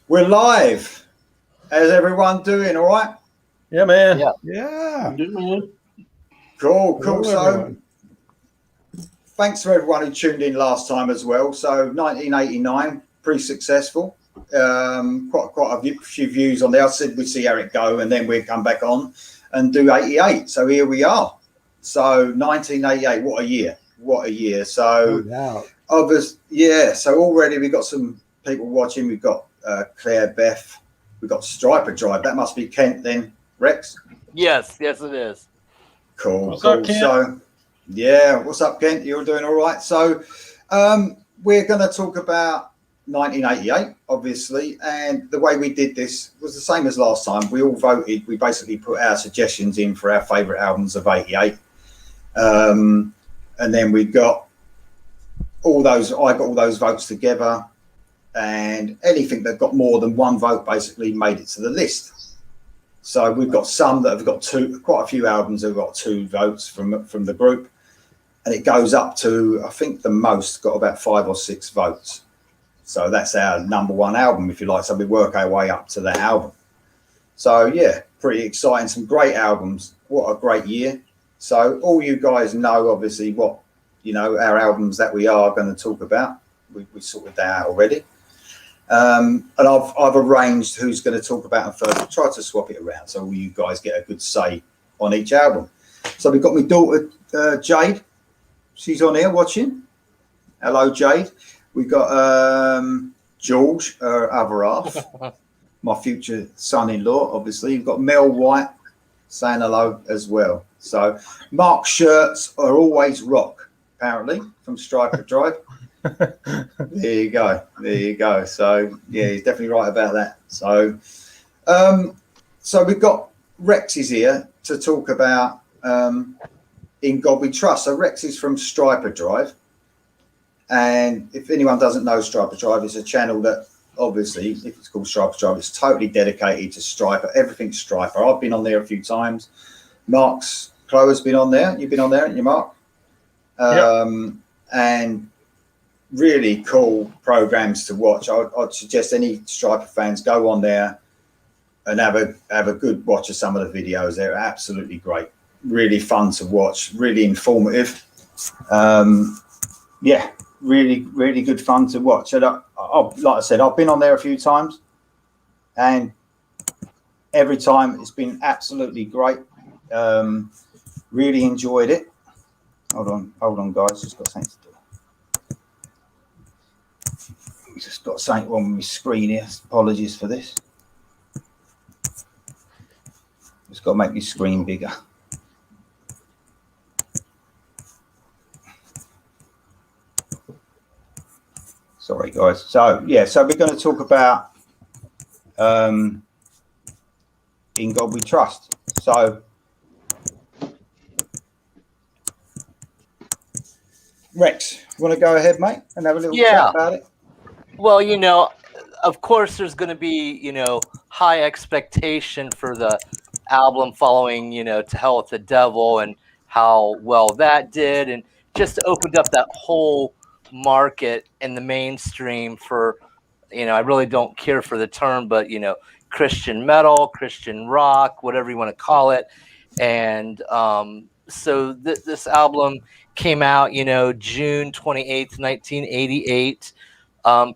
We're live. How's everyone doing? All right? Yeah, man. Yeah. Good, man. Cool. Hello, So, everyone. thanks for everyone who tuned in last time as well. So, 1989, pretty successful. Quite a few views on there. I said we'd see how it go, and then we'd come back on and do 88. So here we are. So 1988, what a year! What a year! So, So already we've got some people watching. We've got Claire, Beth. We've got Striper Drive. That must be Kent then, Rex. Yes, it is. Cool. What's up, Kent? So, yeah, what's up, Kent? You're doing all right. So, we're going to talk about 1988, obviously, and the way we did this was the same as last time. We all voted. We basically put our suggestions in for our favourite albums of '88, and then we got all those. I got all those votes together, and anything that got more than one vote basically made it to the list. So we've got some that have got quite a few albums that have got 2 votes from the group, and it goes up to, I think the most got about 5 or 6 votes. So that's our number 1 album, if you like. So we work our way up to that album. So yeah, pretty exciting. Some great albums. What a great year. So all you guys know, obviously, what, our albums that we are going to talk about. We sorted that out already. And I've arranged who's going to talk about them first. I'll try to swap it around so all you guys get a good say on each album. So we've got my daughter, Jade. She's on here watching. Hello, Jade. We've got George, her other half, my future son-in-law, obviously. We've got Mel White saying hello as well. So Mark's shirts are always rock, apparently, from Striper Drive. There you go. So yeah, he's definitely right about that. So so we've got Rex is here to talk about In God We Trust. So Rex is from Striper Drive, and if anyone doesn't know, Striper Drive is a channel that, obviously, if it's called Striper Drive, it's totally dedicated to Striper, everything Striper. I've been on there a few times. Mark's Chloe's been on there. You've been on there, haven't you, Mark? And really cool programs to watch. I'd suggest any Striper fans go on there and have a good watch of some of the videos. They're absolutely great, really fun to watch, really informative. Yeah, really good fun to watch. And like I said, I've been on there a few times, and every time it's been absolutely great. Really enjoyed it. Hold on, guys. Just got something to do. Just got something wrong with my screen here. Apologies for this. Just got to make my screen bigger. Sorry, guys. So yeah, so we're going to talk about In God We Trust. So Rex, you want to go ahead, mate, and have a little chat about it? Well, of course there's going to be, high expectation for the album following, To Hell with the Devil, and how well that did, and just opened up that whole market in the mainstream for, I really don't care for the term, but, Christian metal, Christian rock, whatever you want to call it. And so this album came out, June 28th, 1988.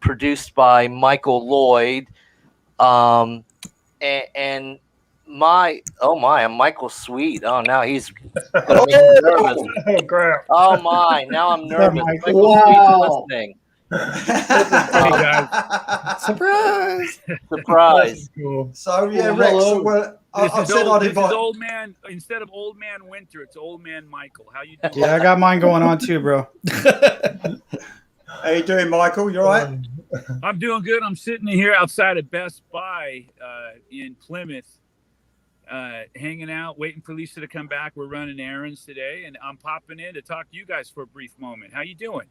Produced by Michael Lloyd, and I'm Michael Sweet. Oh, now he's gonna make me nervous. Oh, crap. Oh my, now I'm nervous. Michael Wow. Sweet's listening. Hey, guys. Surprise! Cool. So yeah, Rex. Well, I said I'd invite. This is old man. Instead of old man Winter, it's old man Michael. How you doing? Yeah, I got mine going on too, bro. How you doing, Michael? You all right? I'm doing good. I'm sitting here outside of Best Buy in Plymouth, hanging out, waiting for Lisa to come back. We're running errands today, and I'm popping in to talk to you guys for a brief moment. How you doing?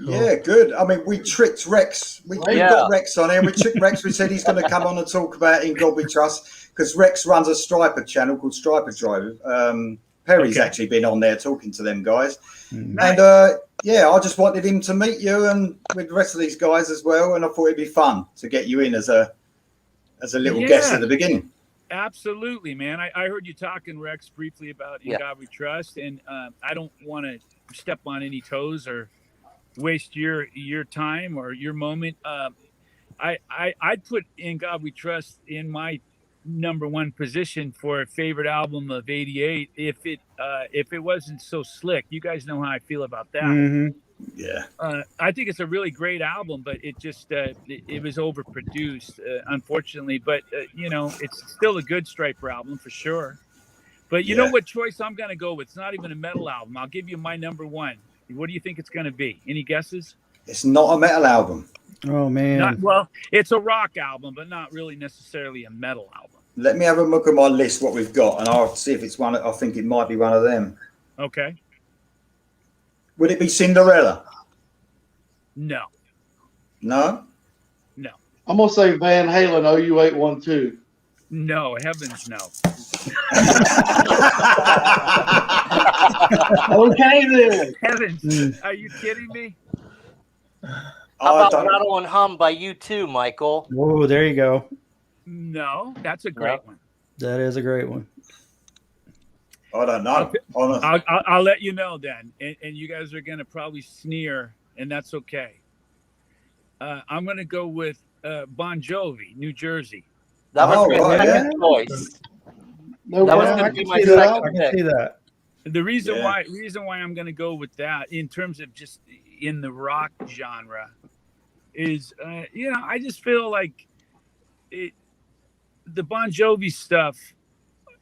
Cool. Yeah, good. I mean, we tricked Rex. We got Rex on here. We tricked Rex. We said he's going to come on and talk about In God We Trust, because Rex runs a Striper channel called Striper Drive. Perry's actually been on there talking to them guys. Nice. And yeah, I just wanted him to meet you and with the rest of these guys as well. And I thought it'd be fun to get you in as a as a little guest at the beginning. Absolutely, man. I heard you talking, Rex, briefly about In God We Trust, and I don't want to step on any toes or waste your time or your moment. I'd put In God We Trust in my number one position for a favorite album of '88 if it wasn't so slick. You guys know how I feel about that. Mm-hmm. Yeah. I think it's a really great album, but it just it was overproduced, unfortunately. But it's still a good Striper album for sure. But you know what choice I'm going to go with? It's not even a metal album. I'll give you my number one. What do you think it's going to be? Any guesses? It's not a metal album. Oh man. It's a rock album, but not really necessarily a metal album. Let me have a look at my list, what we've got, and I'll see if it's one. I think it might be one of them. Okay. Would it be Cinderella? No. No? No. I'm going to say Van Halen OU812. No, heavens no. Okay then. Heavens. Are you kidding me? How about Rattle and Hum by U2, Michael? Whoa, there you go. No, that's a great one. That is a great one. I don't know. I'll let you know then. And you guys are going to probably sneer, and that's okay. I'm going to go with Bon Jovi, New Jersey. That was my second choice. No, that was going to be my second pick. I can see that. The reason why I'm going to go with that in terms of just in the rock genre is, I just feel like the Bon Jovi stuff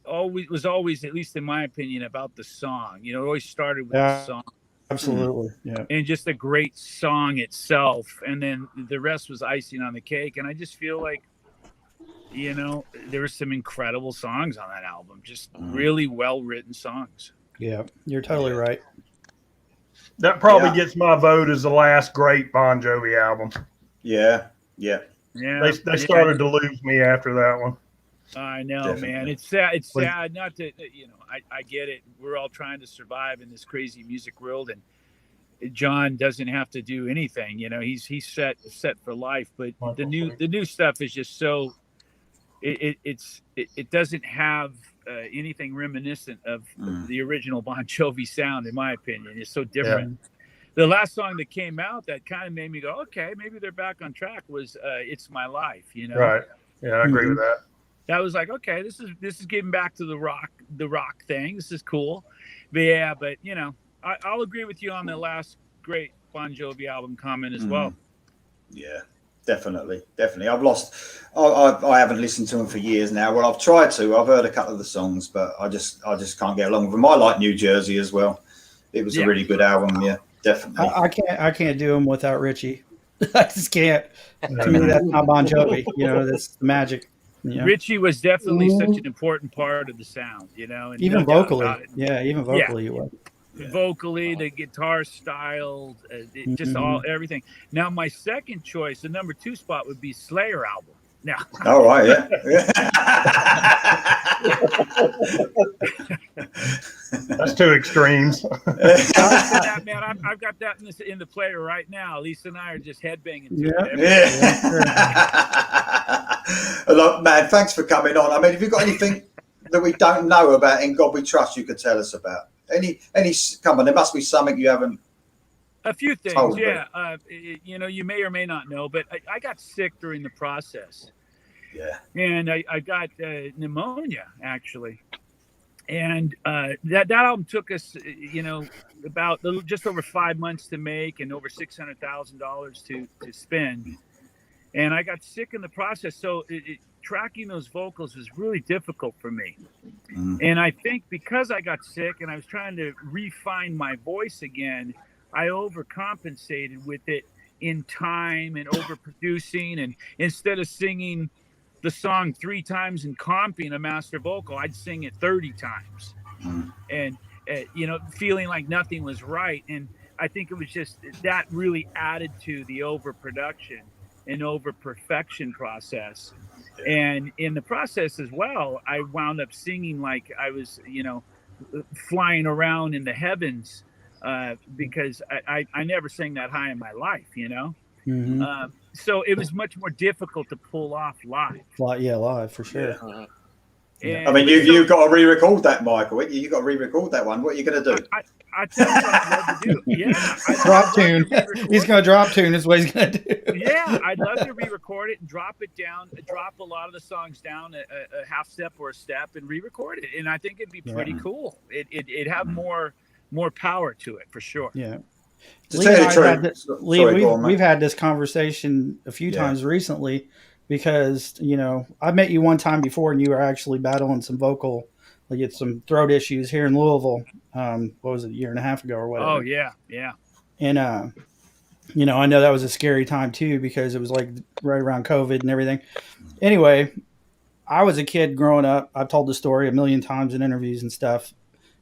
was always, at least in my opinion, about the song. It always started with the song. Absolutely. Yeah. And just a great song itself. And then the rest was icing on the cake. And I just feel like, there were some incredible songs on that album. Just really well-written songs. Yeah, you're totally right. That probably gets my vote as the last great Bon Jovi album. Yeah. They started to lose me after that one. I know, man. It's sad. It's sad not to, I get it. We're all trying to survive in this crazy music world, and John doesn't have to do anything. He's set for life. But the new stuff is just so. It doesn't have anything reminiscent of the original Bon Jovi sound, in my opinion. It's so different. Yeah. The last song that came out that kind of made me go, okay, maybe they're back on track was "It's My Life." Right? Yeah, I agree with that. That was like, okay, this is getting back to the rock thing. This is cool. But I'll agree with you on the last great Bon Jovi album comment as well. Yeah. Definitely. I haven't listened to them for years now. Well, I've tried to. I've heard a couple of the songs, but I just can't get along with them. I like New Jersey as well. It was a really good album. Yeah, definitely. I can't do them without Richie. I just can't. To me, that's not Bon Jovi. That's the magic. Richie was definitely such an important part of the sound. And even vocally, even vocally, you was. Vocally, the guitar style, just everything. Now, my second choice, the number 2 spot, would be Slayer album. Now, all right, yeah. That's two extremes. Man, I've got that in the player right now. Lisa and I are just headbanging. Look, man, thanks for coming on. I mean, have you got anything that we don't know about In God We Trust you could tell us about? Any come on, there must be something you haven't. A few things, yeah. You may or may not know, but I got sick during the process. Yeah. And I got pneumonia, actually. And that album took us, about just over 5 months to make and over $600,000 to spend. And I got sick in the process. So tracking those vocals was really difficult for me. And I think because I got sick and I was trying to refine my voice again, I overcompensated with it in time and overproducing. And instead of singing the song 3 times and comping a master vocal, I'd sing it 30 times. And, feeling like nothing was right. And I think it was just that really added to the overproduction and over perfection process. And in the process as well, I wound up singing like I was, flying around in the heavens because I never sang that high in my life, So it was much more difficult to pull off live. Live for sure. Yeah. And I mean, you've got to re-record that, Michael. You've got to re-record that one. What are you going to do? I tell you what I'd love to do. Yeah. Drop tune. He's going to drop tune is what he's going to do. Yeah, I'd love to re-record it and drop it down, drop a lot of the songs down a half step or a step and re-record it. And I think it'd be pretty cool. It'd have more power to it for sure. Yeah. To tell you the truth, we've had this conversation a few times recently because, I met you one time before and you were actually battling some some throat issues here in Louisville. What was it, a year and a half ago or whatever? Oh, yeah. Yeah. And, I know that was a scary time too because it was like right around COVID and everything. Anyway, I was a kid growing up. I've told the story a million times in interviews and stuff.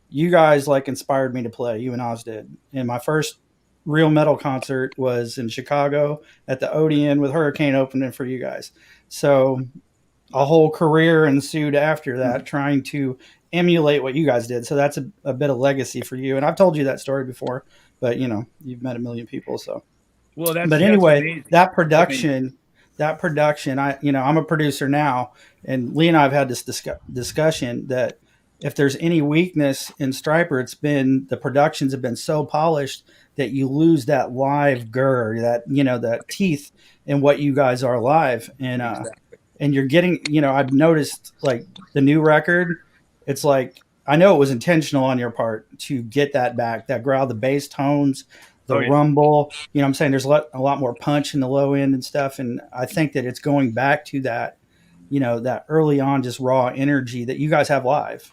You guys inspired me to play. You and Oz did. And my first real metal concert was in Chicago at the Odeon with Hurricane opening for you guys. So a whole career ensued after that, trying to emulate what you guys did. So that's a bit of legacy for you. And I've told you that story before, but you've met a million people. So, well, but anyway, that production, I'm a producer now, and Lee and I have had this discussion that if there's any weakness in Stryper, it's been the productions have been so polished that you lose that live that teeth in what you guys are live. And, and you're getting, I've noticed the new record, it's I know it was intentional on your part to get that back, that growl, the bass tones, the rumble, I'm saying there's a lot more punch in the low end and stuff. And I think that it's going back to that, that early on, just raw energy that you guys have live,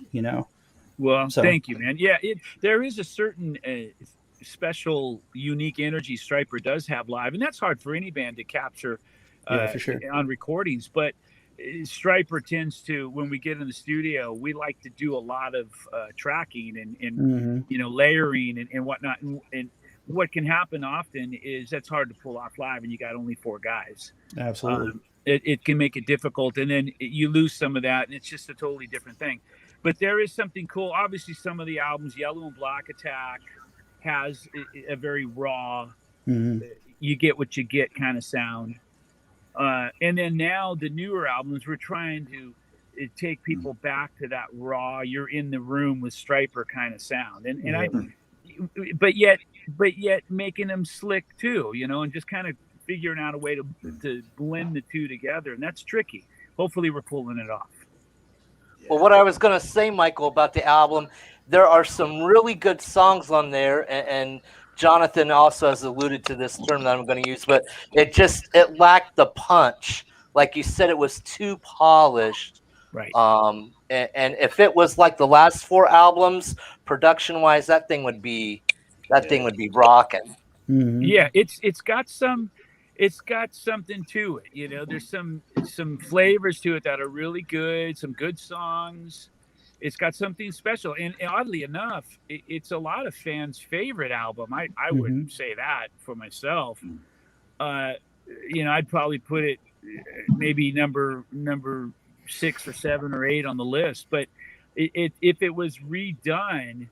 Well, thank you, man. Yeah, there is a certain special, unique energy Stryper does have live, and that's hard for any band to capture for sure on recordings. But Stryper tends to, when we get in the studio, we like to do a lot of tracking and layering and whatnot. And what can happen often is that's hard to pull off live, and you got only 4 guys. Absolutely. It can make it difficult, and then you lose some of that, and it's just a totally different thing. But there is something cool. Obviously, some of the albums, Yellow and Black Attack, has a very raw, you get what you get kind of sound. And then now the newer albums, we're trying to take people back to that raw, you're in the room with Stryper kind of sound. But yet making them slick too, and just kind of figuring out a way to blend the two together. And that's tricky. Hopefully we're pulling it off. Well, what I was going to say, Michael, about the album, there are some really good songs on there, and Jonathan also has alluded to this term that I'm going to use, but it lacked the punch. Like you said, it was too polished. Right. And if it was like the last 4 albums, production-wise, that thing would be rocking. Mm-hmm. Yeah, it's got something to it. There's some flavors to it that are really good, some good songs. It's got something special, and oddly enough, it's a lot of fans' favorite album. I would say that for myself. I'd probably put it maybe number 6 or 7 or 8 on the list. But if it was redone,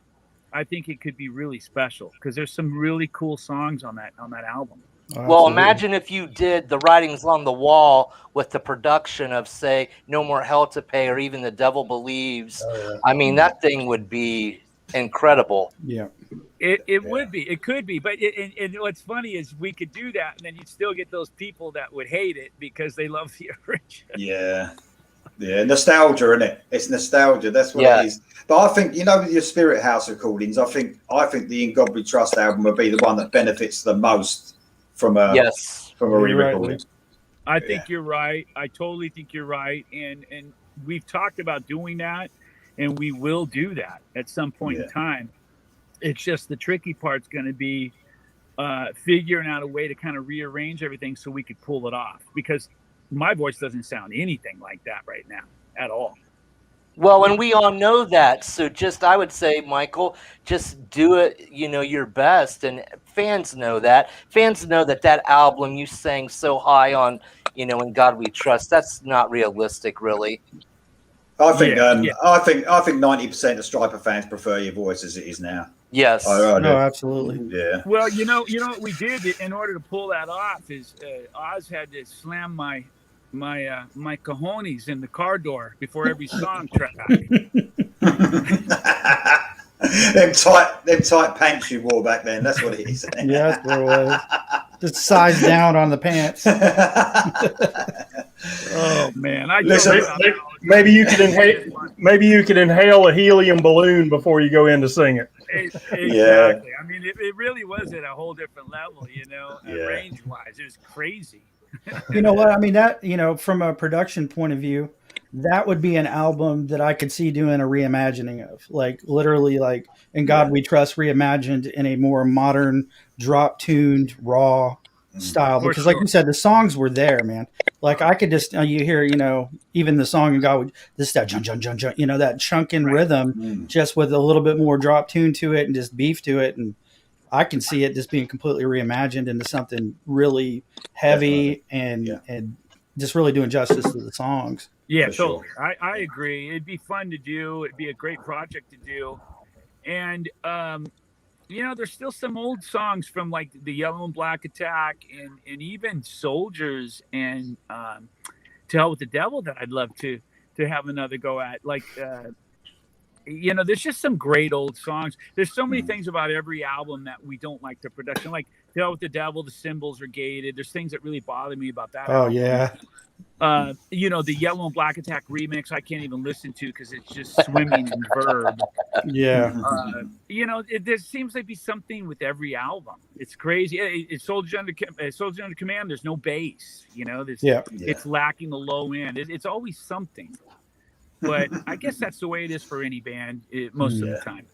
I think it could be really special because there's some really cool songs on that album. Oh, well, imagine if you did The Writings on the Wall with the production of, say, No More Hell to Pay or even The Devil Believes. I mean, that thing would be incredible. Yeah. It would be. It could be. But and what's funny is we could do that, and then you'd still get those people that would hate it because they love the original. Yeah. Yeah, nostalgia, isn't it? It's nostalgia. That's what it is. But I think, with your Spirit House recordings, I think the In God We Trust album would be the one that benefits the most from a re-recording. I think you're right. I totally think you're right. And we've talked about doing that, and we will do that at some point in time. It's just the tricky part's going to be figuring out a way to kind of rearrange everything so we could pull it off, because my voice doesn't sound anything like that right now at all. Well, and we all know that. So I would say, Michael, just do it, your best. And fans know that. Fans know that album you sang so high on, In God We Trust, that's not realistic, really. I think 90% of Stryper fans prefer your voice as it is now. Yes. No, absolutely. Yeah. Well, you know what we did in order to pull that off is Oz had to slam my cojones in the car door before every song track. them tight pants you wore back then. That's what it is. Yeah, that's what it was. Just size down on the pants. Oh man, I Listen, joke about that all the time. Maybe you could inhale. Maybe you could inhale a helium balloon before you go in to sing it. Exactly. Yeah. I mean, it really was at a whole different level, Yeah. range wise. It was crazy. You know what? I mean, that, from a production point of view, that would be an album that I could see doing a reimagining of, like literally, like "In God We Trust" reimagined in a more modern, drop-tuned, raw style. For Because, like sure. you said, the songs were there, man. Like I could just, you hear, even the song "In God," this that jun jun jun jun, that chunking rhythm, just with a little bit more drop tune to it and just beef to it, and I can see it just being completely reimagined into something really heavy and just really doing justice to the songs. Yeah, For totally. I agree. It'd be fun to do. It'd be a great project to do. And, there's still some old songs from like the Yellow and Black Attack and even Soldiers and To Hell with the Devil that I'd love to have another go at. Like, there's just some great old songs. There's so many things about every album that we don't like the production. Like To Hell with the Devil, the cymbals are gated. There's things that really bother me about that. Oh, album. yeah. The Yellow and Black Attack remix I can't even listen to because it's just swimming in verb. Yeah. There seems to be something with every album. It's crazy. It's Soldier Under Command. There's no bass. It's lacking the low end. It's always something. But I guess that's the way it is for any band most of the time.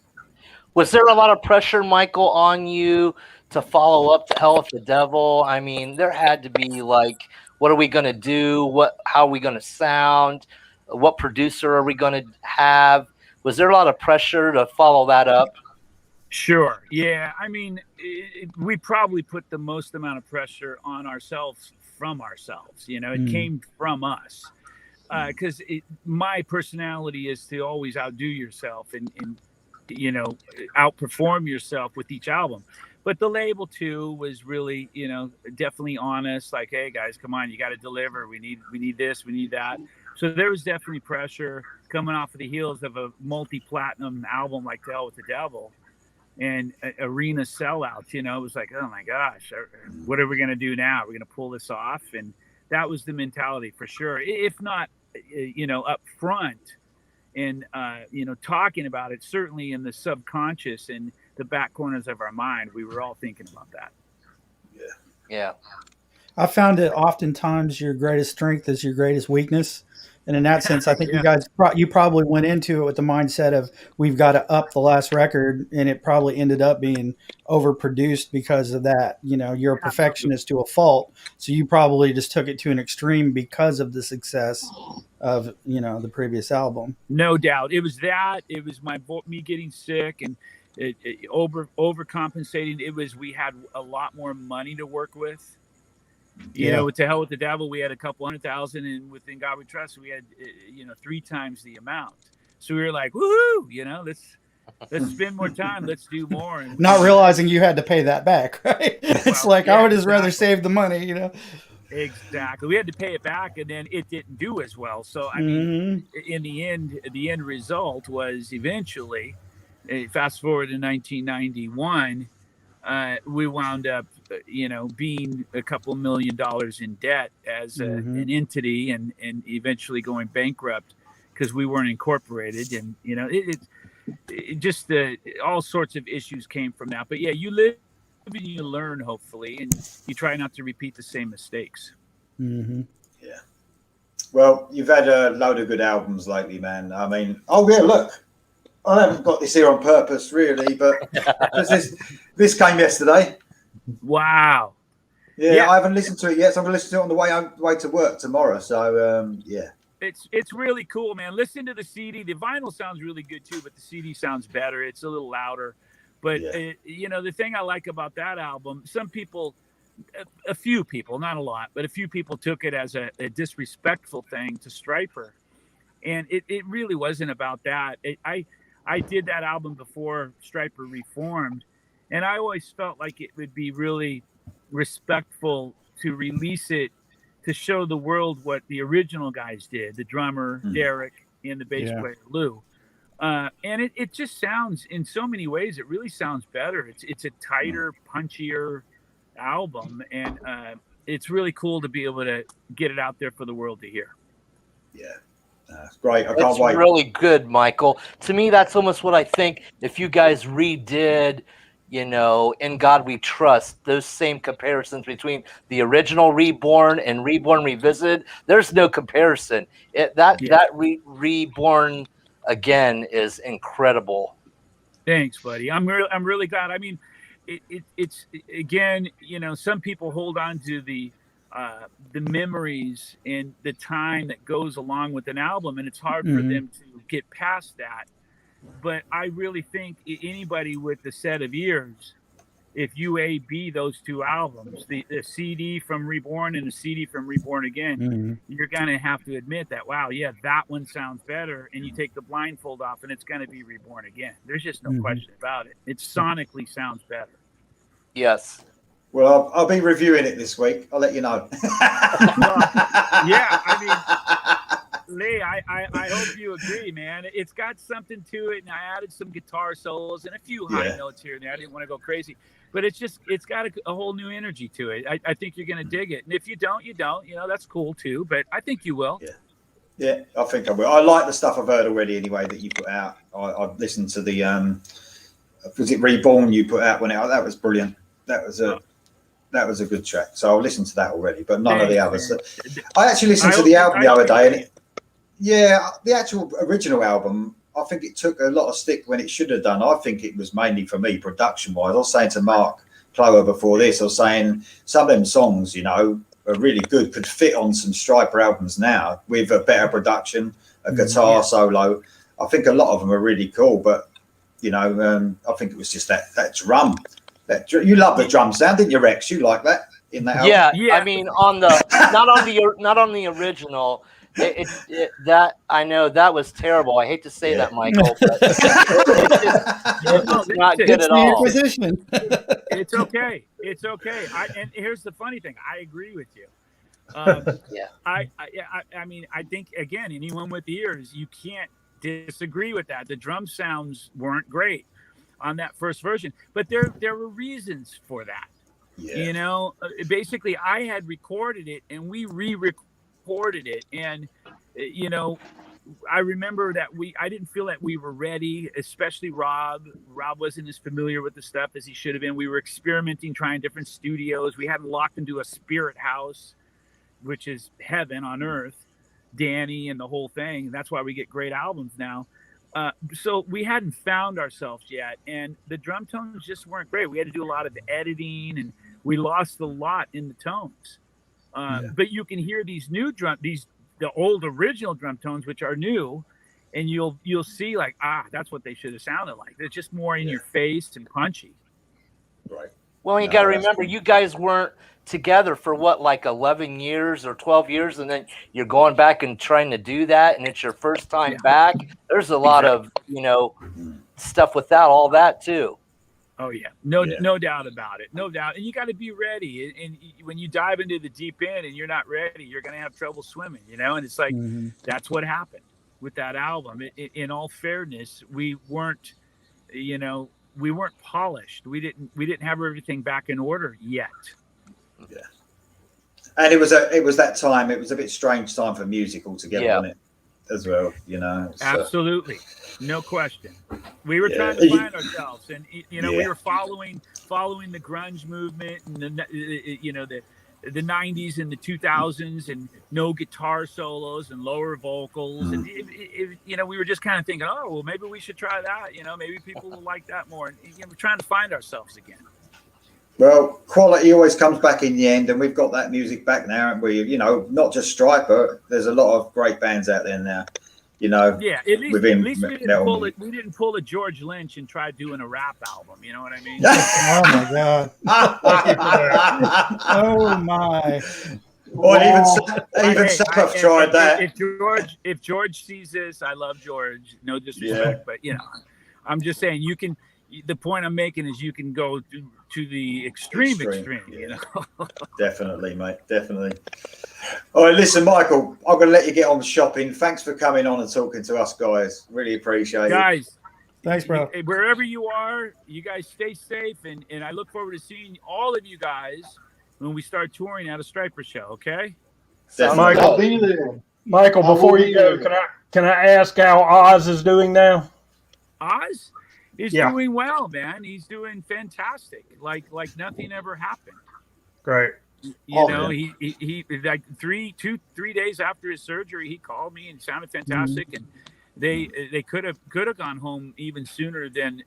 Was there a lot of pressure, Michael, on you to follow up to Hell with the Devil? I mean, there had to be like, what are we going to do? How are we going to sound? What producer are we going to have? Was there a lot of pressure to follow that up? Sure. Yeah. I mean, we probably put the most amount of pressure on ourselves from ourselves. It came from us. Because my personality is to always outdo yourself and outperform yourself with each album. But the label too was really, definitely honest. Like, hey guys, come on, you got to deliver. We need this, we need that. So there was definitely pressure coming off of the heels of a multi-platinum album like To Hell with the Devil and arena sellouts. It was like, oh my gosh, what are we gonna do now? We're gonna pull this off, and that was the mentality for sure. If not, up front and, talking about it, certainly in the subconscious and the back corners of our mind, we were all thinking about that. Yeah. I found it oftentimes your greatest strength is your greatest weakness. And in that sense, I think you guys, you probably went into it with the mindset of we've got to up the last record, and it probably ended up being overproduced because of that. You're a perfectionist to a fault, so you probably just took it to an extreme because of the success of the previous album. No doubt, it was that. It was me getting sick and overcompensating. It was we had a lot more money to work with. With To Hell with the Devil, we had a couple 100,000, and within God We Trust, we had 3 times the amount. So we were like, woohoo! Let's spend more time. Let's do more. And not realizing you had to pay that back, right? It's I would just rather save the money, Exactly. We had to pay it back, and then it didn't do as well. So I mean, in the end result was eventually, fast forward to 1991. We wound up, being a couple $1 million in debt as an entity and eventually going bankrupt because we weren't incorporated. And, it just all sorts of issues came from that. But, yeah, you live and you learn, hopefully, and you try not to repeat the same mistakes. Mm-hmm. Yeah. Well, you've had a load of good albums lately, man. I mean, look. I haven't got this here on purpose, really, but this came yesterday. Wow. Yeah, I haven't listened to it yet, so I'm going to listen to it on the way to work tomorrow. So, yeah. It's really cool, man. Listen to the CD. The vinyl sounds really good, too, but the CD sounds better. It's a little louder. But, the thing I like about that album, some people, a few people, not a lot, but a few people took it as a disrespectful thing to Stryper. And it really wasn't about that. I did that album before Striper reformed, and I always felt like it would be really respectful to release it to show the world what the original guys did, the drummer Derek and the bass player Lou. And it just sounds, in so many ways, it really sounds better. It's a tighter, punchier album, and it's really cool to be able to get it out there for the world to hear. Yeah. That's great. I can't wait. It's really good, Michael. To me, that's almost what I think. If you guys redid, In God We Trust, those same comparisons between the original Reborn and Reborn Revisited, there's no comparison. Reborn again is incredible. Thanks, buddy. I'm really glad. I mean, it's again, some people hold on to the memories and the time that goes along with an album, and it's hard for them to get past that. But I really think anybody with a set of ears, if you A/B those two albums, the CD from Reborn and the CD from Reborn Again, you're going to have to admit that, wow, yeah, that one sounds better. And you take the blindfold off and it's going to be Reborn Again. There's just no question about it. It sonically sounds better. Yes. Well, I'll be reviewing it this week. I'll let you know. Yeah, I mean, Lee, I hope you agree, man. It's got something to it, and I added some guitar solos and a few high notes here and there. I didn't want to go crazy, but it's got a whole new energy to it. I think you're going to dig it, and if you don't, you don't. That's cool too. But I think you will. Yeah, I think I will. I like the stuff I've heard already anyway that you put out. I've listened to the was it Reborn you put out that was brilliant. That was a good track. So I'll listen to that already, but none of the others. I actually listened to the album the other day, and the actual original album, I think it took a lot of stick when it should have done. I think it was mainly for me production-wise. I was saying to Mark Plower before this, I was saying some of them songs, are really good, could fit on some Striper albums now with a better production, a guitar solo. I think a lot of them are really cool, but I think it was just that drum. You love the drum sound, didn't you, Rex? You like that in that album? Yeah. I mean, not on the original. That I know that was terrible. I hate to say that, Michael, but it's not good at all. It's okay. It's okay. And here's the funny thing. I agree with you. I mean, I think again, anyone with ears, you can't disagree with that. The drum sounds weren't great on that first version, but there were reasons for that. Basically I had recorded it and we re-recorded it, and I remember that I didn't feel that we were ready, especially Rob wasn't as familiar with the stuff as he should have been. We were experimenting, trying different studios. We hadn't locked into a spirit house, which is heaven on earth, Danny and the whole thing. That's why we get great albums now. So we hadn't found ourselves yet, and the drum tones just weren't great. We had to do a lot of the editing, and we lost a lot in the tones. But you can hear these new the old original drum tones, which are new, and you'll see like, that's what they should have sounded like. They're just more in your face and punchy. Right. Well, you got to remember, you guys weren't together for like 11 years or 12 years, and then you're going back and trying to do that, and it's your first time back. There's a lot of stuff without all that too. Oh yeah, no doubt about it, no doubt. And you got to be ready. And when you dive into the deep end and you're not ready, you're going to have trouble swimming. And it's like that's what happened with that album. In all fairness, we weren't polished. We didn't have everything back in order yet. Yeah, and it was that time. It was a bit strange time for music altogether, wasn't it? As well, Absolutely, no question. We were trying to find ourselves, and we were following the grunge movement, and the 90s and the 2000s, and no guitar solos and lower vocals, and we were just kind of thinking, oh well, maybe we should try that. Maybe people will like that more. And we're trying to find ourselves again. Well, quality always comes back in the end, and we've got that music back now, and we, not just Striper. There's a lot of great bands out there now, Yeah, at least we didn't pull a George Lynch and try doing a rap album. You know what I mean? Oh my god! Oh my! Or even Sabbath tried that. If George sees this, I love George. No disrespect, but I'm just saying you can. The point I'm making is you can go to the extreme, Yeah. you know. Definitely, mate. Definitely. All right, listen, Michael, I'm going to let you get on shopping. Thanks for coming on and talking to us, guys. Really appreciate it. Guys, Thanks, bro. Wherever you are, you guys stay safe, and I look forward to seeing all of you guys when we start touring at a Striper show. Okay. Definitely. I'll be there. Michael, I will before you be go, there. can I ask how Oz is doing now? Oz is Yeah. doing well, man. He's doing fantastic. Like nothing ever happened. Great. You know, he like 3 days after his surgery, he called me and sounded fantastic. And they could have gone home even sooner than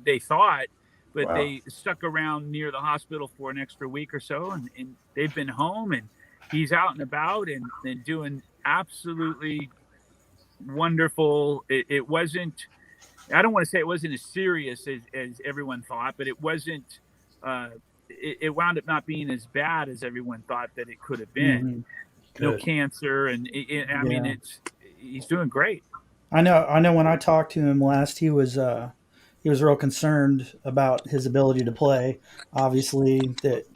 they thought, but they stuck around near the hospital for an extra week or so, and they've been home, and he's out and about and doing absolutely wonderful. It wasn't. I don't want to say it wasn't as serious as everyone thought, but it wasn't. It wound up not being as bad as everyone thought that it could have been. No cancer, and I mean, he's doing great. I know. When I talked to him last, he was real concerned about his ability to play. Obviously, that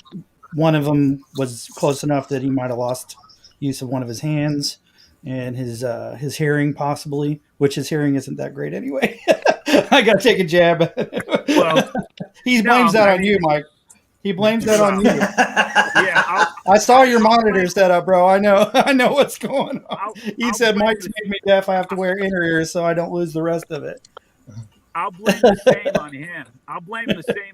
one of them was close enough that he might have lost use of one of his hands and his hearing, possibly, which his hearing isn't that great anyway. I got to take a jab. Well, he blames that on you, Mike. He blames that on you. Yeah, I saw your monitor set up, bro. I know what's going on. He said Mike's made me deaf. I have to wear inner ears so I don't lose the rest of it. I'll blame the same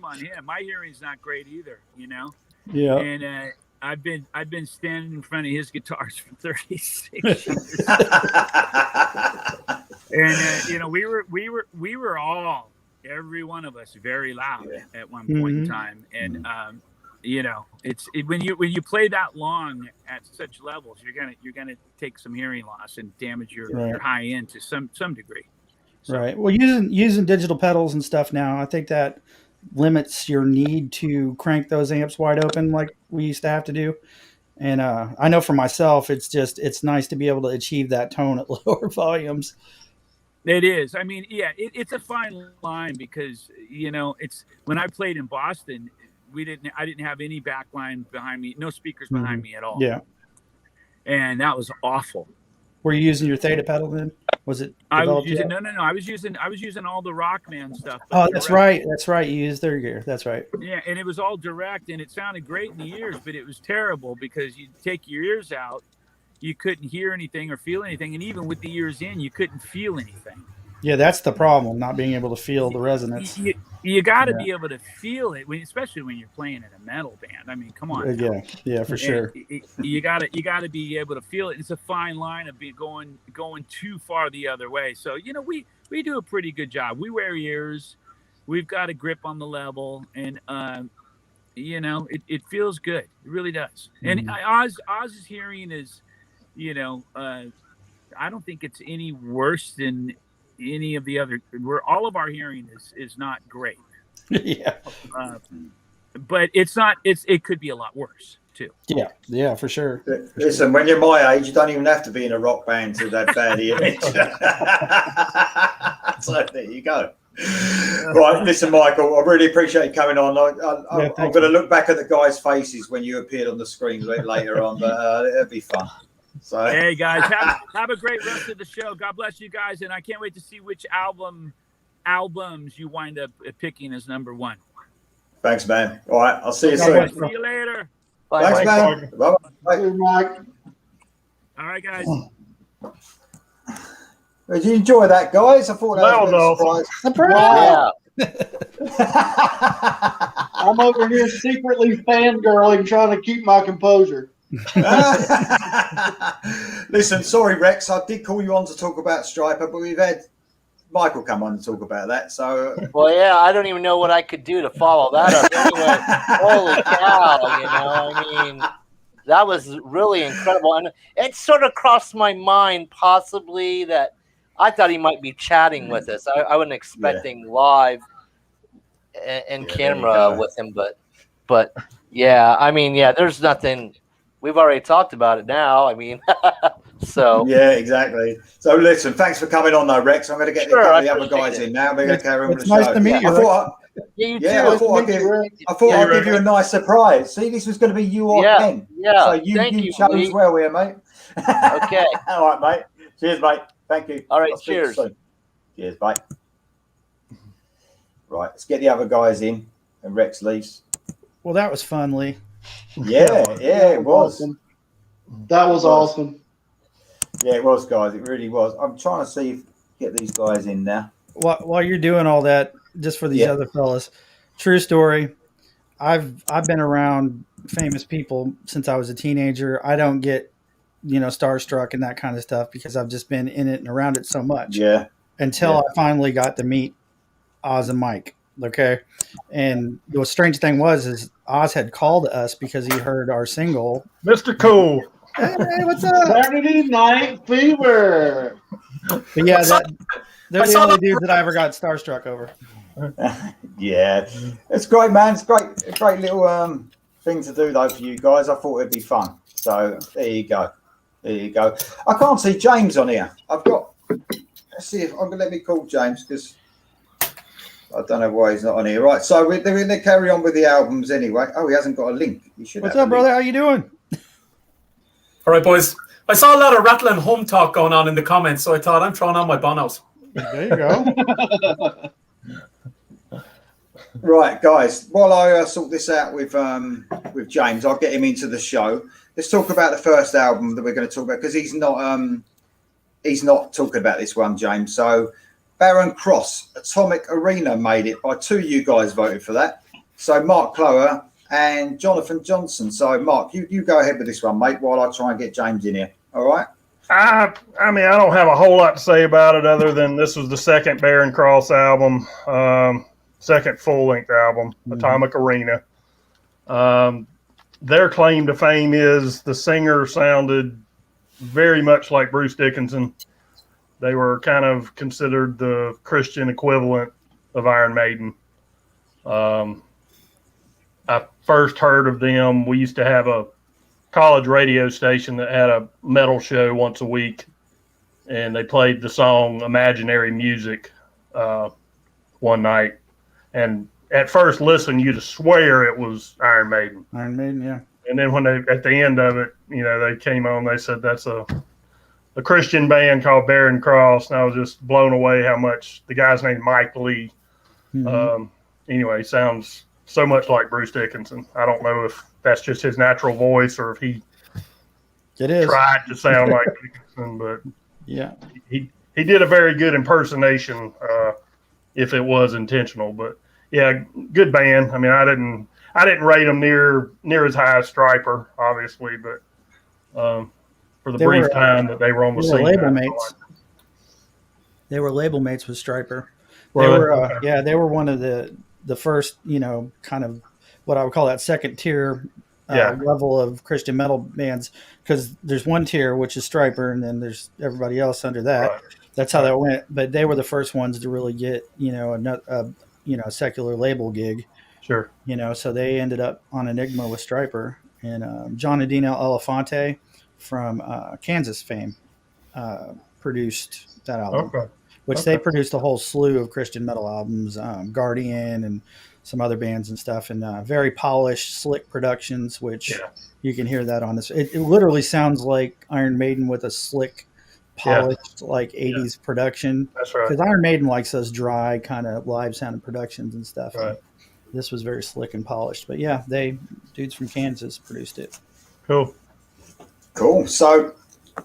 on him. My hearing's not great either, you know. Yeah. And I've been standing in front of his guitars for 36 years. And you know, we were all, every one of us, very loud at one point in time. And you know, when you play that long at such levels, you're gonna take some hearing loss and damage your high end to some degree. So. Right. Well, using digital pedals and stuff now, I think that limits your need to crank those amps wide open like we used to have to do. And I know for myself, it's nice to be able to achieve that tone at lower volumes. It is. I mean, yeah, it's a fine line because, you know, it's when I played in Boston, I didn't have any backline behind me, no speakers behind me at all. Yeah. And that was awful. Were you using your Theta pedal then? Was it? I was using no. I was using all the Rockman stuff. Oh, that's right. That's right. You used their gear. That's right. Yeah, and it was all direct, and it sounded great in the ears, but it was terrible because you take your ears out, you couldn't hear anything or feel anything, and even with the ears in, you couldn't feel anything. Yeah, that's the problem, not being able to feel the resonance. You got to be able to feel it, especially when you're playing in a metal band. I mean, come on. Yeah, for sure. You got to be able to feel it. It's a fine line of going too far the other way. So, you know, we do a pretty good job. We wear ears. We've got a grip on the level, and you know, it feels good. It really does. And Oz's hearing is, you know, I don't think it's any worse than any of the other, where all of our hearing is not great. Yeah. But it could be a lot worse too. Yeah, for sure. Listen, when you're my age, you don't even have to be in a rock band to that bad image. So there you go. Right, listen, Michael, I really appreciate you coming on. I'm going to look back at the guys' faces when you appeared on the screen later on, but it'll be fun. So hey guys, have a great rest of the show. God bless you guys, and I can't wait to see which albums you wind up picking as number one. Thanks, man. All right, I'll see you soon. See you later. Bye. Thanks, man. Bye. Mike. All right, guys. Did you enjoy that, guys? I thought that was a surprise. I'm over here secretly fangirling, trying to keep my composure. Listen, sorry, Rex. I did call you on to talk about Striper, but we've had Michael come on and talk about that. So, well, yeah, I don't even know what I could do to follow that up. Anyway, holy cow! You know, I mean, that was really incredible, and it sort of crossed my mind possibly that I thought he might be chatting with us. I wasn't expecting live and camera with him, but yeah, I mean, yeah, there's nothing. We've already talked about it now. I mean, So Yeah, exactly. So listen, thanks for coming on though, Rex. I'm going to get Sure, a couple I of the other appreciate guys it. in now. We're going to carry on with It's the nice show. to meet you, I thought, yeah, you yeah, too. I thought Nice to meet you, Rex. I'd Rex. give you a nice surprise. See, this was going to be you or Yeah, Ken. yeah. So you Thank you, chose Lee. well here, mate. Okay. All right, mate. Cheers, mate. Thank you. All right, I'll speak to you cheers. soon. Cheers, mate. Right, let's get the other guys in, and Rex leaves. Well, that was fun, Lee. Yeah, it was. Awesome. That was awesome. Yeah, it was, guys. It really was. I'm trying to see if get these guys in now. While you're doing all that, just for these Yeah. other fellas, true story. I've been around famous people since I was a teenager. I don't get, starstruck and that kind of stuff because I've just been in it and around it so much. Yeah. Until Yeah. I finally got to meet Oz and Mike. Okay. And the strange thing is Oz had called us because he heard our single. Mr. Cool. Hey, what's up? Saturday Night Fever. But yeah, they're the only dudes that I ever got starstruck over. Yeah, it's great, man. It's great, a great little thing to do though for you guys. I thought it'd be fun. So there you go. There you go. I can't see James on here. Let's see if I'm gonna let me call James because I don't know why he's not on here. Right, so we're going to carry on with the albums anyway. Oh, he hasn't got a link. He should. What's have up, brother? How you doing? All right, boys. I saw a lot of rattling home talk going on in the comments, so I thought I'm throwing on my bonos. There you go. Right, guys. While I sort this out with James, I'll get him into the show. Let's talk about the first album that we're going to talk about because he's not talking about this one, James. So, Barren Cross, Atomic Arena made it by two. You guys voted for that. So, Mark Clower and Jonathan Johnson. So, Mark, you go ahead with this one, mate, while I try and get James in here. All right. I mean, I don't have a whole lot to say about it other than this was the second Barren Cross album, second full-length album, Atomic Arena. Their claim to fame is the singer sounded very much like Bruce Dickinson. They were kind of considered the Christian equivalent of Iron Maiden. I first heard of them. We used to have a college radio station that had a metal show once a week, and they played the song Imaginary Music one night. And at first listen, you'd swear it was Iron Maiden. Iron Maiden, yeah. And then when at the end of it, they came on, they said that's a Christian band called Barren Cross, and I was just blown away how much the guy's named Mike Lee. Anyway, sounds so much like Bruce Dickinson. I don't know if that's just his natural voice or if he tried to sound like Dickinson, but yeah, he did a very good impersonation if it was intentional. But yeah, good band. I mean, I didn't rate them near as high as Striper, obviously, but for the brief time that they were on the scene, label mates. They were label mates with Striper. They were one of the first, kind of what I would call that second tier level of Christian metal bands, because there's one tier which is Striper, and then there's everybody else under that. Right. That's how that went. But they were the first ones to really get a secular label gig. Sure. So they ended up on Enigma with Striper, and John and Dina Elefante from Kansas fame produced that album. Okay. Which they produced a whole slew of Christian metal albums, Guardian and some other bands and stuff, and very polished, slick productions, which you can hear that on this. It literally sounds like Iron Maiden with a slick, polished, 80s production. That's right. Because Iron Maiden likes those dry, kind of live-sounding productions and stuff. Right. And this was very slick and polished. But yeah, dudes from Kansas produced it. Cool. So,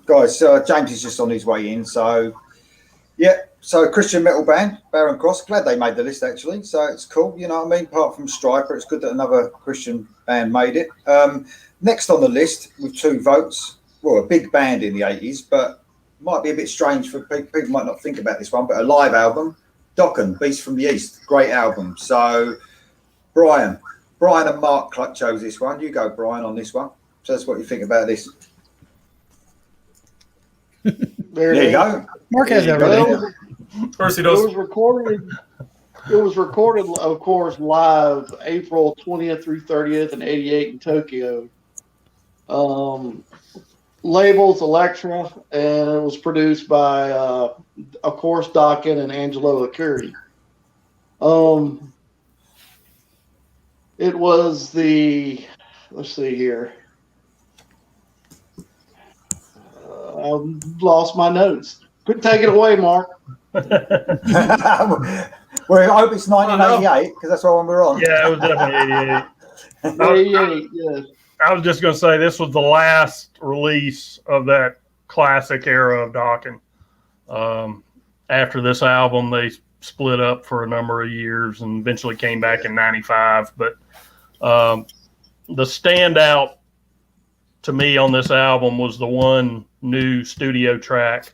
guys, James is just on his way in, so... Yeah, so Christian metal band, Barren Cross. Glad they made the list, actually. So it's cool, you know what I mean? Apart from Striper, it's good that another Christian band made it. Next on the list with 2 votes, well, a big band in the 80s, but might be a bit strange for people. People might not think about this one, but a live album, Dokken, Beast from the East. Great album. So Brian and Mark chose this one. You go, Brian, on this one. Tell us what you think about this. There you go. Mark has everything. Of course he does. It was recorded, of course, live April 20th through 30th in '88 in Tokyo. label's Elektra, and it was produced by, of course, Dokken and Angelo Akiri. It was the, let's see here. I lost my notes. Take it away, Mark. Well, I hope it's 1988 because that's the one we're on. Yeah, it was definitely 88. 88, yes. I was just going to say this was the last release of that classic era of Dokken. After this album, they split up for a number of years and eventually came back in 95. But the standout to me on this album was the one new studio track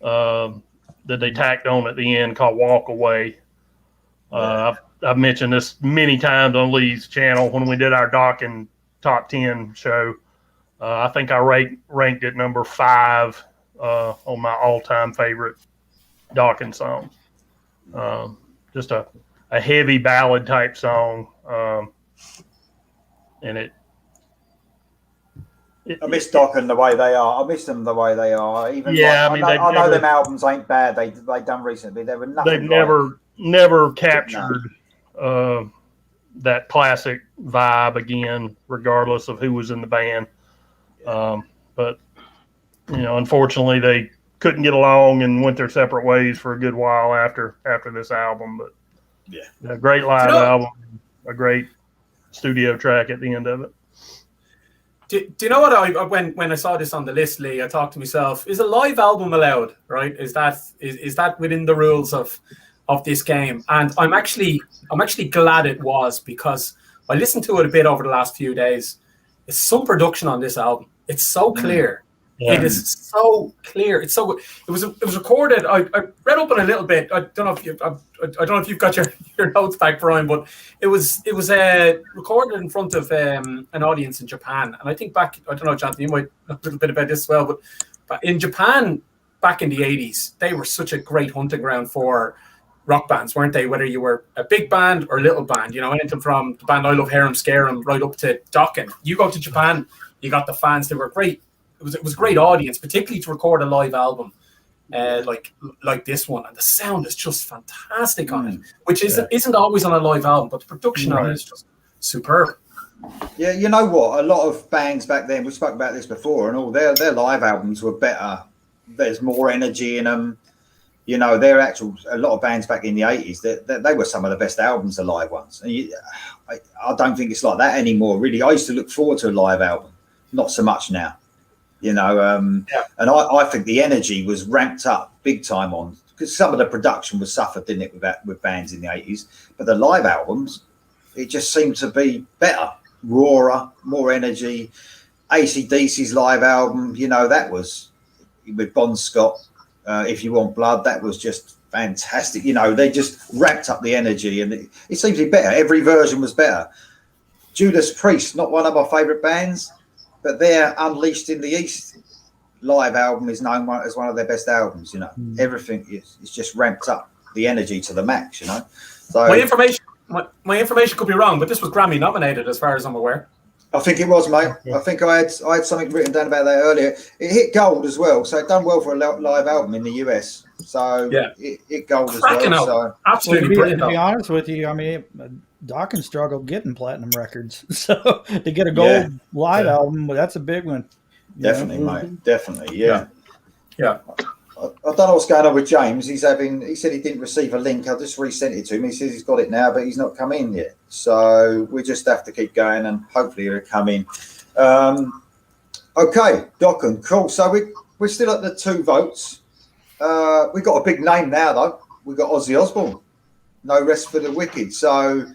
that they tacked on at the end called Walk Away. I've mentioned this many times on Lee's channel when we did our Dokken Top 10 show. I think I ranked it number 5 on my all-time favorite Dokken songs. Just a heavy ballad type song, and it I miss Dokken the way they are. I miss them the way they are. Even yeah, like, I know them albums ain't bad. They done recently. They were nothing. They've never captured that classic vibe again, regardless of who was in the band. But unfortunately, they couldn't get along and went their separate ways for a good while after this album. But yeah, a great live album, a great studio track at the end of it. Do you know what when I saw this on the list, Lee? I thought to myself, is a live album allowed? Right? Is that within the rules of this game? And I'm actually glad it was, because I listened to it a bit over the last few days. It's some production on this album. It's so clear. Yeah. It is so clear. It's so good. It was recorded. I read up on a little bit. I don't know if you've got your notes back, Brian, but it was recorded in front of an audience in Japan. And I think back, I don't know, Jonathan, you might know a little bit about this as well, but in Japan back in the 80s, they were such a great hunting ground for rock bands, weren't they? Whether you were a big band or a little band, anything from the band I Love Harem Scarum right up to Dokken. You go to Japan, you got the fans. They were great. It was a great audience, particularly to record a live album like this one, and the sound is just fantastic on it, which isn't always on a live album, but the production on it is just superb. Yeah, you know what? A lot of bands back then, we spoke about this before, and all their live albums were better. There's more energy in them. A lot of bands back in the 80s, they were some of the best albums, the live ones. And I don't think it's like that anymore, really. I used to look forward to a live album, not so much now. And I think the energy was ramped up big time on, because some of the production was suffered, didn't it, with bands in the 80s. But the live albums, it just seemed to be better, rawer, more energy. AC/DC's live album, that was with Bon Scott, If You Want Blood, that was just fantastic. They just ramped up the energy, and it seems to be better. Every version was better. Judas Priest, not one of my favourite bands, but their Unleashed in the East live album is known as one of their best albums. Everything is just ramped up the energy to the max. So my information could be wrong, but this was Grammy nominated, as far as I'm aware. I think it was, mate. I think I had something written down about that earlier. It hit gold as well, so it done well for a live album in the US. So it hit gold as well. So absolutely brilliant. To be honest with you, I mean, Dokken struggled getting platinum records, so to get a gold live album, that's a big one. Definitely, mate. Definitely, yeah. I don't know what's going on with James. He said he didn't receive a link. I just resent it to him. He says he's got it now, but he's not come in yet. So we just have to keep going, and hopefully he'll come in. Okay, Dokken, cool. So we're still at the 2 votes. We got a big name now, though. We got Ozzy Osbourne. No Rest for the Wicked. So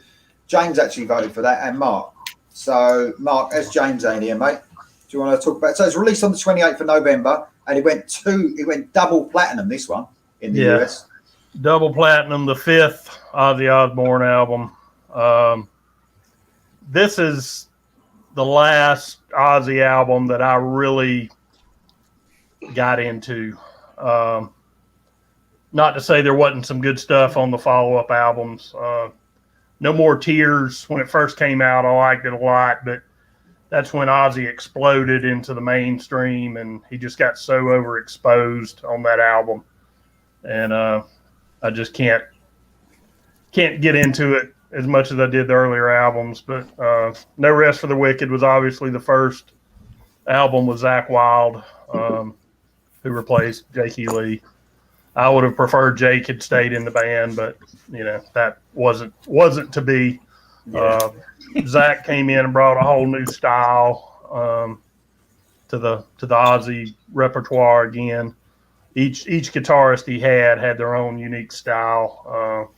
James actually voted for that, and Mark. So Mark, as James ain't here, mate. Do you want to talk about it? So it's released on the 28th of November, and it went double platinum, this one, in the US. Double platinum, the 5th Ozzy Osbourne album. This is the last Ozzy album that I really got into. Not to say there wasn't some good stuff on the follow-up albums. No More Tears, when it first came out, I liked it a lot, but that's when Ozzy exploded into the mainstream, and he just got so overexposed on that album. And I just can't get into it as much as I did the earlier albums. But No Rest for the Wicked was obviously the first album with Zakk Wylde, who replaced Jake E. Lee. I would have preferred Jake had stayed in the band, but that wasn't to be. Zakk came in and brought a whole new style to the Ozzy repertoire again. Each guitarist he had their own unique style.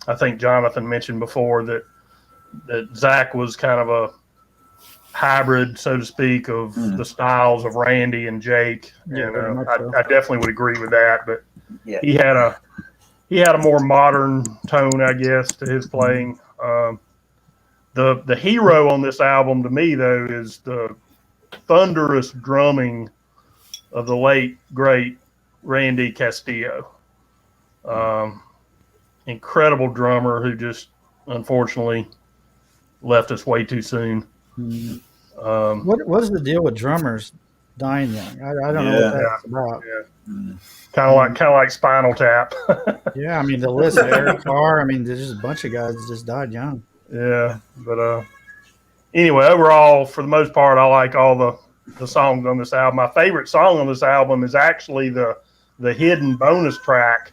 I think Jonathan mentioned before that Zakk was kind of a hybrid, so to speak, of the styles of Randy and Jake. Yeah, And very much so. I definitely would agree with that. But Yeah. he had a more modern tone, I guess, to his playing. The hero on this album to me, though, is the thunderous drumming of the late great Randy Castillo. Incredible drummer who just unfortunately left us way too soon. What is the deal with drummers dying young? I don't know what that's about. Kind of like Spinal Tap. Yeah, I mean the list of Eric Carr. I mean, there's just a bunch of guys that just died young. Yeah, but anyway, overall, for the most part, I like all the songs on this album. My favorite song on this album is actually the hidden bonus track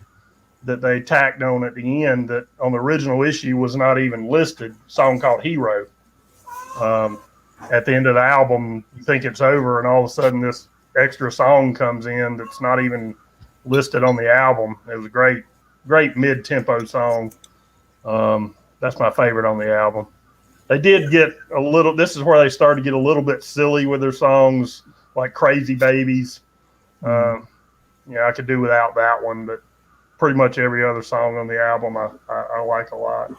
that they tacked on at the end that on the original issue was not even listed, a song called Hero. At the end of the album, you think it's over, and all of a sudden this extra song comes in that's not even listed on the album. It was a great mid-tempo song. That's my favorite on the album. They did get a little, this is where they started to get a little bit silly with their songs, like Crazy Babies. I could do without that one, but pretty much every other song on the album I like a lot.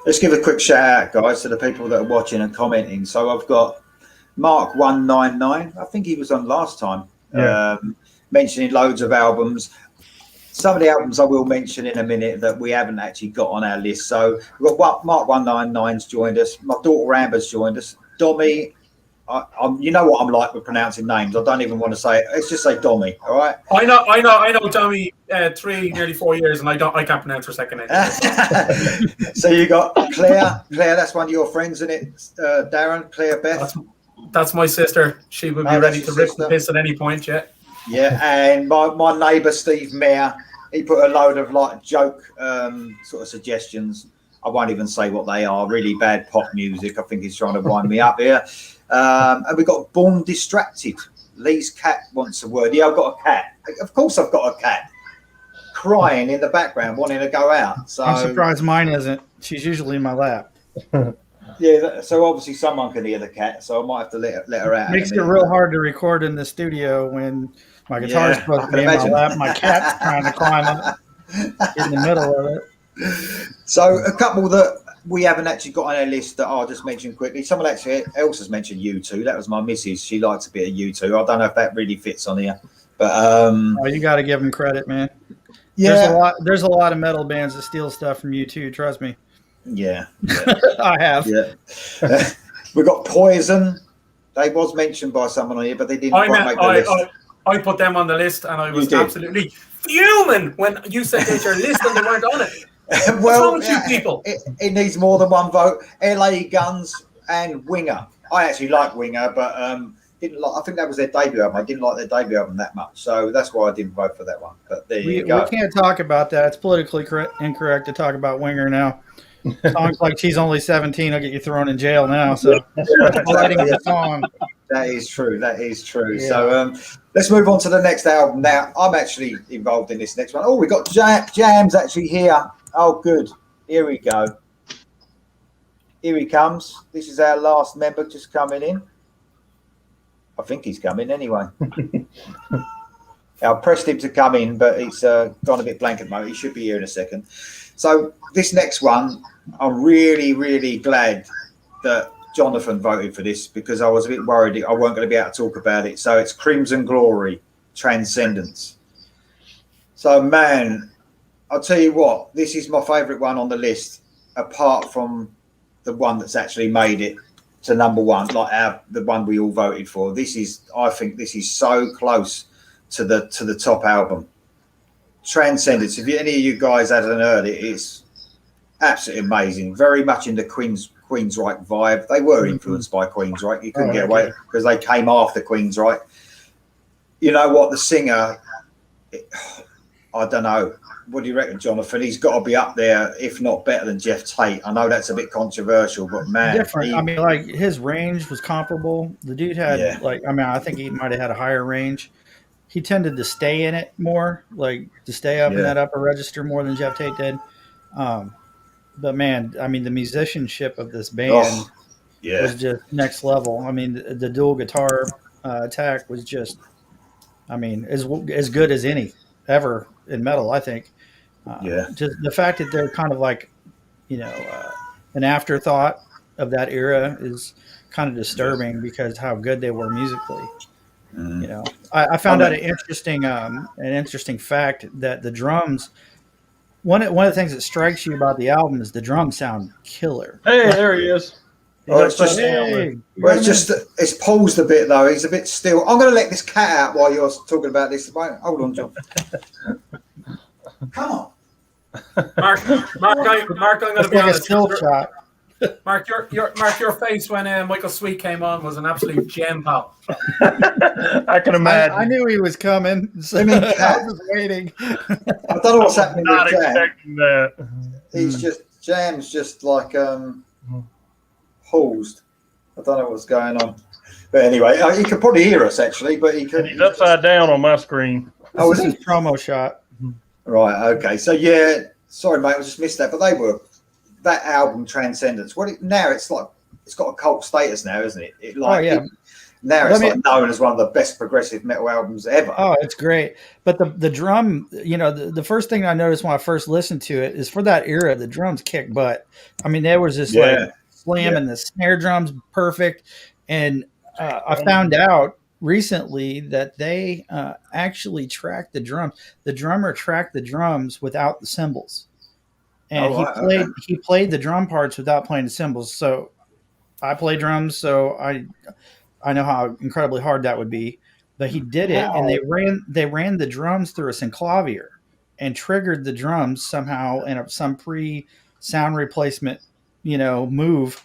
Let's give a quick shout out, guys, to the people that are watching and commenting. So I've got Mark199. I think he was on last time, mentioning loads of albums. Some of the albums I will mention in a minute that we haven't actually got on our list. So we've got Mark199's joined us. My daughter Amber's joined us. Dommy, you know what I'm like with pronouncing names. I don't even want to say it. Let's just say Dommy, all right? I know Dommy nearly 4 years, and I can't pronounce her second name. So you got Claire. Claire, that's one of your friends, isn't it? Darren, Claire Beth. That's my sister. She would be ready to rip the piss at any point, yeah. Yeah, and my neighbour Steve Mayer, he put a load of like joke sort of suggestions. I won't even say what they are. Really bad pop music. I think he's trying to wind me up here. And we got Born Distracted. Lee's cat wants a word. Yeah, I've got a cat. Of course, I've got a cat crying in the background, wanting to go out. So I'm surprised mine isn't. She's usually in my lap. Yeah, so obviously someone can hear the cat, so I might have to let her out. Makes it real hard to record in the studio when my guitar's supposed to be in my lap. My cat's trying to climb up in the middle of it. So a couple that we haven't actually got on our list that I'll just mention quickly. Someone actually else has mentioned U2. That was my missus. She likes a bit of U2. I don't know if that really fits on here, but oh, you got to give them credit, man. Yeah, there's a lot of metal bands that steal stuff from U2. Trust me. Yeah. I have. Yeah. We got Poison. They was mentioned by someone on here, but they didn't quite make the list. I put them on the list, and I was absolutely fuming when you said there's your list and they weren't on it. Well, what's wrong with you people? It needs more than one vote. LA Guns and Winger. I actually like Winger, but didn't like. I think that was their debut album. I didn't like their debut album that much, so that's why I didn't vote for that one. But there you go. We can't talk about that. It's politically incorrect to talk about Winger now. Songs like "She's Only 17" will get you thrown in jail now. So, writing the song. That is true. That is true. Yeah. So, let's move on to the next album. Now, I'm actually involved in this next one. Oh, we got Jam's actually here. Oh, good. Here we go. Here he comes. This is our last member just coming in. I think he's coming anyway. I pressed him to come in, but he's gone a bit blank at the moment. He should be here in a second. So this next one, I'm really, really glad that Jonathan voted for this because I was a bit worried I weren't going to be able to talk about it. So it's Crimson Glory, Transcendence. So, man, I'll tell you what, this is my favourite one on the list, apart from the one that's actually made it. to number one, like the one we all voted for. I think this is so close to the top album. Transcendence. If any of you guys hadn't heard it, it's absolutely amazing. Very much in the Queensryche vibe. They were influenced by Queensryche. You couldn't get away because they came after Queensryche. You know what? The singer, I don't know. What do you reckon, Jonathan? He's got to be up there, if not better than Jeff Tate. I know that's a bit controversial, but man, different. I mean, like his range was comparable. The dude had I think he might have had a higher range. He tended to stay in it more, like to stay up in that upper register more than Jeff Tate did. But man, I mean, the musicianship of this band was just next level. I mean, the dual guitar attack was just, I mean, as good as any ever in metal, I think. Just the fact that they're kind of like, an afterthought of that era is kind of disturbing because how good they were musically. I found out an interesting fact that the drums. One of the things that strikes you about the album is the drums sound killer. Hey, there he is. It's paused a bit though. He's a bit still. I'm going to let this cat out while you're talking about this. Hold on, John. Come on, Mark. I'm going to be like honest. a still shot. Mark, your face when Michael Sweet came on was an absolute gem, pal. I can imagine. I knew he was coming. So I was just waiting. I don't know what's happening Not with Jam. expecting that. He's Jam's just like paused. I don't know what's going on. But anyway, he can probably hear us actually, but he could. He's upside down on my screen. This is his promo shot. Right. Okay. So sorry, mate, I just missed that. But that album Transcendence. It's like it's got a cult status now, isn't it? Now it's known as one of the best progressive metal albums ever. Oh, it's great. But the drum, the first thing I noticed when I first listened to it is for that era, the drums kick butt. I mean, there was this like slam and the snare drums perfect. And I found out recently that they actually tracked the drums. The drummer tracked the drums without the cymbals. And he played the drum parts without playing the cymbals. So I play drums, so I know how incredibly hard that would be. But he did it, and they ran the drums through a synclavier and triggered the drums somehow in some pre-sound replacement, move.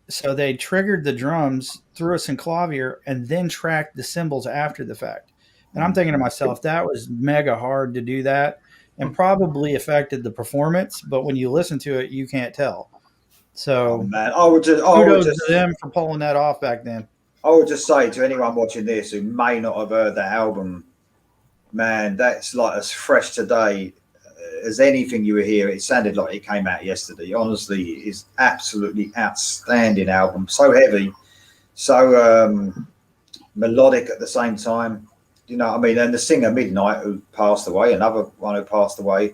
So they triggered the drums through a synclavier and then tracked the cymbals after the fact. And I'm thinking to myself, that was mega hard to do that. And probably affected the performance, but when you listen to it, you can't tell. So, kudos to them for pulling that off back then. I would just say to anyone watching this who may not have heard that album, man, that's like as fresh today as anything you were here. It sounded like it came out yesterday. Honestly, it is absolutely outstanding album. So heavy, so melodic at the same time. You know what I mean? And the singer Midnight, who passed away, another one who passed away,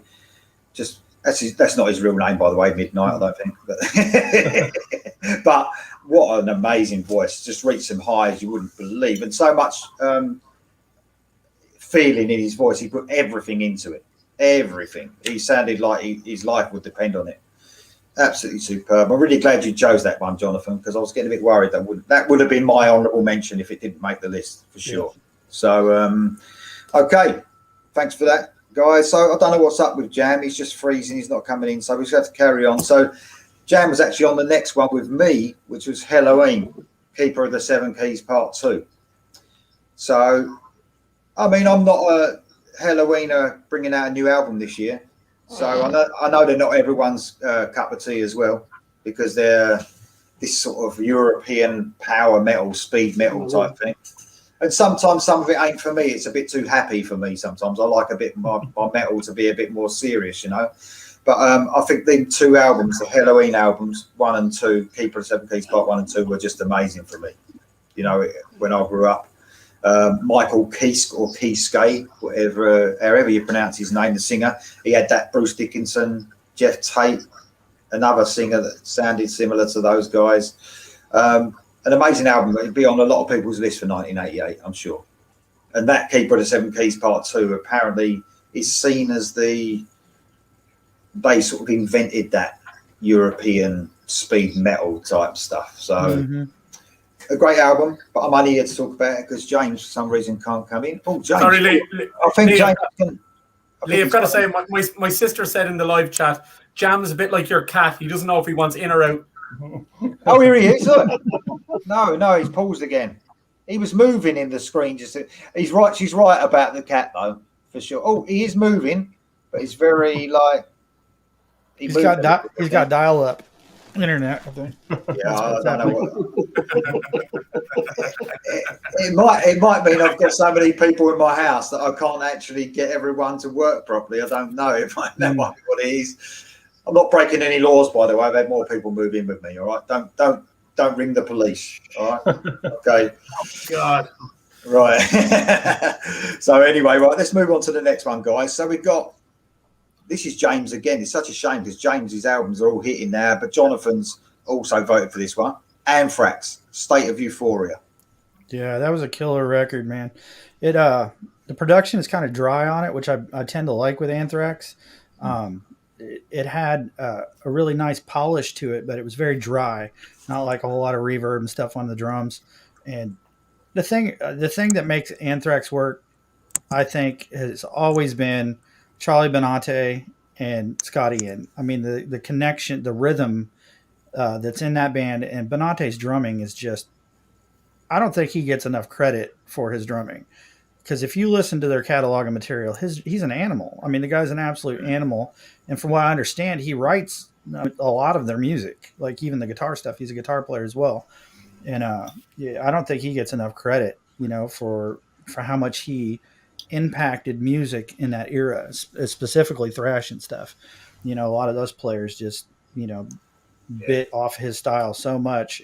that's not his real name, by the way, Midnight, I don't think. But what an amazing voice. Just reached some highs you wouldn't believe. And so much feeling in his voice. He put everything into it. Everything. He sounded like his life would depend on it. Absolutely superb. I'm really glad you chose that one, Jonathan, because I was getting a bit worried that would have been my honourable mention if it didn't make the list, for sure. Yeah. So, okay, thanks for that, guys. So I don't know what's up with Jam. He's just freezing. He's not coming in, so we just have to carry on. So Jam was actually on the next one with me, which was Helloween, Keeper of the Seven Keys Part 2. So, I mean, I'm not a Helloween bringing out a new album this year. So I know they're not everyone's cup of tea as well, because they're this sort of European power metal, speed metal type thing. And sometimes some of it ain't for me. It's a bit too happy for me sometimes. I like a bit my metal to be a bit more serious, But I think the two albums, the Helloween albums, 1 and 2, Keeper of Seven Keys Part 1 and 2, were just amazing for me. When I grew up. Michael Kiske or Kiske, however you pronounce his name, the singer, he had that Bruce Dickinson, Jeff Tate, another singer that sounded similar to those guys. An amazing album. It'd be on a lot of people's list for 1988, I'm sure. And that Keeper of the Seven Keys Part 2 apparently is seen as they sort of invented that European speed metal type stuff. So a great album, but I'm only here to talk about it because James, for some reason, can't come in. Oh, James. Sorry, Lee. I think Lee, James. Lee, I've got to say, my sister said in the live chat, Jam's a bit like your cat. He doesn't know if he wants in or out. Oh, here he is. Look. No, he's paused again. He was moving in the screen. He's right. She's right about the cat, though, for sure. Oh, he is moving, but it's very like. He's got dial-up internet, I think. Yeah, I don't know what. it might mean I've got so many people in my house that I can't actually get everyone to work properly. I don't know. That might be what it is. I'm not breaking any laws, by the way. I've had more people move in with me. All right, don't ring the police. All right, okay. Oh, God. Right. So anyway, right. Let's move on to the next one, guys. So we've got. This is James again. It's such a shame because James's albums are all hitting now, but Jonathan's also voted for this one. Anthrax, State of Euphoria. Yeah, that was a killer record, man. It the production is kind of dry on it, which I tend to like with Anthrax. It had a really nice polish to it, but it was very dry, not like a whole lot of reverb and stuff on the drums. And the thing that makes Anthrax work, I think, has always been Charlie Benante and Scotty Ian. I mean, the connection, the rhythm that's in that band, and Benante's drumming is just, I don't think he gets enough credit for his drumming. Because if you listen to their catalog of material, he's an animal. I mean, the guy's an absolute animal. And from what I understand, he writes a lot of their music, like even the guitar stuff. He's a guitar player as well. And I don't think he gets enough credit, for how much he impacted music in that era, specifically thrash and stuff. A lot of those players just bit off his style so much.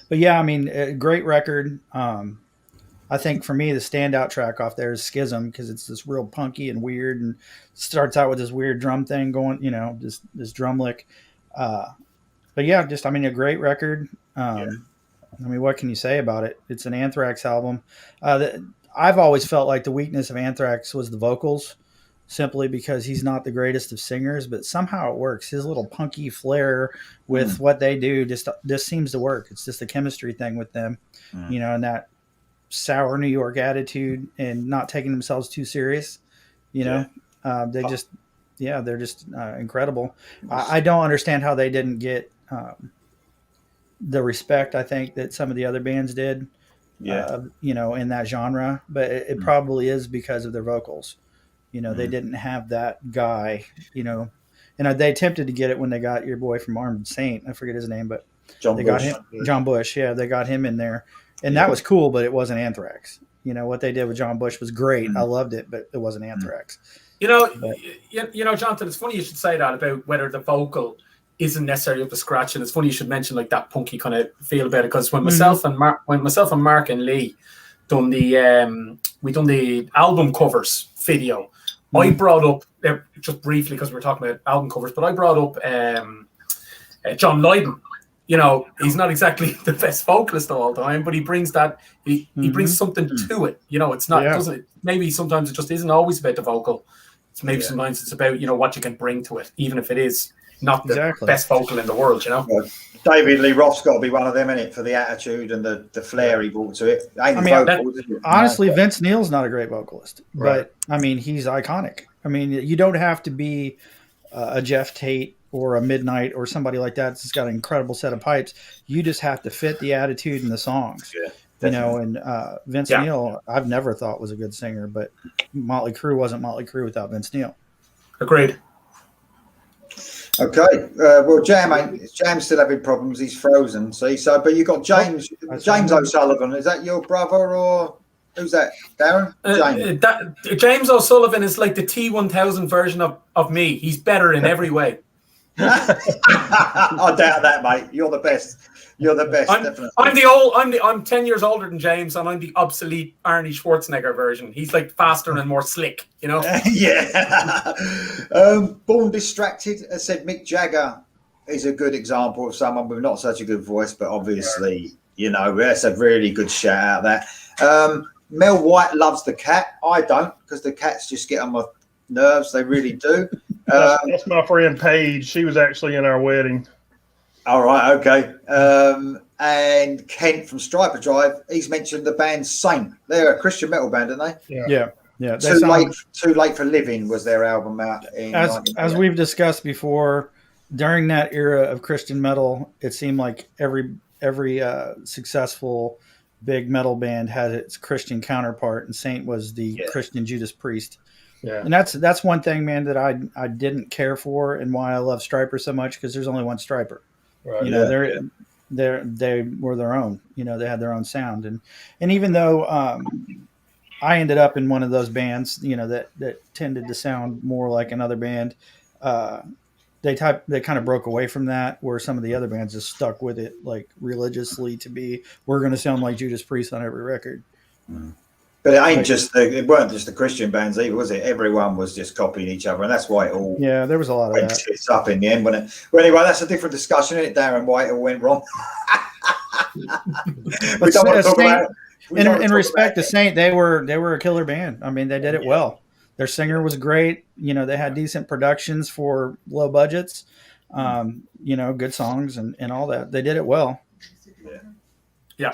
But yeah, I mean, a great record. I think for me the standout track off there is Schism, because it's this real punky and weird, and starts out with this weird drum thing going, this drum lick. But yeah, just a great record. I mean, what can you say about it? It's an Anthrax album. I've always felt like the weakness of Anthrax was the vocals, simply because he's not the greatest of singers, but somehow it works. His little punky flair with what they do just seems to work. It's just a chemistry thing with them, and that sour New York attitude and not taking themselves too serious. They're just incredible. I don't understand how they didn't get the respect I think that some of the other bands did. In that genre, but it probably is because of their vocals. They didn't have that guy, and they attempted to get it when they got your boy from Armed Saint. I forget his name, but got him, John Bush. Yeah, they got him in there, and that was cool, but it wasn't Anthrax. What they did with John Bush was great. I loved it, but it wasn't Anthrax. Jonathan, it's funny you should say that about whether the vocal isn't necessarily up to scratch, and it's funny you should mention like that punky kind of feel about it, because when myself and Mark and Lee done the album covers video, I brought up just briefly because we were talking about album covers, but I brought up John Lydon. He's not exactly the best vocalist of all time, but he brings that he brings something to it. It's not doesn't maybe sometimes it just isn't always about the vocal. It's maybe sometimes it's about what you can bring to it, even if it is not the best vocal in the world, David Lee Roth's got to be one of them, in it, for the attitude and the flair he brought to it. Honestly, Vince Neil's not a great vocalist, but he's iconic. You don't have to be a Jeff Tate or a Midnight or somebody like that that's got an incredible set of pipes. You just have to fit the attitude in the songs. And Vince Neil, I've never thought was a good singer, but Motley Crue wasn't Motley Crue without Vince Neil. Agreed. Okay, well, Jam's still having problems. He's frozen. But you got James O'Sullivan. Is that your brother, or who's that? Darren? James O'Sullivan is like the T1000 version of me. He's better in every way. I doubt that, mate. You're the best. You're the best. Definitely. I'm 10 years older than James, and I'm the obsolete Arnie Schwarzenegger version. He's like faster and more slick, Yeah. Born Distracted has said Mick Jagger is a good example of someone with not such a good voice, but obviously, that's a really good shout out that. Mel White loves the Cat. I don't, because the Cats just get on my nerves. They really do. That's my friend Paige. She was actually in our wedding. All right, okay. and Kent from Striper Drive, he's mentioned the band Saint. They're a Christian metal band, aren't they? Yeah. Too Late for Living was their album out in as we've discussed before. During that era of Christian metal, it seemed like every successful big metal band had its Christian counterpart, and Saint was the Christian Judas Priest. Yeah. And that's one thing, man, that I didn't care for, and why I love Striper so much, because there's only one Striper. Right. You know, they were their own. You know, they had their own sound, and even though I ended up in one of those bands, you know, that tended to sound more like another band. They kind of broke away from that, where some of the other bands just stuck with it like religiously to be, we're going to sound like Judas Priest on every record. But it ain't it weren't just the Christian bands either, was it? Everyone was just copying each other, and that's why it all there was a lot of went that. tits up in the end. Well, anyway, that's a different discussion, isn't it, Darren? Why it all went wrong. We don't want to talk about it. In respect to Saint, they were a killer band. I mean, they did it well. Their singer was great. You know, they had decent productions for low budgets. You know, good songs and all that. They did it well. Yeah.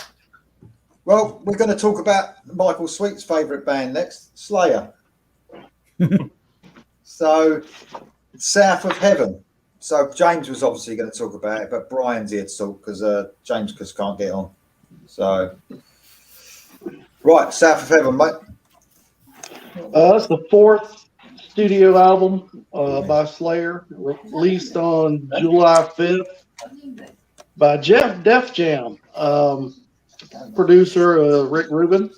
Well, we're going to talk about Michael Sweet's favourite band next, Slayer. So, South of Heaven. So James was obviously going to talk about it, but Brian's here to talk because James just can't get on. So, right, South of Heaven, mate. That's the fourth studio album by Slayer, released on July 5th by Def Jam. Producer Rick Rubin.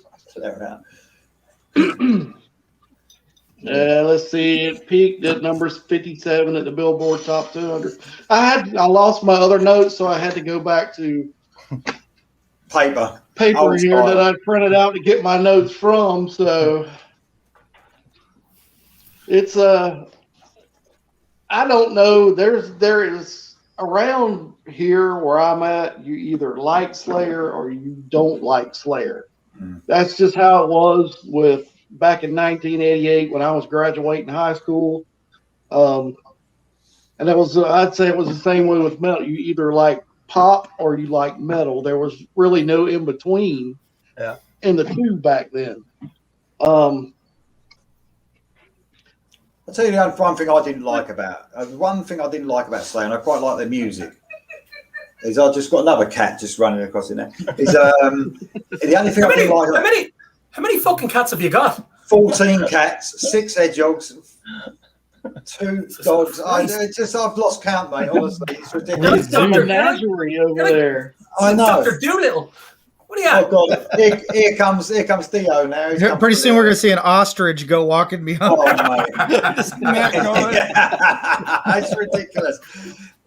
Let's see. It peaked at numbers 57 at the Billboard Top 200. I lost my other notes, so I had to go back to paper here that I printed out to get my notes from. So it's I don't know. There is around here where I'm at, you either like Slayer or you don't like Slayer. That's just how it was with back in 1988 when I was graduating high school. And that was, I'd say it was the same way with metal. You either like pop or you like metal. There was really no in between in the two back then. I'll tell you the one thing I didn't like about Slayer, and I quite like their music, is I just got another cat just running across in there. Is the only thing I didn't like. How many fucking cats have you got? 14 cats, 6 hedgehogs, 2 dogs. I've lost count, mate. Honestly, it's ridiculous. Menagerie over there. I know. Dr. Doolittle. What are you at? Oh God! Here comes Theo now. Pretty soon we're gonna see an ostrich go walking behind. Oh mate, it's ridiculous.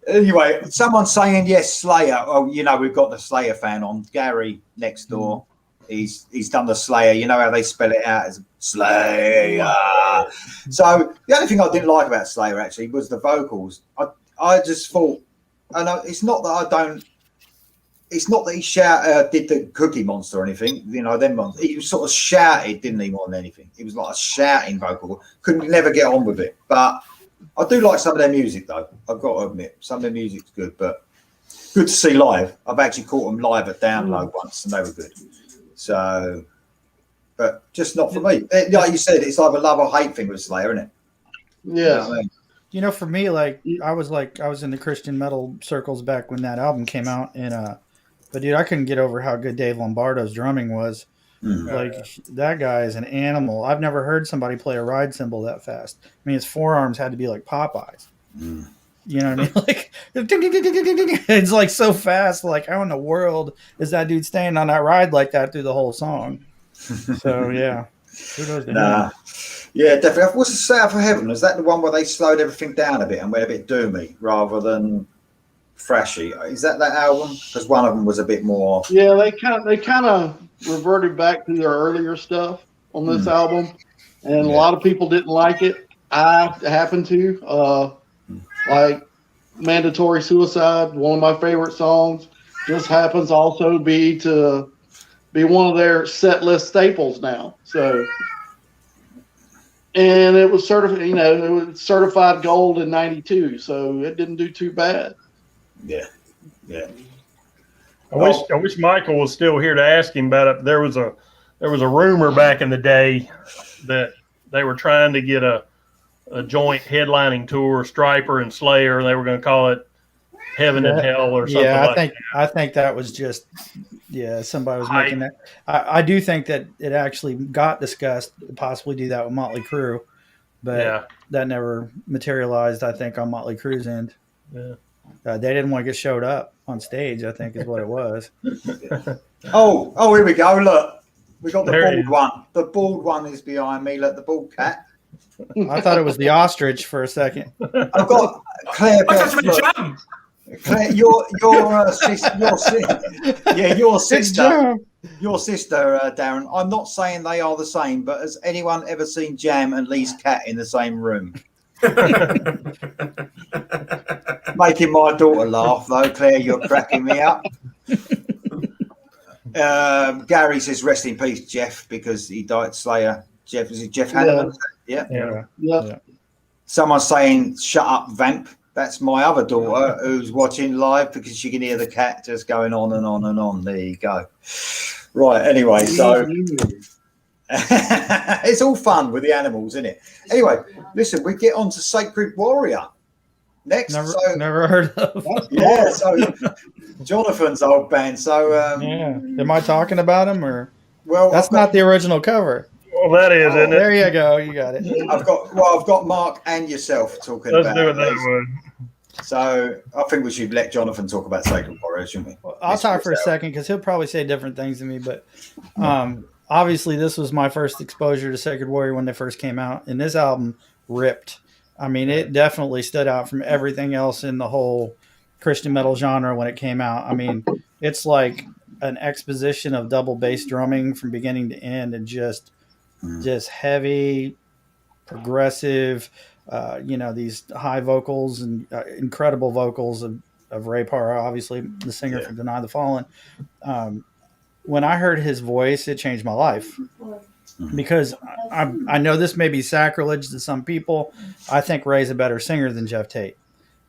Anyway, someone's saying yes, Slayer. Oh, you know we've got the Slayer fan on. Gary next door. He's done the Slayer. You know how they spell it out as Slayer. So the only thing I didn't like about Slayer actually was the vocals. I just thought, and it's not that I don't. It's not that he did the Cookie Monster or anything, you know. He sort of shouted, didn't he, more than anything? It was like a shouting vocal. Never get on with it. But I do like some of their music, though. I've got to admit, some of their music's good. But good to see live. I've actually caught them live at Download once, and they were good. So, but just not for me. Like you said, it's either love or hate thing with Slayer, isn't it? Yeah. You know what I mean? You know, for me, I was in the Christian metal circles back when that album came out, and but dude, I couldn't get over how good Dave Lombardo's drumming was. Like that guy is an animal. I've never heard somebody play a ride cymbal that fast. I mean, his forearms had to be like Popeyes. You know what I mean? Like it's like so fast. Like how in the world is that dude staying on that ride like that through the whole song? So yeah, yeah, definitely. What's the South of Heaven? Is that the one where they slowed everything down a bit and went a bit doomy rather than thrashy? Is that album? Because one of them was a bit more. Yeah, they kind of reverted back to their earlier stuff on this album, and a lot of people didn't like it. I happen to like Mandatory Suicide, one of my favorite songs. Just happens also be one of their set list staples now. So, and it was certified, it was certified gold in '92, so it didn't do too bad. Yeah. I wish Michael was still here to ask him about it. There was a rumor back in the day that they were trying to get a joint headlining tour, Striper and Slayer, and they were going to call it Heaven and Hell or something like that. I think that was just somebody was making that. I do think that it actually got discussed to possibly do that with Motley Crue, but that never materialized. I think on Motley Crue's end, they didn't want to get showed up on stage. I think is what it was. Oh, here we go. Look, we got the bald one. The bald one is behind me. Look, the bald cat. I thought it was the ostrich for a second. I've got Claire. Claire, your sister, Darren. I'm not saying they are the same, but has anyone ever seen Jam and Lee's cat in the same room? Making my daughter laugh, though. Claire, you're cracking me up. Gary says, "Rest in peace, Jeff," because he died. Slayer. Jeff, is it Jeff Hanneman? Yeah. Someone's saying, "Shut up, Vamp." That's my other daughter who's watching live because she can hear the cat just going on and on and on. There you go. Right. Anyway, so it's all fun with the animals, isn't it? Anyway, listen, we get on to Sacred Warrior next. Never heard of. Yeah. So Jonathan's old band. So am I talking about him or? Well, that's not the original cover. Well, that is, isn't it? There you go. You got it. I've got Mark and yourself talking about. Let's do it that way. So I think we should let Jonathan talk about Sacred Warrior, shouldn't we? Well, I'll talk for a second because he'll probably say different things than me. But obviously, this was my first exposure to Sacred Warrior when they first came out, and this album ripped. I mean, it definitely stood out from everything else in the whole Christian metal genre when it came out. I mean, it's like an exposition of double bass drumming from beginning to end, and just heavy, progressive, these high vocals and incredible vocals of Ray Parra, obviously the singer for Deny the Fallen. When I heard his voice, it changed my life because I know this may be sacrilege to some people. I think Ray's a better singer than Jeff Tate.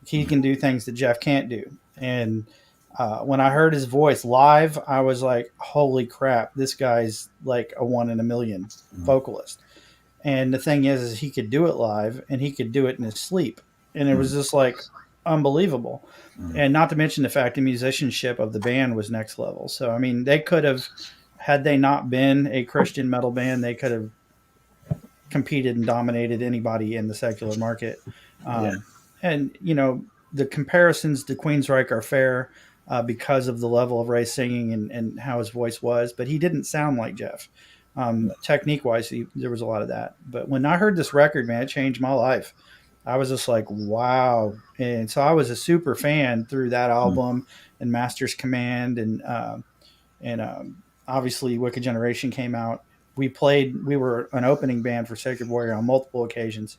He can do things that Jeff can't do. And when I heard his voice live, I was like, holy crap, this guy's like a 1 in a million vocalist. And the thing is he could do it live and he could do it in his sleep. And it was just like unbelievable. And not to mention the fact the musicianship of the band was next level. So, I mean, they could have, had they not been a Christian metal band, they could have competed and dominated anybody in the secular market. And, the comparisons to Queensryche are fair. Because of the level of Ray singing and how his voice was, but he didn't sound like Jeff. Technique wise, there was a lot of that. But when I heard this record, man, it changed my life. I was just like, wow. And so I was a super fan through that album and Master's Command and obviously Wicked Generation came out. We were an opening band for Sacred Warrior on multiple occasions.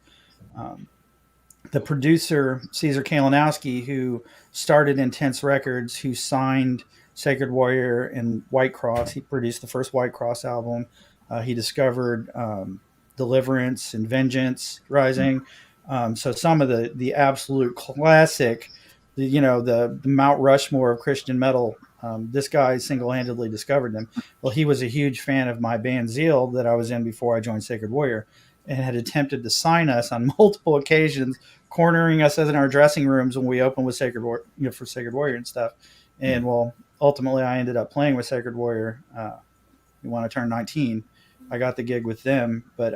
The producer, Cesar Kalinowski, who started Intense Records, who signed Sacred Warrior and White Cross. He produced the first White Cross album. He discovered Deliverance and Vengeance Rising. So some of the absolute classic, the Mount Rushmore of Christian metal, this guy single-handedly discovered them. Well, he was a huge fan of my band Zeal that I was in before I joined Sacred Warrior and had attempted to sign us on multiple occasions, cornering us in our dressing rooms when we opened with Sacred Warrior, for Sacred Warrior and stuff. And ultimately I ended up playing with Sacred Warrior when I turned 19. I got the gig with them, but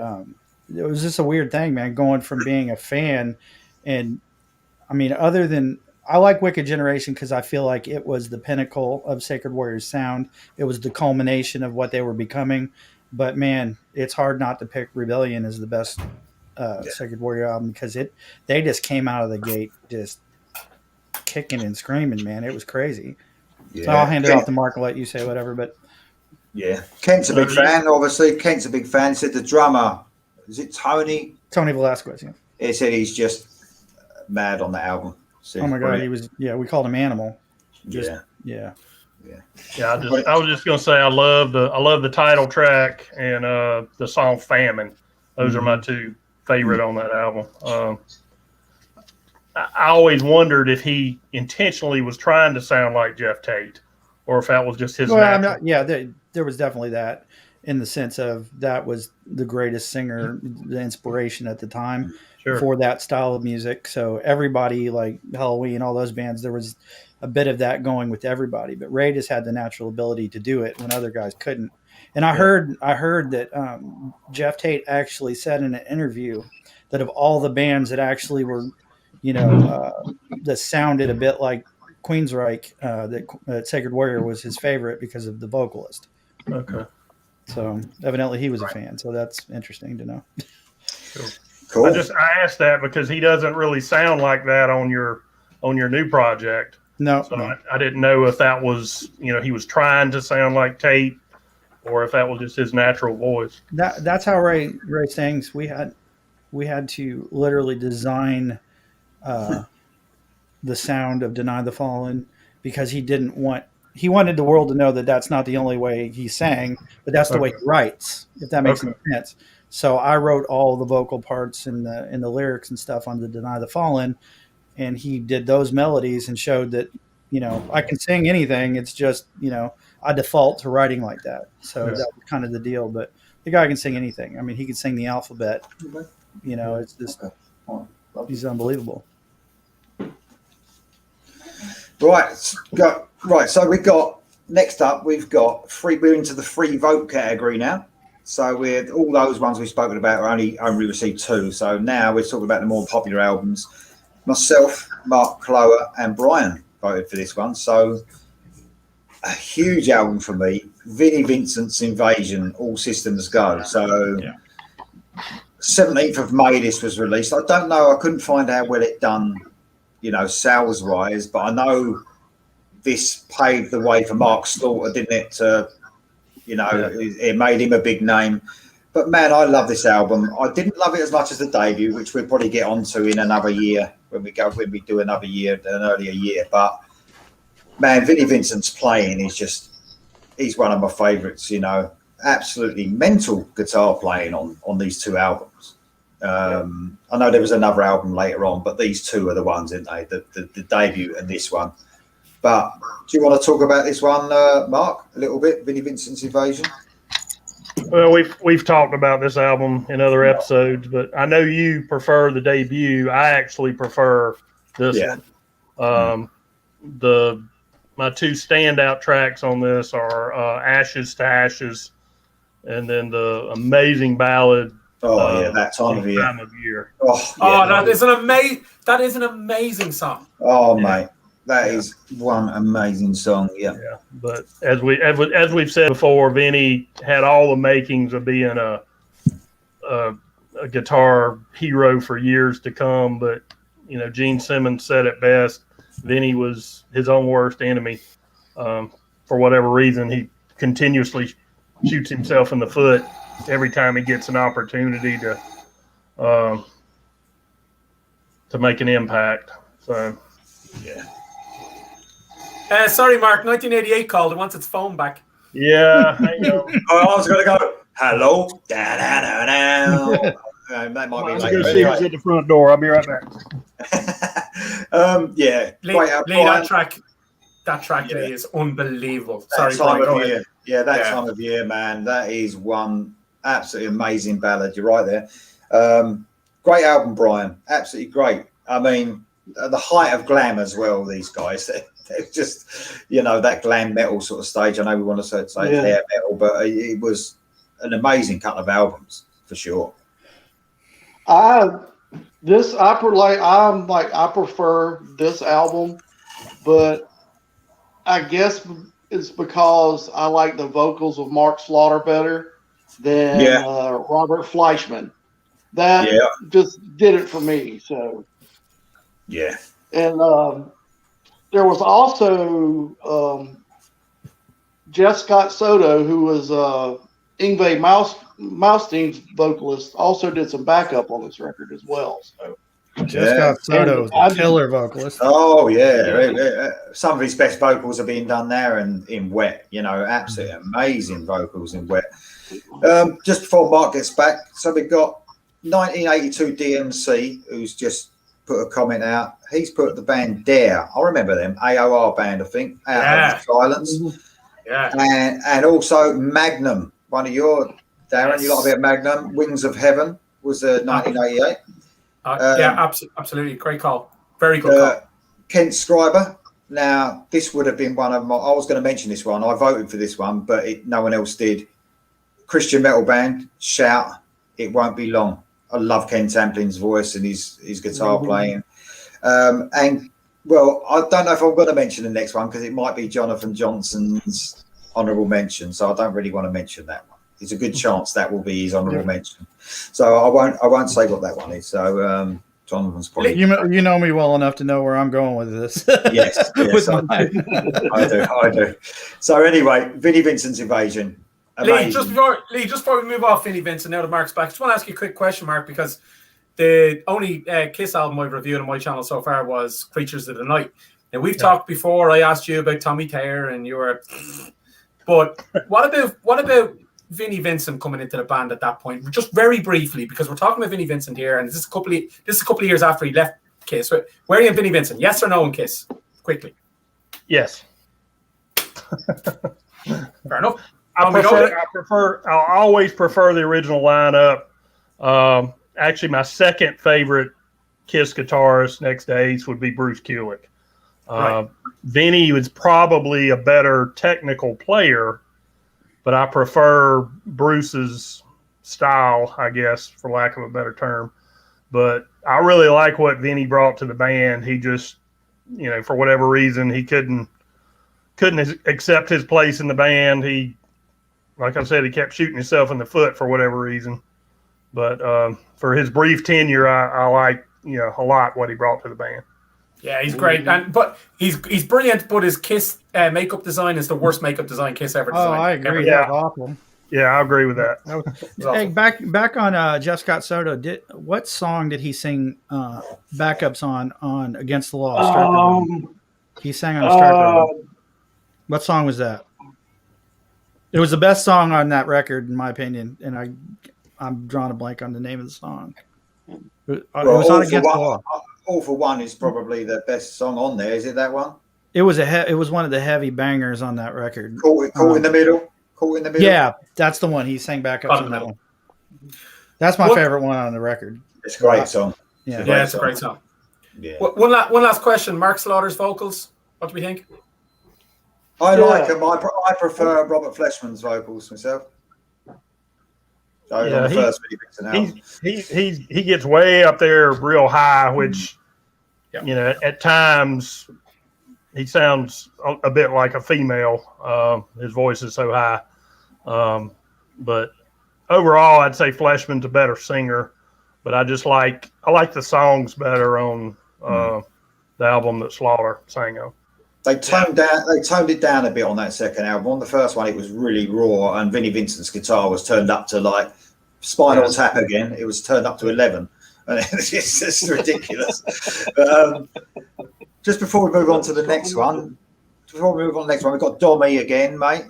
it was just a weird thing, man, going from being a fan. And I mean, other than I like Wicked Generation because I feel like it was the pinnacle of Sacred Warrior's sound. It was the culmination of what they were becoming. But man, it's hard not to pick Rebellion as the best Sacred Warrior album because they just came out of the gate just kicking and screaming, man. It was crazy. Yeah. So I'll hand it off to Mark and let you say whatever. But yeah, Kent's a big fan. Obviously, Kent's a big fan. He said the drummer, is it Tony Velasquez? Yeah. He said he's just mad on the album. So oh my god, he was. Yeah, we called him Animal. Yeah. I was just gonna say I love the title track and the song Famine. Those are my two favorite on that album. I always wondered if he intentionally was trying to sound like Jeff Tate, or if that was just his Well, natural. there was definitely that, in the sense of that was the greatest singer, the inspiration at the time Sure. for that style of music. So everybody, like Helloween, all those bands, there was a bit of that going with everybody. But Ray just had the natural ability to do it when other guys couldn't. And I heard that Jeff Tate actually said in an interview that of all the bands that actually were, that sounded a bit like Queensryche, that Sacred Warrior was his favorite because of the vocalist. Okay. So evidently he was a fan. So that's interesting to know. Cool. I asked that because he doesn't really sound like that on your new project. No. So I didn't know if that was, he was trying to sound like Tate, or if that was just his natural voice. That's how Ray sings. We had to literally design the sound of Deny the Fallen, because he wanted the world to know that that's not the only way he sang, but that's the way he writes, if that makes any sense. So I wrote all the vocal parts and the lyrics and stuff on the Deny the Fallen, and he did those melodies and showed that, I can sing anything. It's just, I default to writing like that. So that was kind of the deal. But the guy can sing anything. I mean, he can sing the alphabet. It's just, he's unbelievable. Right. So next up, we're into the free vote category now. So we're all those ones we've spoken about are only received 2. So now we're talking about the more popular albums. Myself, Mark, Chloe, and Brian voted for this one. So a huge album for me. Vinnie Vincent's Invasion, All Systems Go. So 17th of May this was released. I don't know. I couldn't find how well it done, sales wise, but I know this paved the way for Mark Slaughter, didn't it? It made him a big name. But man, I love this album. I didn't love it as much as the debut, which we'll probably get onto in another year when we do another year, an earlier year. But man, Vinnie Vincent's playing he's one of my favourites. Absolutely mental guitar playing on these 2 albums. I know there was another album later on, but these 2 are the ones, aren't they? The debut and this one. But do you want to talk about this one, Mark, a little bit? Vinnie Vincent's Invasion. Well, we've talked about this album in other episodes, but I know you prefer the debut. I actually prefer this one. My 2 standout tracks on this are Ashes to Ashes, and then the amazing ballad. That time of year. That is an amazing song. Oh, mate. That is one amazing song. Yeah. But as we've said before, Vinnie had all the makings of being a guitar hero for years to come. But Gene Simmons said it best. Vinnie was his own worst enemy. For whatever reason, he continuously shoots himself in the foot every time he gets an opportunity to make an impact. So sorry, Mark. 1988 called. It wants its phone back. Yeah, I know. I was going to go, hello. Da-da-da-da. That might be I'm later. going to see who's at the front door. I'll be right back. That track today is unbelievable. Time of year. Time of year, man. That is one absolutely amazing ballad. You're right there. Great album, Brian. Absolutely great. I mean, the height of glam as well, these guys. They're just, that glam metal sort of stage. I know we want to say hair metal, but it was an amazing couple of albums for sure. I prefer this album, but I guess it's because I like the vocals of Mark Slaughter better than Robert Fleischman. That just did it for me. So and there was also Jeff Scott Soto, who was Yngwie Malmsteen's vocalist, also did some backup on this record as well. So Jeff Scott Soto is a killer vocalist. Oh yeah, some of his best vocals are being done there, and in Wet, absolutely amazing vocals in Wet. Just before Mark gets back, so we've got 1982 DMC, who's just put a comment out. He's put the band Dare. I remember them, AOR band, I think, Out of Silence. Yeah. And also Magnum, one of your, Darren, you like a bit of Magnum. Wings of Heaven was 1988. Absolutely. Great call. Very good call. Kent Scriber. Now, this would have been one of my, I was going to mention this one. I voted for this one, but no one else did. Christian metal band, Shout, It Won't Be Long. I love Ken Tamplin's voice and his guitar playing. And, well, I don't know if I'm going to mention the next one because it might be Jonathan Johnson's honourable mention, so I don't really want to mention that one. There's a good chance that will be his honourable mention. So I won't say what that one is. So Jonathan's probably... You know me well enough to know where I'm going with this. Yes, I do. So anyway, Vinnie Vincent's Invasion. Lee, just before we move off Vinnie Vincent, now that Mark's back, I just want to ask you a quick question, Mark, because the only Kiss album I've reviewed on my channel so far was Creatures of the Night. Now, we've talked before. I asked you about Tommy Thayer, and you were... But what about Vinnie Vincent coming into the band at that point? Just very briefly, because we're talking about Vinnie Vincent here, and this is a couple of years after he left Kiss. Where are you in Vinnie Vincent? Yes or no in Kiss? Quickly. Yes. Fair enough. I'll always prefer the original lineup. Actually, my second favorite Kiss guitarist next to Ace would be Bruce Kulick. Right. Vinnie was probably a better technical player, but I prefer Bruce's style, I guess, for lack of a better term. But I really like what Vinnie brought to the band. He just, for whatever reason, he couldn't accept his place in the band. He, like I said, he kept shooting himself in the foot for whatever reason. But for his brief tenure, I like a lot what he brought to the band. Yeah, he's great, but he's brilliant. But his Kiss makeup design is the worst makeup design Kiss ever designed. Oh, I agree. Yeah, awful. Yeah, I agree with that. Hey, back on Jeff Scott Soto. What song did he sing backups on Against the Law? He sang on a Striper. What song was that? It was the best song on that record, in my opinion, and I'm drawing a blank on the name of the song. It was on Against the Law. All for One is probably the best song on there. Is it that one? It was one of the heavy bangers on that record. Caught in the Middle. Caught in the Middle. Yeah, that's the one. He sang backups on that one. That's my favorite one on the record. It's a great song. Yeah, it's a great song. Yeah. One last question. Mark Slaughter's vocals. What do we think? I like him. I prefer Robert Fleshman's vocals myself. So he gets way up there real high, which at times he sounds a bit like a female. His voice is so high. But overall, I'd say Fleshman's a better singer. But I like the songs better on the album that Slaughter sang on. They toned it down a bit on that second album. On the first one, it was really raw, and Vinnie Vincent's guitar was turned up to like Spinal Tap again. It was turned up to 11, and it's just ridiculous. Just before we move on to the next one, we've got Dommy again, mate.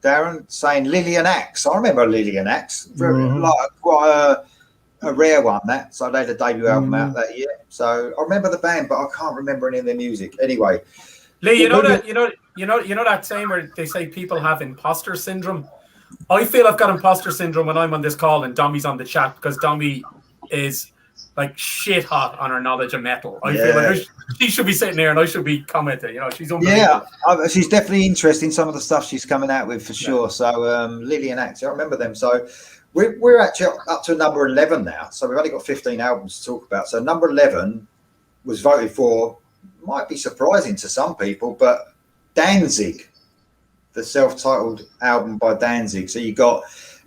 Darren saying Lillian Axe. I remember Lillian Axe, quite a rare one. So they had a debut album out that year. So I remember the band, but I can't remember any of their music. Anyway. Lee, you know that saying where they say people have imposter syndrome? I feel I've got imposter syndrome when I'm on this call and Dommy's on the chat, because Dommy is like shit hot on her knowledge of metal. I feel like she should be sitting here and I should be commenting. She's unbelievable. Yeah, she's definitely interested in some of the stuff she's coming out with for sure. So Lillian Axe, I remember them. So we're actually up to number 11 now. So we've only got 15 albums to talk about. So number 11 was voted for. Might be surprising to some people, but Danzig, the self-titled album by Danzig. So you got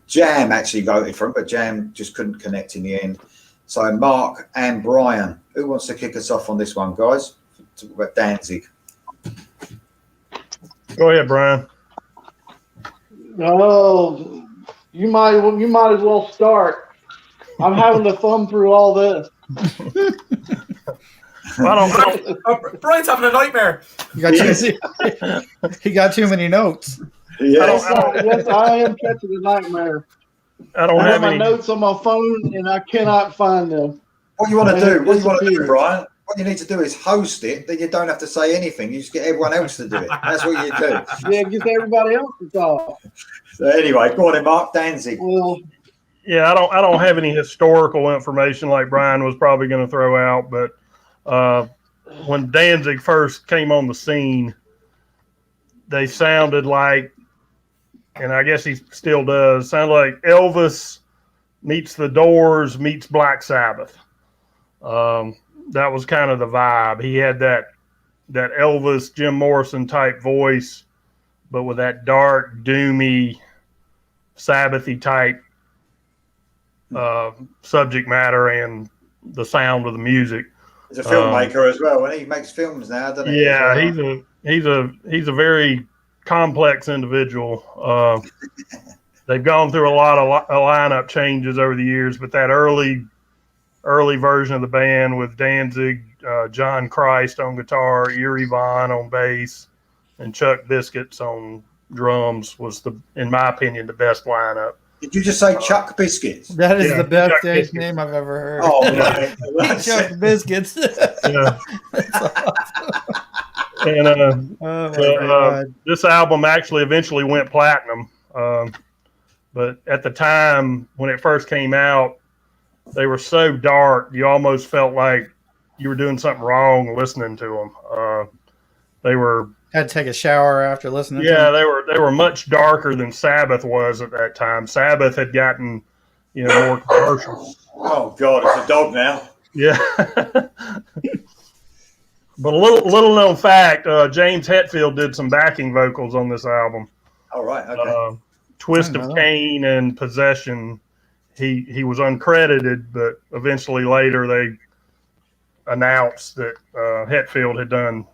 Jam actually voted for him, but Jam just couldn't connect in the end. So Mark and Brian, who wants to kick us off on this one, guys? Talk about Danzig. Go ahead, Brian. Oh, you might as well start. I'm having to thumb through all this. Brian's having a nightmare. He got too many notes. Yes, I am catching a nightmare. I don't have my notes on my phone, and I cannot find them. What you want to do, Disappeared. Brian? What you need to do is host it. Then you don't have to say anything. You just get everyone else to do it. That's what you do. Yeah, get everybody else to talk. So anyway, go on then, Mark. Danzig. Well, Yeah, I don't have any historical information like Brian was probably going to throw out, but when Danzig first came on the scene, they sounded like, and I guess he still does, sound like Elvis meets the Doors meets Black Sabbath. That was kind of the vibe. He had that Elvis, Jim Morrison type voice, but with that dark, doomy, Sabbathy type subject matter and the sound of the music. He's a filmmaker as well, and he makes films now, doesn't he? Yeah, he's a very complex individual. They've gone through a lot of lineup changes over the years, but that early version of the band with Danzig, John Christ on guitar, Eerie Von on bass, and Chuck Biscuits on drums was, in my opinion, the best lineup. Did you just say Chuck Biscuits? That is the best Chuck stage Biscuits. name I've ever heard. Oh, man. Chuck Biscuits. Yeah. And Oh my God. this album actually eventually went platinum. But at the time when it first came out, they were so dark, you almost felt like you were doing something wrong listening to them. They were Had to take a shower after listening. Yeah, to them. they were much darker than Sabbath was at that time. Sabbath had gotten, more commercial. Oh, God, it's a dog now. Yeah. But a little known fact, James Hetfield did some backing vocals on this album. All right, okay. Twist of Cain and Possession. He was uncredited, but eventually later they announced that Hetfield had done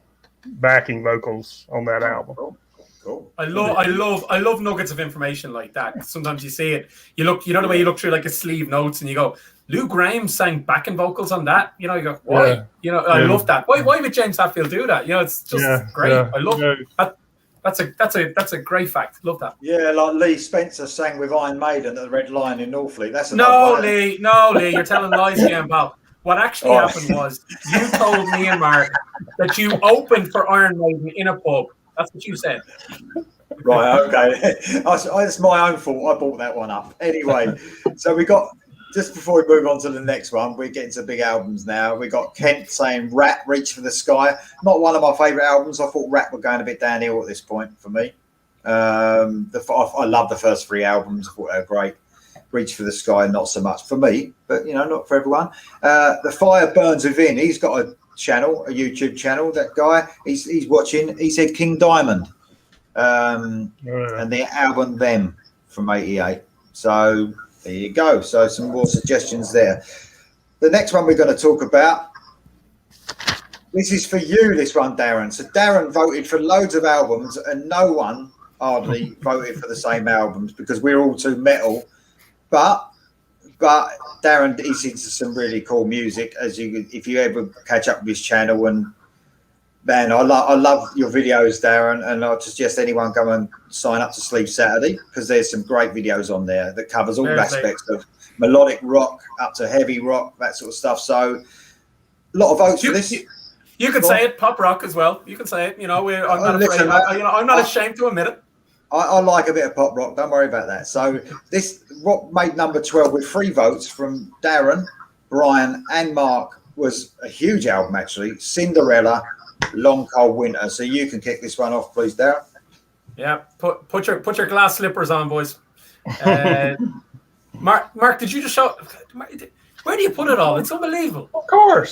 backing vocals on that album. Cool. I love nuggets of information like that. Sometimes you see it. You the way you look through like a sleeve notes and you go, Lou Gramm sang backing vocals on that. You go, why? Yeah. I love that. Why would James Hetfield do that? It's just great. Yeah. I love that. That's a great fact. Love that. Yeah, like Lee Spencer sang with Iron Maiden at the Red Lion in Northfleet. That's No, Lee, you're telling lies again, pal. What actually happened was you told me and Mark that you opened for Iron Maiden in a pub. That's what you said. Right, okay. It's my own fault. I brought that one up. Anyway, so we got, just before we move on to the next one, we're getting to big albums now. We got Kent saying Rat, Reach for the Sky. Not one of my favourite albums. I thought Rat were going a bit downhill at this point for me. I love the first three albums. I thought they were great. Reach for the Sky, not so much for me, but not for everyone. The Fire Burns Within. He's got a channel, a YouTube channel. That guy, he's watching. He said King Diamond, and the album Them from '88. So there you go. So some more suggestions there. The next one we're going to talk about. This is for you. This one, Darren. So Darren voted for loads of albums, and no one hardly voted for the same albums because we're all too metal. But Darren is into some really cool music. If you ever catch up with his channel, and man, I love your videos, Darren, and I suggest anyone go and sign up to Sleep Saturday because there's some great videos on there that covers all aspects of melodic rock up to heavy rock, that sort of stuff. So a lot of votes for this. You could say it, pop rock as well. You can say it. I'm not afraid. I'm not ashamed to admit it. I like a bit of pop rock. Don't worry about that. So what made number 12 with 3 votes from Darren, Brian, and Mark was a huge album actually. Cinderella, Long Cold Winter. So you can kick this one off, please, Darren. Yeah, put your glass slippers on, boys. Mark, did you just show? Where do you put it all? It's unbelievable. Of course,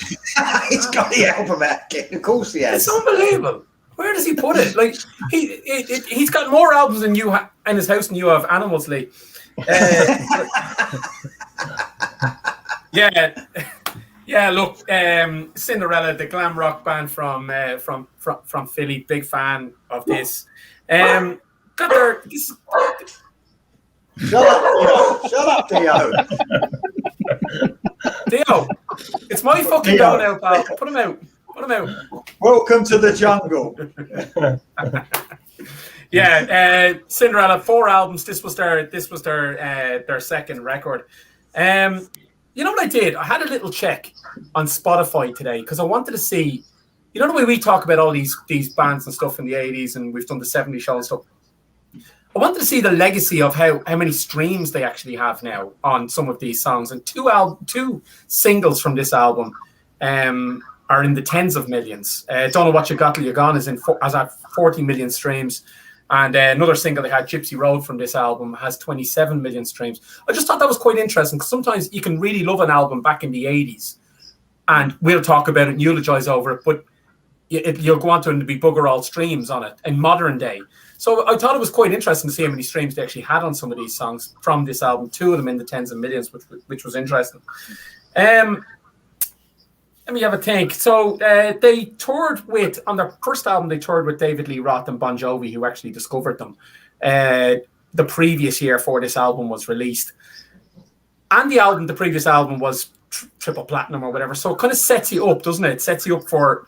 he's got the album out. Of course, he has. It's unbelievable. Where does he put it? Like he's got more albums than you in his house than you have animals, Lee. Yeah. Look, Cinderella, the glam rock band from Philly. Big fan of this. Got their. Shut up, Dio. Dio, it's my fucking go now, pal. Put him out. Welcome to the jungle. Cinderella, 4 albums. This was their second record. You know what I did? I had a little check on Spotify today because I wanted to see, you know, the way we talk about all these bands and stuff in the 80s, and we've done the 70s show and stuff. I wanted to see the legacy of how many streams they actually have now on some of these songs. And two singles from this album are in the tens of millions. Don't Know What You Got Till You're Gone has had 40 million streams. And another single they had, Gypsy Road, from this album has 27 million streams. I just thought that was quite interesting because sometimes you can really love an album back in the 80s and we'll talk about it and eulogize over it, but you'll go on to it and there'll be bugger all streams on it in modern day. So I thought it was quite interesting to see how many streams they actually had on some of these songs from this album, 2 of them in the tens of millions, which was interesting. Let me have a think. So they toured with, on their first album, they toured with David Lee Roth and Bon Jovi, who actually discovered them the previous year before this album was released. And the previous album was triple platinum or whatever. So it kind of sets you up, doesn't it? It sets you up for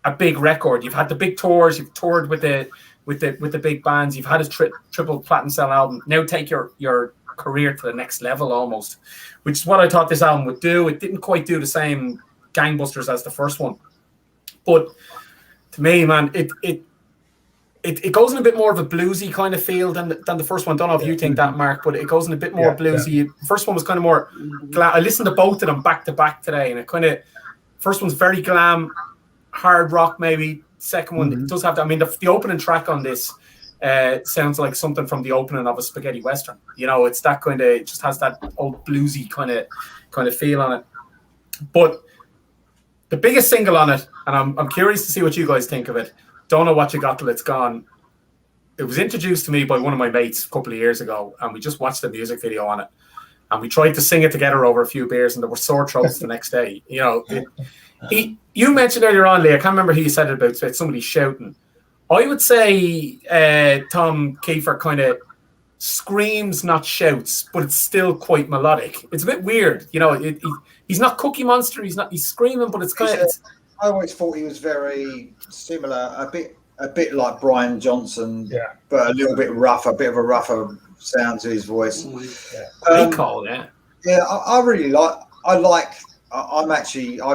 a big record. You've had the big tours, you've toured with the big bands, you've had a triple platinum sell album. Now take your career to the next level almost, which is what I thought this album would do. It didn't quite do the same gangbusters as the first one, but to me, man, it goes in a bit more of a bluesy kind of feel than the first one. Don't know if you think that, Mark, but it goes in a bit more bluesy. The first one was kind of more I listened to both of them back to back today, and it kind of, first one's very glam, hard rock maybe. Second one, it does have that. I mean, the opening track on this sounds like something from the opening of a spaghetti western. You know, it's that kind of, it just has that old bluesy kind of feel on it. But the biggest single on it, and I'm curious to see what you guys think of it, Don't Know What You Got Till It's Gone. It was introduced to me by one of my mates a couple of years ago, and we just watched the music video on it, and we tried to sing it together over a few beers, and there were sore throats the next day. You know, you mentioned earlier on, Lee, I can't remember who you said it about somebody shouting. I would say Tom Kiefer kind of screams, not shouts, but it's still quite melodic. It's a bit weird, you know. He's not Cookie Monster. He's screaming, but it's kind of. I always thought he was very similar, a bit like Brian Johnson, but a little bit rough, a bit of a rougher sound to his voice. Recall, yeah. Yeah, I really like. I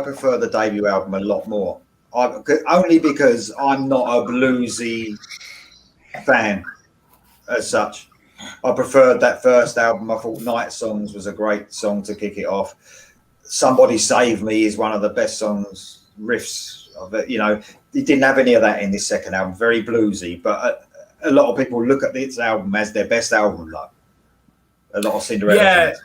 prefer the debut album a lot more. Only because I'm not a bluesy fan as such. I preferred that first album. I thought Night Songs was a great song to kick it off. Somebody Save Me is one of the best songs, riffs of it. You know, he didn't have any of that in this second album. Very bluesy, but a lot of people look at this album as their best album. Like a lot of Cinderella fans.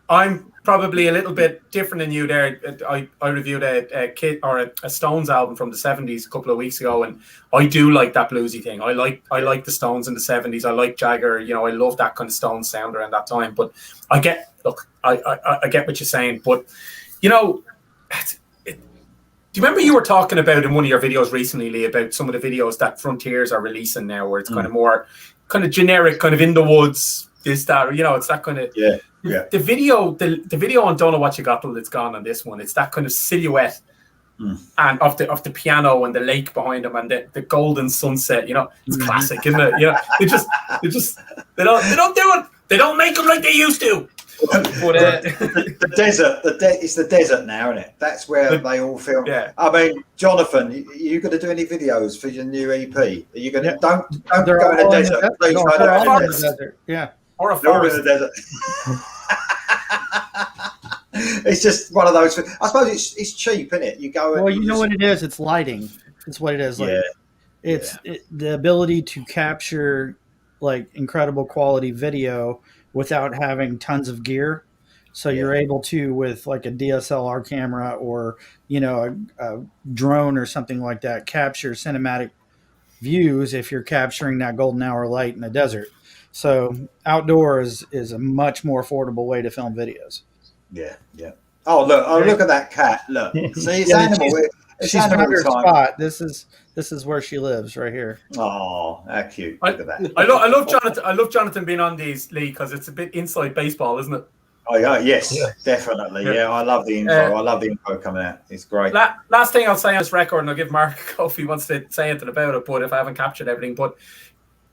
I'm probably a little bit different than you there. I reviewed a Stones album from the 70s a couple of weeks ago, and I do like that bluesy thing. I like the Stones in the 70s. I like Jagger. You know, I love that kind of Stones sound around that time. But I get what you're saying. But you know, do you remember you were talking about in one of your videos recently, Lee, about some of the videos that Frontiers are releasing now, where it's kind of more kind of generic, kind of in the woods, this, that, you know, it's that kind of The video on Don't Know What You Got Till It's Gone on this one, it's that kind of silhouette and of the piano and the lake behind them and the golden sunset, you know, it's classic, isn't it? You know, they don't do it. They don't make them like they used to. But, the desert, it's the desert now, isn't it? That's where they all film. Yeah. I mean, Jonathan, you going to do any videos for your new EP? Are you going to don't go in the desert? Please don't go in the desert. Yeah. Or a forest in the desert. It's just one of those. I suppose it's cheap, isn't it? You go. Well, you know what it is. It's lighting. It's what it is. Like, the ability to capture like incredible quality video without having tons of gear. So you're able to, with like a DSLR camera or, you know, a drone or something like that, capture cinematic views if you're capturing that golden hour light in the desert. So outdoors is a much more affordable way to film videos. Yeah. Oh, look at that cat. Look. See, it's animal. She's found her spot. This is where she lives, right here. Oh, how cute! Look at that. I love Jonathan. I love Jonathan being on these, Lee, because it's a bit inside baseball, isn't it? Oh yeah, yes, definitely. Yeah, I love the info. I love the info coming out. It's great. Last thing I'll say on this record, and I'll give Mark a go if he wants to say anything about it. But if I haven't captured everything, but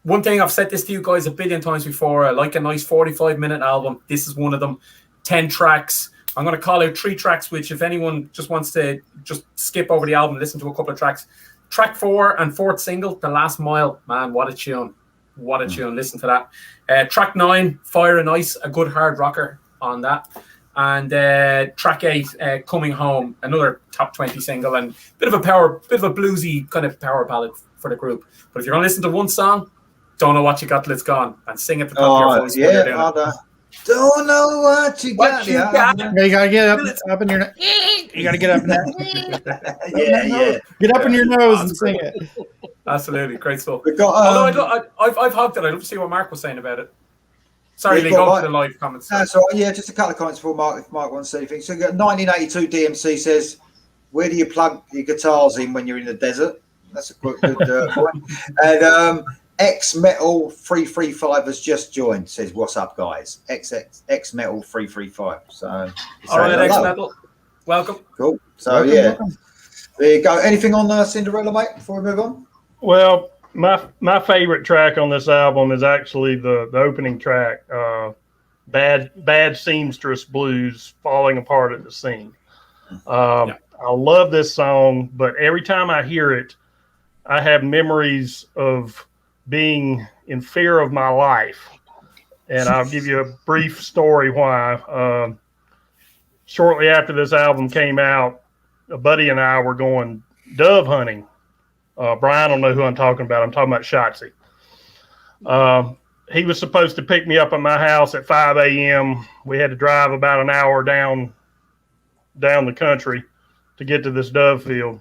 one thing I've said this to you guys a billion times before, I like a nice 45-minute album. This is one of them. 10 tracks. I'm going to call out 3 tracks, which if anyone just wants to just skip over the album, listen to a couple of tracks. Track 4 and 4th single, The Last Mile. Man, what a tune. What a tune. Listen to that. Track 9, Fire and Ice, a good hard rocker on that. And track 8, Coming Home, another top 20 single, and bit of a bluesy kind of power ballad for the group. But if you're going to listen to one song, Don't Know What You Got Till It's Gone, and sing at the top of your voice while you're doing it. Don't know what you got. You gotta get up in your. You gotta get up in that. Yeah. Get up in your nose and sing it. Absolutely, great stuff. We've got, although I've hogged it. I'd love to see what Mark was saying about it. Sorry, Lee, go to the live comments. That's all right. Yeah, just a couple of comments before Mark, if Mark wants to say anything. So, 1982 DMC says, "Where do you plug your guitars in when you're in the desert?" That's a good point. And X Metal 335 has just joined. Says, "What's up, guys?" X Metal 335. So, all right, X Metal, welcome. Cool. So welcome. There you go. Anything on Cinderella, mate? Before we move on. Well, my favorite track on this album is actually the opening track, Bad Seamstress Blues, Falling Apart at the Seam. I love this song, but every time I hear it, I have memories of being in fear of my life. And I'll give you a brief story why. Shortly after this album came out, a buddy and I were going dove hunting. Brian will know who I'm talking about. I'm talking about Shotzi. He was supposed to pick me up at my house at 5 a.m. We had to drive about an hour down the country to get to this dove field.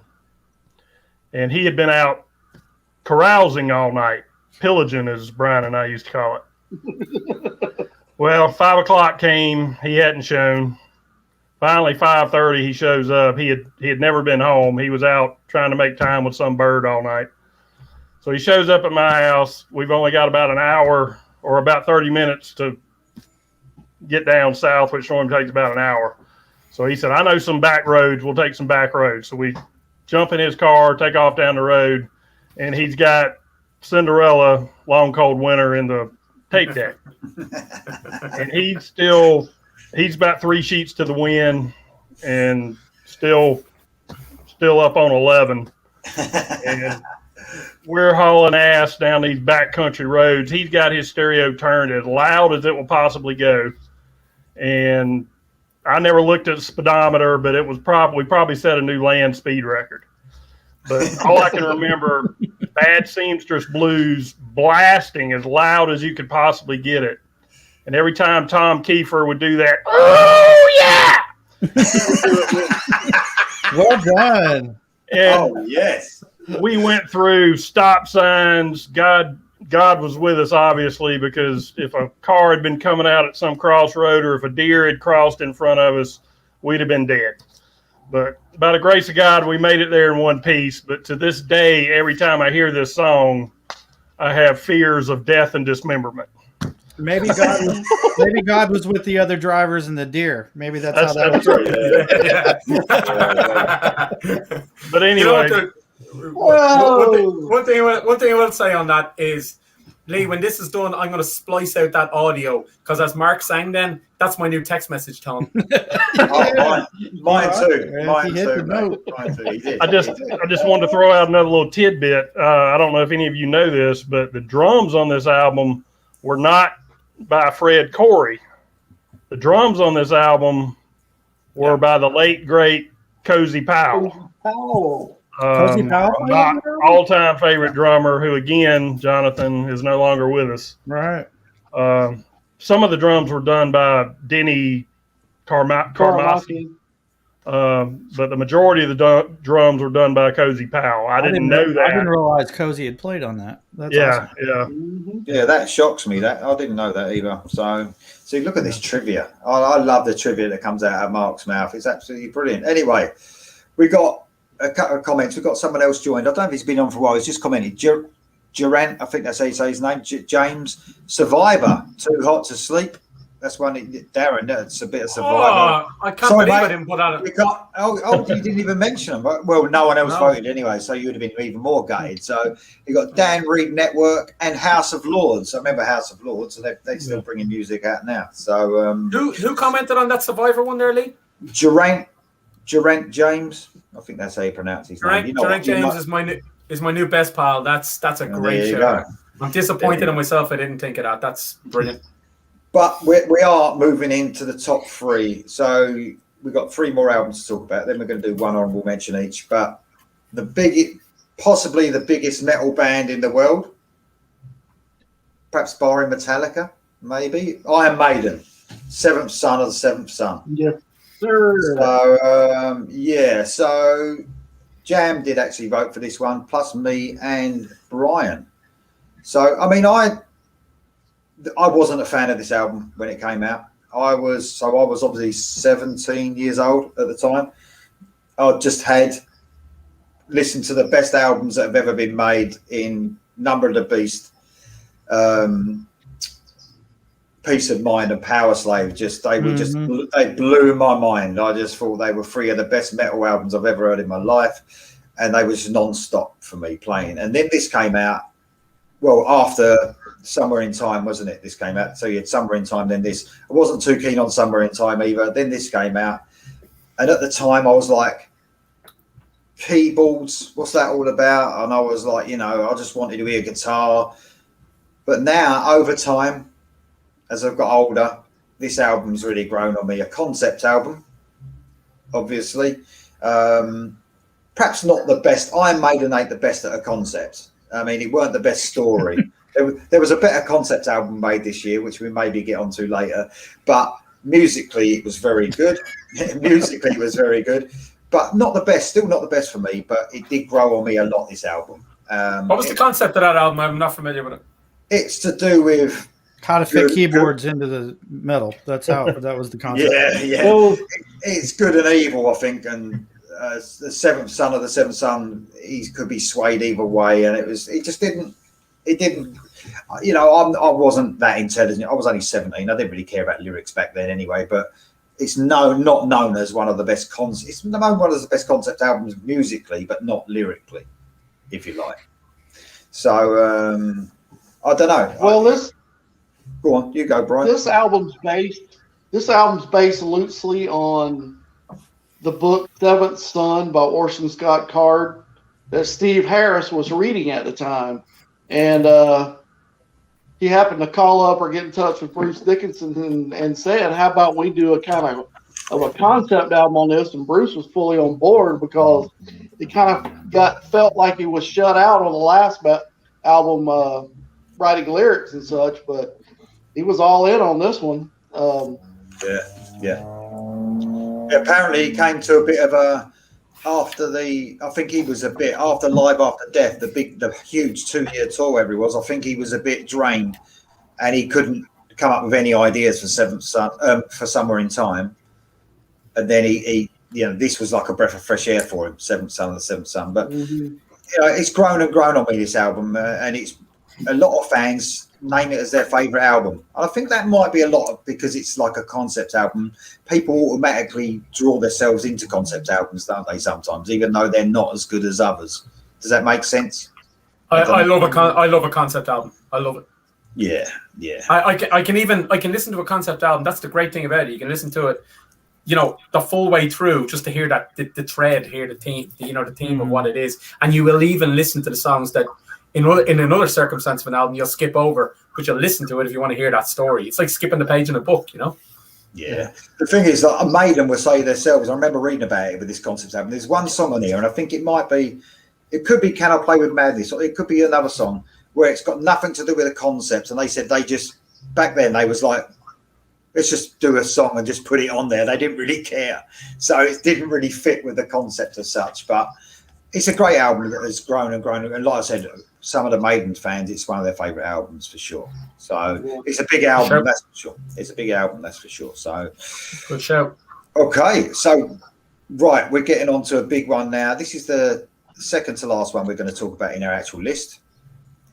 And he had been out carousing all night, pillaging, as Brian and I used to call it. Well, 5 o'clock came. He hadn't shown. Finally, 5:30, he shows up. He had never been home. He was out trying to make time with some bird all night. So he shows up at my house. We've only got about an hour or about 30 minutes to get down south, which normally takes about an hour. So he said, "I know some back roads. We'll take some back roads." So we jump in his car, take off down the road, and he's got Cinderella, Long Cold Winter in the tape deck. And he's about 3 sheets to the wind and still up on 11. And we're hauling ass down these backcountry roads. He's got his stereo turned as loud as it will possibly go. And I never looked at the speedometer, but we probably set a new land speed record. But all I can remember, Bad Seamstress Blues blasting as loud as you could possibly get it. And every time Tom Kiefer would do that, "Oh, yeah!" Well done. And yes. We went through stop signs. God was with us, obviously, because if a car had been coming out at some crossroad or if a deer had crossed in front of us, we'd have been dead. But by the grace of God, we made it there in one piece. But to this day, every time I hear this song, I have fears of death and dismemberment. Maybe God was with the other drivers and the deer. Maybe that's how that was. But anyway, one thing I will say on that is, Lee, when this is done, I'm going to splice out that audio because as Mark sang then, that's my new text message tone. Mine too. I just wanted to throw out another little tidbit. I don't know if any of you know this, but the drums on this album were not by Fred Corey. The drums on this album were by the late great Cozy Powell. My all-time favorite drummer, who again, Jonathan, is no longer with us. Right. Some of the drums were done by Denny Carmassi. But the majority of the drums were done by Cozy Powell. I didn't know that. I didn't realize Cozy had played on that. That's awesome. Yeah, that shocks me. That I didn't know that either. So, see, look at this trivia. I love the trivia that comes out of Mark's mouth. It's absolutely brilliant. Anyway, we got a couple of comments. We've got someone else joined. I don't know if he's been on for a while. He's just commented. Durant, I think that's how you say his name. James, Survivor, Too Hot to Sleep. That's one. Darren, that's a bit of Survivor. Oh, I can't believe I didn't put that. You didn't even mention them. Well, no one else voted anyway, so you would have been even more gutted. So you got Dan Reed Network and House of Lords. I remember House of Lords, so they're still bringing music out now. So who commented on that Survivor one there, Lee? Geraint James. I think that's how you pronounce his name. Geraint James is my new best pal. That's a great show. I'm disappointed in myself. I didn't think of that. That's brilliant. But we are moving into the top 3. So we've got 3 more albums to talk about. Then we're going to do one honorable mention each. But possibly the biggest metal band in the world, perhaps barring Metallica, maybe, Iron Maiden, 7th son of the 7th son. Yes, sir. So, so Jam did actually vote for this one, plus me and Brian. So, I mean, I wasn't a fan of this album when it came out. I was obviously 17 years old at the time. I just had listened to the best albums that have ever been made in Number of the Beast, Peace of Mind and Power Slave. They blew my mind. I just thought they were 3 of the best metal albums I've ever heard in my life, and they was non-stop for me playing. And then this came out, well, after Somewhere in Time, wasn't it? This came out. So you had Somewhere in Time, then this. I wasn't too keen on Somewhere in Time either. Then this came out, and at the time I was like, keyboards, what's that all about? And I was like, I just wanted to hear guitar. But now, over time, as I've got older, this album's really grown on me. A concept album, obviously. Perhaps not the best. Iron Maiden ain't the best at a concept. I mean, it weren't the best story. There was a better concept album made this year, which we maybe get onto later. But musically, it was very good. Musically, it was very good. But not the best, still not the best for me, but it did grow on me a lot, this album. What was the concept of that album? I'm not familiar with it. It's to do with how to fit keyboards into the metal. That was the concept. Yeah. Well, it's good and evil, I think, and the 7th son of the 7th son, he could be swayed either way, and it didn't. I wasn't that intelligent. I was only 17. I didn't really care about lyrics back then anyway, but it's not known as one of the best It's known one of the best concept albums musically, but not lyrically, if you like. So I don't know. Well, go on, you go, Brian. This album's based loosely on the book Seventh Son by Orson Scott Card that Steve Harris was reading at the time, and he happened to call up or get in touch with Bruce Dickinson and said, how about we do a kind of a concept album on this? And Bruce was fully on board because he kind of felt like he was shut out on the last album writing lyrics and such, but he was all in on this one. Yeah. Apparently he came to a bit of a, I think he was a bit after Live After Death, the huge 2-year tour where he was. I think he was a bit drained, and he couldn't come up with any ideas for Seventh Son, for Somewhere in Time. And then he this was like a breath of fresh air for him, Seventh Son of the 7th Son. But it's grown and grown on me, this album, and it's a lot of fans name it as their favorite album. I think that might be a lot because it's like a concept album. People automatically draw themselves into concept albums, don't they? Sometimes, even though they're not as good as others. Does that make sense? I love a concept album. I love it. Yeah. I can listen to a concept album. That's the great thing about it. You can listen to it, the full way through, just to hear that the thread, hear the theme, the theme of what it is, and you will even listen to the songs that. In another circumstance of an album, you'll skip over, but you'll listen to it if you want to hear that story. It's like skipping the page in a book, Yeah. The thing is that Maiden will say themselves, I remember reading about it with this concept album, there's one song on here, and I think it could be Can I Play With Madness, or it could be another song where it's got nothing to do with the concept, and they said back then they was like, let's just do a song and just put it on there. They didn't really care. So it didn't really fit with the concept as such, but it's a great album that has grown and grown. And like I said, some of the Maiden fans, it's one of their favourite albums for sure. So it's a big album, that's for sure. It's a big album, that's for sure. So good show. Okay, so right, we're getting on to a big one now. This is the second to last one we're going to talk about in our actual list.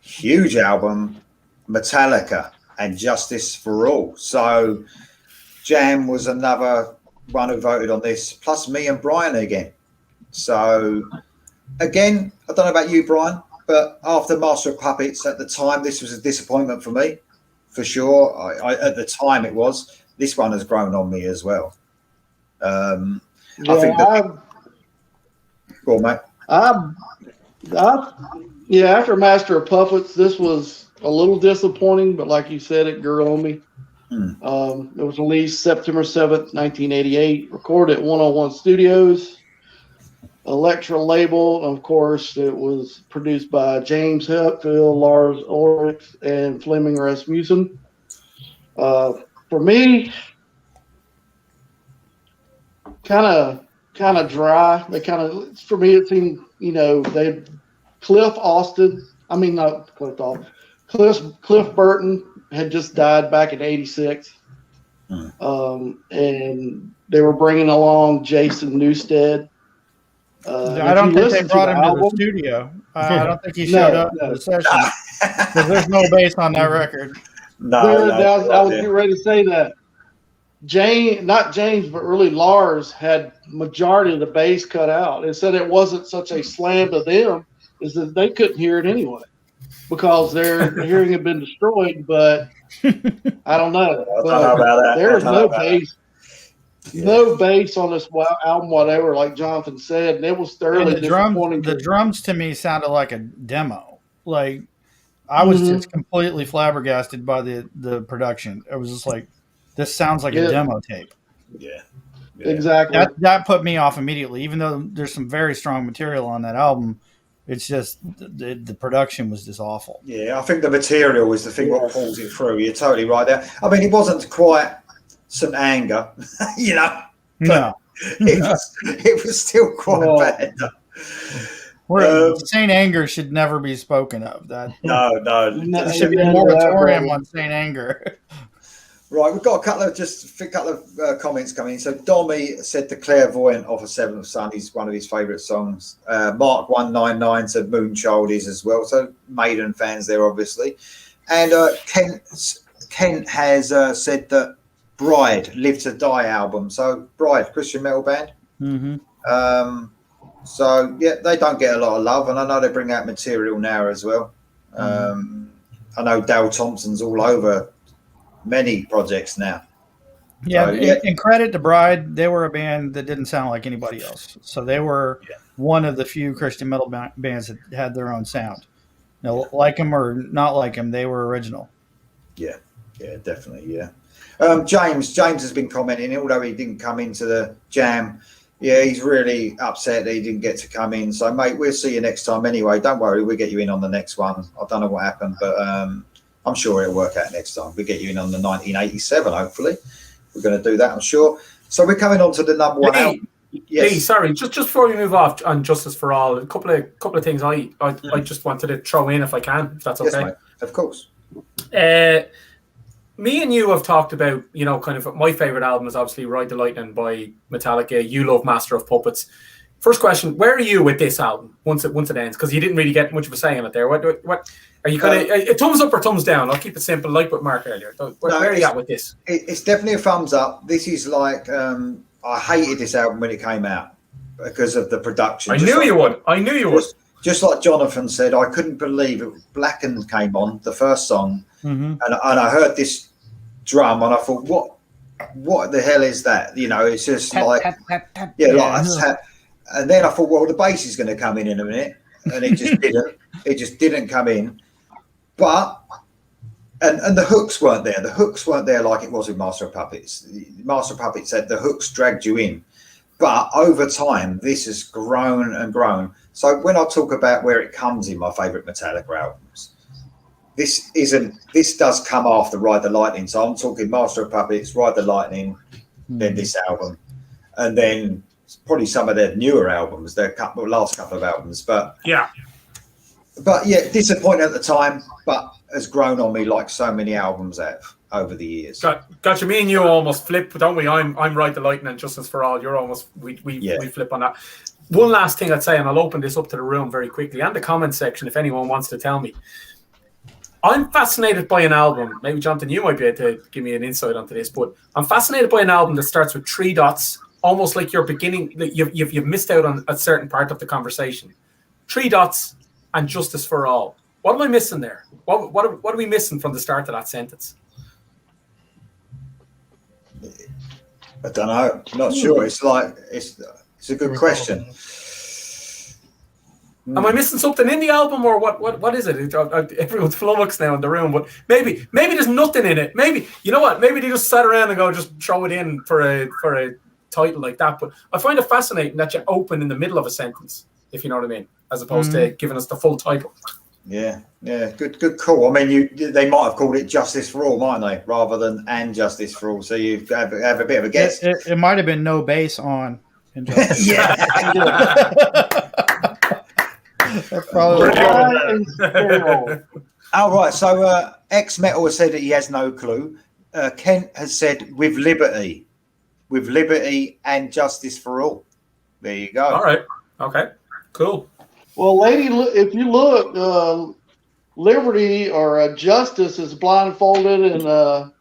Huge album, Metallica and Justice for All. So Jam was another one who voted on this, plus me and Brian again. So again, I don't know about you, Brian, but after Master of Puppets at the time, this was a disappointment for me, for sure. At the time it was. This one has grown on me as well. I think that. Go on, mate. After Master of Puppets, this was a little disappointing, but like you said, it grew on me. It was released September 7th, 1988, recorded at 101 Studios, Elektra label. Of course, it was produced by James Hetfield, Lars Ulrich, and Flemming Rasmussen. For me, kind of dry. For me, it seemed, Cliff Burton had just died back in '86. And they were bringing along Jason Newsted. I don't think they brought him to the studio. I don't think he showed up to the session because there's no bass on that record. I was getting ready to say that. Not James, but really Lars had majority of the bass cut out. It said it wasn't such a slam to them, is that they couldn't hear it anyway because their hearing had been destroyed. But I don't know. I don't know about that. There was no bass. No bass on this album, whatever, like Jonathan said, and it was thoroughly disappointing. The drums to me sounded like a demo. Like I was just completely flabbergasted by the production. It was just like, this sounds like a demo tape. Yeah. Exactly. That put me off immediately. Even though there's some very strong material on that album, it's just the production was just awful. Yeah, I think the material is the thing that pulls it through. You're totally right there. I mean, it wasn't quite St. Anger, No. It was still quite bad. St. Anger should never be spoken of. No. There should be a moratorium on St. Anger. Right, we've got a couple of comments coming in. So Dommy said The Clairvoyant off of Seventh Son is one of his favourite songs. Mark 199 said Moonchild is as well. So Maiden fans there, obviously. And Kent has said that Bride, Live to Die album. So Bride, Christian metal band. So yeah, they don't get a lot of love, and I know they bring out material now as well. I know Dale Thompson's all over many projects now. Yeah, and credit to Bride, they were a band that didn't sound like anybody else. So they were one of the few Christian metal bands that had their own sound. Like them or not like them, they were original. Yeah, definitely, yeah. James has been commenting, although he didn't come into the jam. Yeah, he's really upset that he didn't get to come in. So, mate, we'll see you next time anyway. Don't worry, we'll get you in on the next one. I don't know what happened, but I'm sure it'll work out next time. We'll get you in on the 1987, hopefully. We're going to do that, I'm sure. So we're coming on to the number one album. Yes. Hey, sorry, just before we move off on Justice for All, a couple of things I just wanted to throw in if I can, if that's okay. Yes, mate. Of course. Me and you have talked about, kind of my favorite album is obviously Ride the Lightning by Metallica. You love Master of Puppets. First question: where are you with this album once it ends? Because you didn't really get much of a say in it there. What are you kind of a thumbs up or thumbs down? I'll keep it simple, like with Mark earlier. Where are you at with this? It's definitely a thumbs up. This is like I hated this album when it came out because of the production. I knew you would. Just like Jonathan said, I couldn't believe it. Blackened came on the first song. And I heard this drum and I thought, what the hell is that? It's just like that. And then I thought, well, the bass is going to come in a minute, and it just didn't. It just didn't come in. But and the hooks weren't there. The hooks weren't there like it was with Master of Puppets. Master of Puppets said the hooks dragged you in. But over time, this has grown and grown. So when I talk about where it comes in my favourite Metallica albums, this does come after Ride the Lightning. So I'm talking Master of Puppets, Ride the Lightning, then this album, and then probably some of their newer albums, their last couple of albums. But yeah, disappointing at the time, but has grown on me like so many albums have over the years. Gotcha. Me and you almost flip, don't we? I'm Ride the Lightning and Justice for All. You're almost we flip on that. One last thing I'd say, and I'll open this up to the room very quickly and the comment section if anyone wants to tell me. I'm fascinated by an album. Maybe Jonathan, you might be able to give me an insight onto this, but I'm fascinated by an album that starts with 3 dots, almost like you're beginning. You've missed out on a certain part of the conversation. 3 dots and Justice for All. What am I missing there? What are we missing from the start of that sentence? I don't know. I'm not sure. It's a good question. Am I missing something in the album, or what is it? Everyone's flummoxed now in the room, but maybe there's nothing in it. Maybe, you know what? Maybe they just sat around and go, just throw it in for a title like that. But I find it fascinating that you open in the middle of a sentence, if you know what I mean, as opposed to giving us the full title. Yeah, good call. I mean, they might have called it Justice for All, mightn't they, rather than And Justice for All? So you have a bit of a guess. It might have been No Bass on Injustice. That's probably All right. So X Metal has said that he has no clue. Kent has said with liberty and justice for all. There you go. All right. Okay. Cool. Well, lady, if you look, liberty or justice is blindfolded and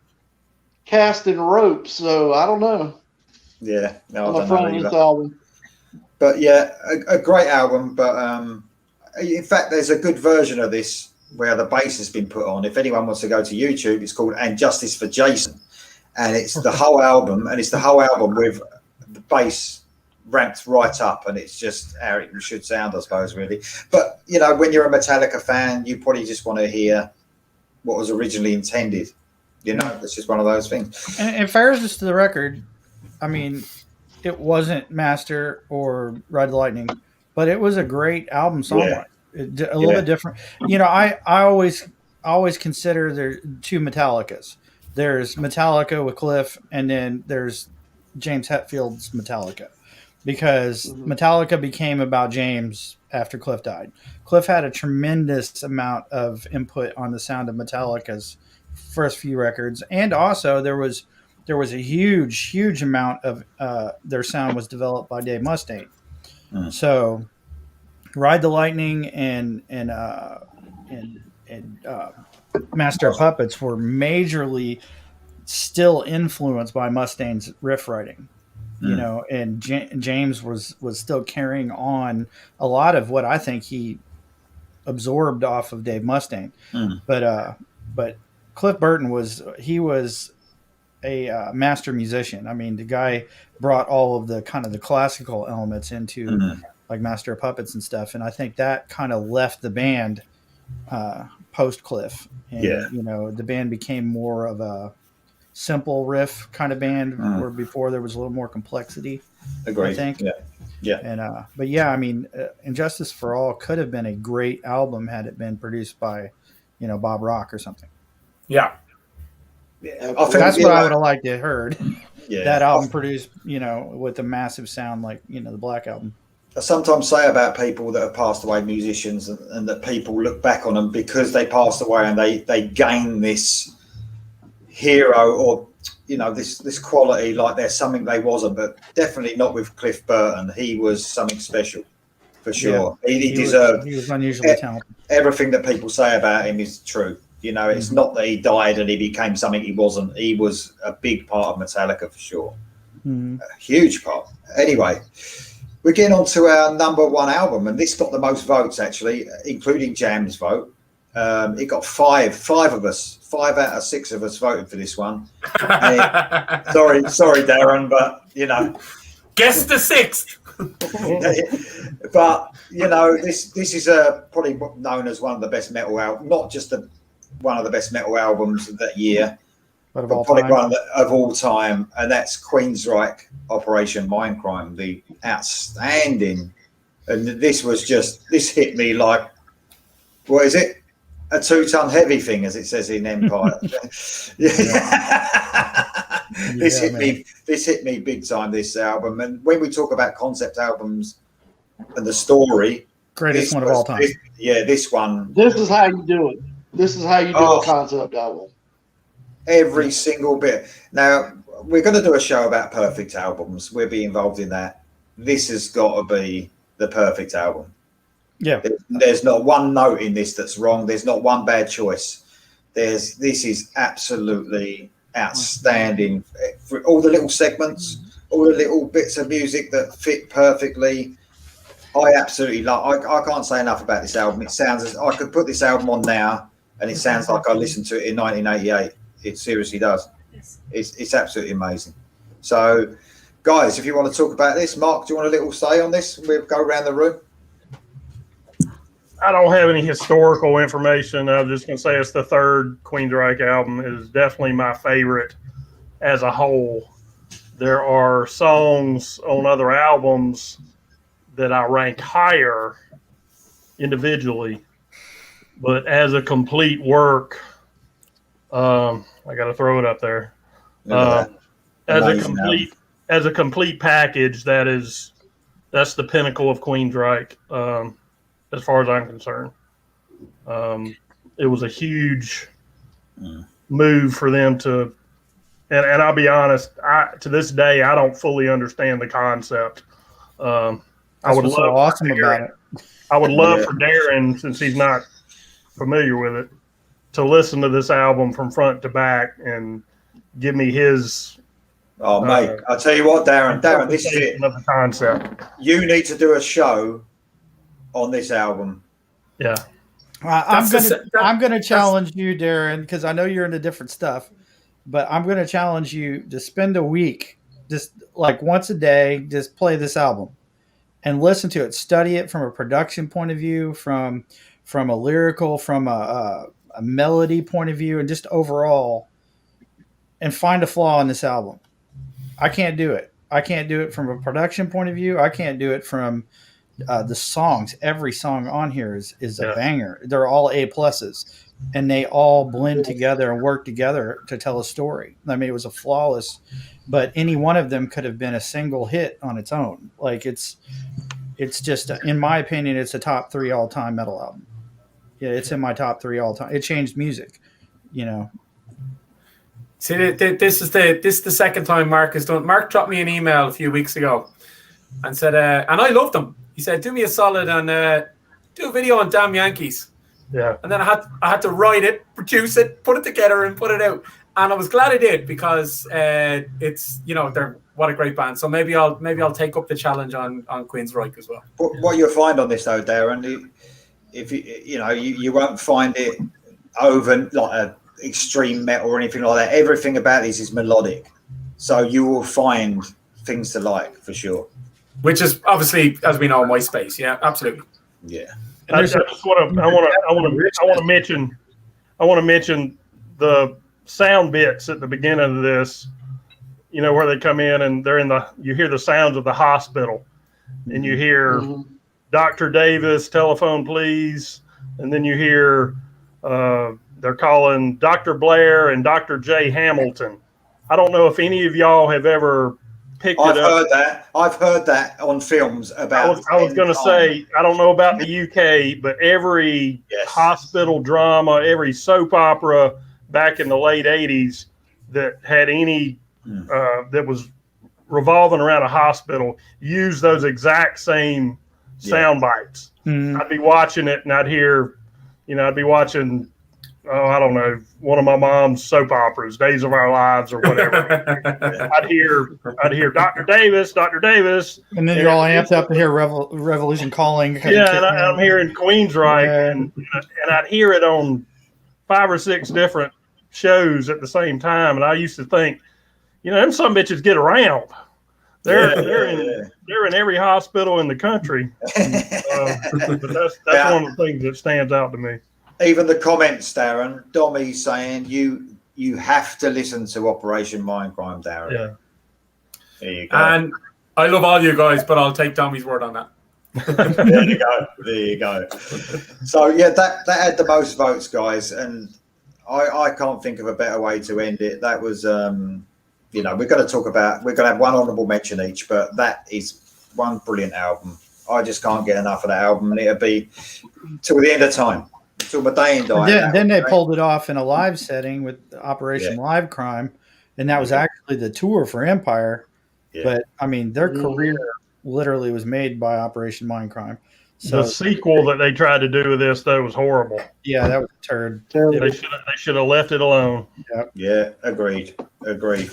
cast in ropes. So I don't know. Yeah. No, On I the don't front know of either. this album. But yeah, a great album. But in fact, there's a good version of this where the bass has been put on. If anyone wants to go to YouTube, it's called And Justice for Jason. And it's the whole album. And it's the whole album with the bass ramped right up. And it's just how it should sound, I suppose, really. But, you know, when you're a Metallica fan, you probably just want to hear what was originally intended. You know, it's just one of those things. And fairness to the record, I mean, it wasn't Master or Ride the Lightning, but it was a great album songwriter. Yeah. A little bit different. You know, I always consider there two Metallicas. There's Metallica with Cliff, and then there's James Hetfield's Metallica, because Metallica became about James after Cliff died. Cliff had a tremendous amount of input on the sound of Metallica's first few records, and also there was a huge amount of their sound was developed by Dave Mustaine. So Ride the Lightning and Master of Puppets were majorly still influenced by Mustaine's riff writing, you know, and James was still carrying on a lot of what I think he absorbed off of Dave Mustaine. But Cliff Burton was a master musician. I mean, the guy brought all of the kind of the classical elements into like Master of Puppets and stuff. And I think that kind of left the band post Cliff. And, you know, the band became more of a simple riff kind of band where before there was a little more complexity. Agreed. I think. Yeah. And, but yeah, I mean, Injustice for All could have been a great album had it been produced by, you know, Bob Rock or something. Yeah. I think that's what I would have liked to have heard. Yeah. That album produced, you know, with a massive sound like, you know, the Black Album. I sometimes say about people that have passed away, musicians, and that people look back on them because they passed away and they gain this hero or, you know, this quality, like they're something they wasn't, but definitely not with Cliff Burton. He was something special for sure. Yeah, he deserved. He was unusually talented. Everything that people say about him is true. You know, it's not that he died and he became something he wasn't. He was a big part of Metallica for sure. A huge part. Anyway, we're getting on to our number one album, and this got the most votes, actually, including Jam's vote. It got five of us. 5 out of 6 of us voted for this one. Sorry, Darren, but, you know. Guess the 6th. But, you know, this is probably known as one of the best metal albums, not just one of the best metal albums of that year, but probably one of all time, and that's Queensryche Operation Mindcrime, the outstanding. And this hit me like, what is it? A 2-ton heavy thing, as it says in Empire. This hit me big time, this album. And when we talk about concept albums and the story, greatest one of all time. This one. This is how you do it. This is how you do a concept album. Every single bit. Now, we're going to do a show about perfect albums. We'll be involved in that. This has got to be the perfect album. Yeah. There's not one note in this that's wrong. There's not one bad choice. This is absolutely outstanding. For all the little segments, all the little bits of music that fit perfectly. I absolutely love. I can't say enough about this album. It sounds as I could put this album on now, and it sounds like I listened to it in 1988. It seriously does. It's absolutely amazing. So, guys, if you want to talk about this, Mark, do you want a little say on this? We'll go around the room. I don't have any historical information. I'm just going to say it's the third Queensryche album. It is definitely my favorite as a whole. There are songs on other albums that I rank higher individually, but as a complete work, I got to throw it up there. As a complete package, that's the pinnacle of Queensryche. As far as I'm concerned, it was a huge move for them to, and I'll be honest, to this day, I don't fully understand the concept. I would love awesome about it. I would love for Darren, since he's not familiar with it, to listen to this album from front to back and give me his. Oh, mate, I'll tell you what, Darren, this is it. Of the concept. You need to do a show on this album. Yeah. I'm gonna challenge you, Darren, because I know you're into different stuff, but I'm gonna challenge you to spend a week, just like once a day, just play this album and listen to it, study it from a production point of view, from a lyrical, from a melody point of view, and just overall, and find a flaw in this album. I can't do it. I can't do it from a production point of view. I can't do it from the songs. Every song on here is a banger. They're all A+, and they all blend together and work together to tell a story. I mean, it was a flawless, but any one of them could have been a single hit on its own. Like it's just, in my opinion, it's a top 3 all-time metal album. Yeah, it's in my top 3 all-time. It changed music, you know. See, this is the second time Mark has done. Mark dropped me an email a few weeks ago and said, and I loved him. He said, "Do me a solid and do a video on Damn Yankees." Yeah. And then I had to write it, produce it, put it together, and put it out. And I was glad I did, because it's, you know, they're what a great band. So maybe I'll take up the challenge on Queensryche as well. What you'll find on this though, Darren, if you won't find it over like a extreme metal or anything like that. Everything about this is melodic, so you will find things to like for sure. Which is obviously, as we know, MySpace. Yeah, absolutely. Yeah. I want to mention the sound bits at the beginning of this. You know, where they come in and you hear the sounds of the hospital, and you hear Dr. Davis, telephone please, and then you hear they're calling Dr. Blair and Dr. J. Hamilton. I don't know if any of y'all have ever picked it up. I've heard that on films about. I was going to say, I don't know about the UK, but every hospital drama, every soap opera back in the late 80s that had any that was revolving around a hospital used those exact same sound bites. I'd be watching it and I'd be watching, I don't know, one of my mom's soap operas, Days of Our Lives or whatever. I'd hear Dr. Davis, and then you're all amped up to hear Revolution Calling. Yeah, and I'm hearing Queensryche, and I'd hear it on 5 or 6 different shows at the same time, and I used to think, them some bitches get around. They're in every hospital in the country. But that's one of the things that stands out to me. Even the comments, Darren, Dommy saying you have to listen to Operation Mindcrime, Darren. Yeah. There you go. And I love all you guys, but I'll take Dommy's word on that. There you go. So yeah, that had the most votes, guys, and I can't think of a better way to end it. That was we're going to have one honourable mention each, but that is one brilliant album. I just can't get enough of that album, and it'll be till the end of time. Until my day and die. Then they pulled it off in a live setting with Operation Live Crime, and that was actually the tour for Empire. Yeah. But I mean, their career literally was made by Operation Mindcrime. So the sequel that they tried to do with this, though, was horrible. Yeah, that was a turd. They should have left it alone. Yep. Yeah, agreed.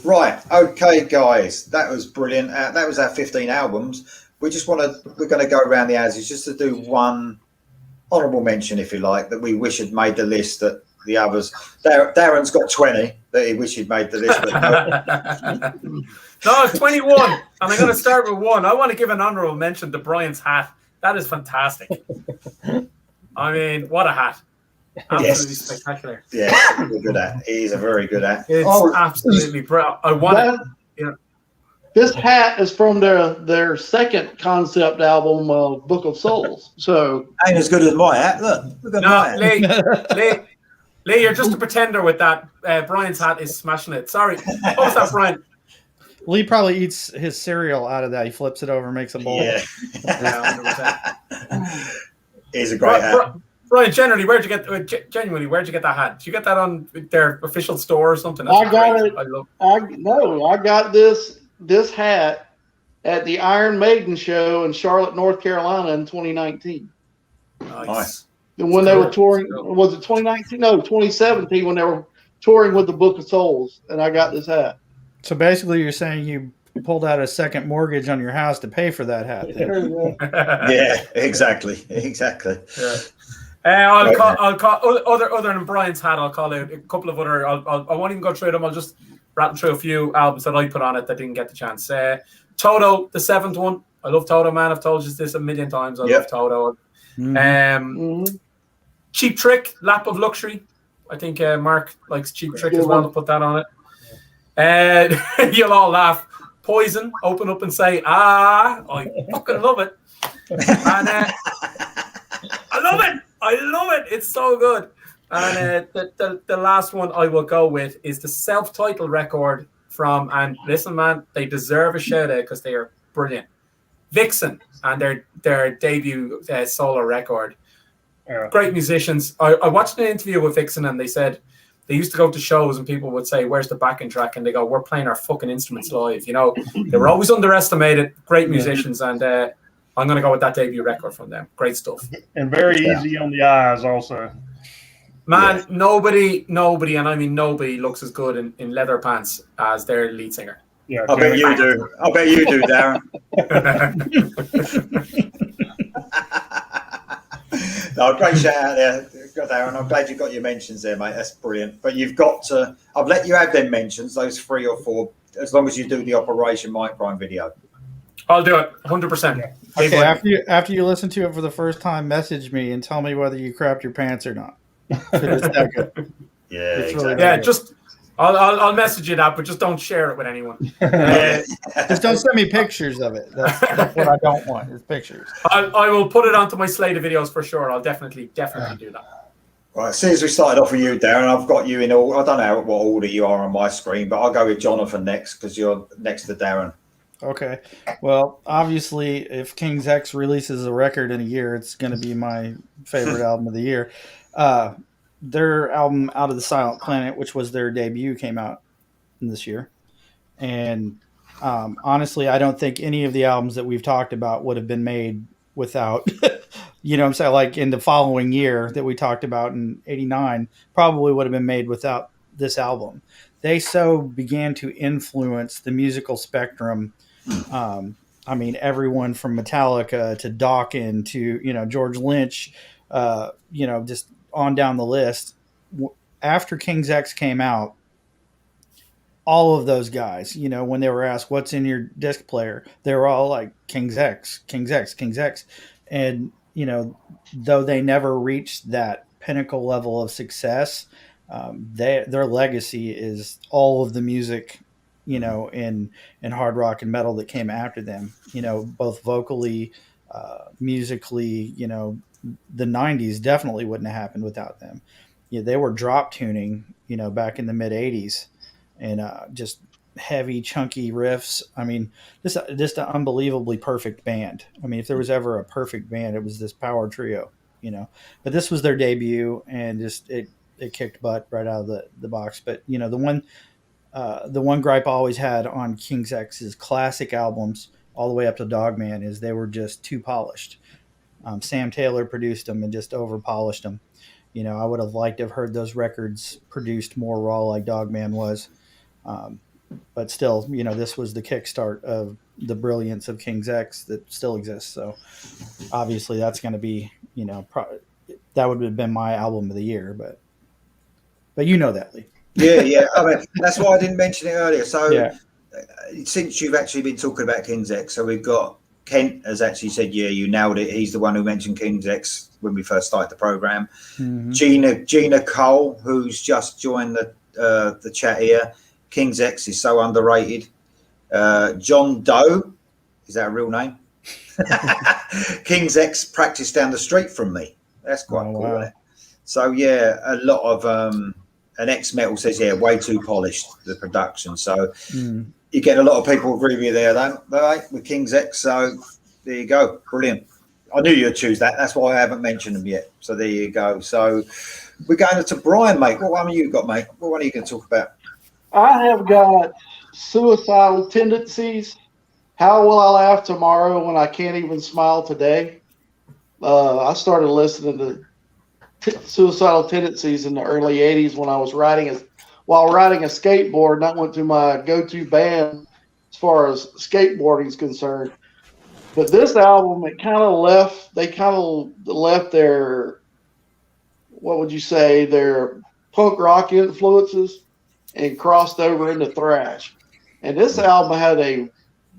Right, okay, guys, that was brilliant. That was our 15 albums. We're going to go around the houses just to do one honourable mention, if you like, that we wish had made the list that the others. Darren's got 20 that he wished he'd made the list, but No, 21. And I'm going to start with one. I want to give an honorable mention to Brian's hat. That is fantastic. I mean, what a hat. Absolutely spectacular. Yeah, really good hat. He's a very good hat. It's absolutely brilliant. I want it. You know. This hat is from their second concept album, Book of Souls. So ain't as good as my hat. Look at my hat. Lee, you're just a pretender with that. Brian's hat is smashing it. Sorry. What was that, Brian? Lee probably eats his cereal out of that. He flips it over and makes a bowl. Yeah. 100%. He's a great hat. Brian, genuinely, where'd you get that hat? Did you get that on their official store or something? I got it. I got this hat at the Iron Maiden show in Charlotte, North Carolina in 2019. Nice. And when they were touring, was it 2019? No, 2017 when they were touring with the Book of Souls, and I got this hat. So basically, you're saying you pulled out a second mortgage on your house to pay for that hat. Yeah, exactly. Yeah. I'll call other than Brian's hat. I'll call out a couple of other. I won't even go through them. I'll just rattle through a few albums that I put on it that didn't get the chance. Toto, the seventh one. I love Toto, man. I've told you this a million times. I love Toto. Cheap Trick, Lap of Luxury. I think Mark likes Cheap Trick as well. To put that on it. You'll all laugh. Poison, Open Up and Say Ah. I fucking love it. And I love it. It's so good. And the last one I will go with is the self-titled record from, and listen, man, they deserve a shout out because they are brilliant. Vixen and their debut solo record. Yeah. Great musicians. I watched an interview with Vixen and they said they used to go to shows and people would say, "Where's the backing track?" And they go, "We're playing our fucking instruments live." You know, they were always underestimated. Great musicians, and I'm going to go with that debut record from them. Great stuff. And very easy on the eyes also. Man, nobody, and I mean nobody looks as good in leather pants as their lead singer. Yeah, I bet you do, Darren. No, great shout out there, Darren. I'm glad you got your mentions there, mate. That's brilliant. But you've got to. I've let you have them mentions, those 3 or 4, as long as you do the Operation Mindcrime video. I'll do it, 100%. Okay, after you listen to it for the first time, message me and tell me whether you crapped your pants or not. It's that good. Yeah, it's exactly. really yeah. Just I'll message you that, but just don't share it with anyone. Just don't send me pictures of it. That's what I don't want. Is pictures. I will put it onto my slate of videos for sure. I'll definitely do that. Right, as soon as we started off with you, Darren, I've got you in all. I don't know what order you are on my screen, but I'll go with Jonathan next because you're next to Darren. Okay. Well, obviously, if King's X releases a record in a year, it's going to be my favorite album of the year. Their album Out of the Silent Planet, which was their debut, came out this year. And honestly, I don't think any of the albums that we've talked about would have been made without, you know what I'm saying, like in the following year that we talked about in 89, probably would have been made without this album. They so began to influence the musical spectrum. I mean, everyone from Metallica to Dokken to, George Lynch, just on down the list. After King's X came out, all of those guys, when they were asked, what's in your disc player, they were all like King's X, King's X, King's X. And, though they never reached that pinnacle level of success, their legacy is all of the music, in hard rock and metal that came after them, both vocally, musically, the 90s definitely wouldn't have happened without them. They were drop tuning, back in the mid 80s and just heavy, chunky riffs. I mean, just an unbelievably perfect band. I mean, if there was ever a perfect band, it was this power trio, but this was their debut and just, it kicked butt right out of the box. But, the one gripe I always had on King's X's classic albums all the way up to Dogman is they were just too polished. Sam Taylor produced them and just over polished them. I would have liked to have heard those records produced more raw like Dogman was. But still, this was the kickstart of the brilliance of King's X that still exists. So obviously that's going to be, that would have been my album of the year, but you know that, Lee. Yeah. I mean, that's why I didn't mention it earlier. So since you've actually been talking about King's X, so we've got Kent has actually said, yeah, you nailed it. He's the one who mentioned King's X when we first started the program. Gina Cole, who's just joined the chat here. King's X is so underrated. John Doe, is that a real name? King's X practiced down the street from me. That's quite cool, isn't it? So yeah, a lot of an X Metal says, yeah, way too polished, the production. So you get a lot of people agree with you there, don't they, with King's X. So there you go, brilliant. I knew you'd choose that. That's why I haven't mentioned them yet. So there you go. So we're going to Brian, mate. What one have you got, mate? What one are you going to talk about? I have got Suicidal Tendencies. How Will I Laugh Tomorrow When I Can't Even Smile Today? I started listening to Suicidal Tendencies in the early 80s when I was while riding a skateboard, and that went to my go-to band as far as skateboarding is concerned. But this album, they kind of left their, what would you say, their punk rock influences and crossed over into thrash. And this album had a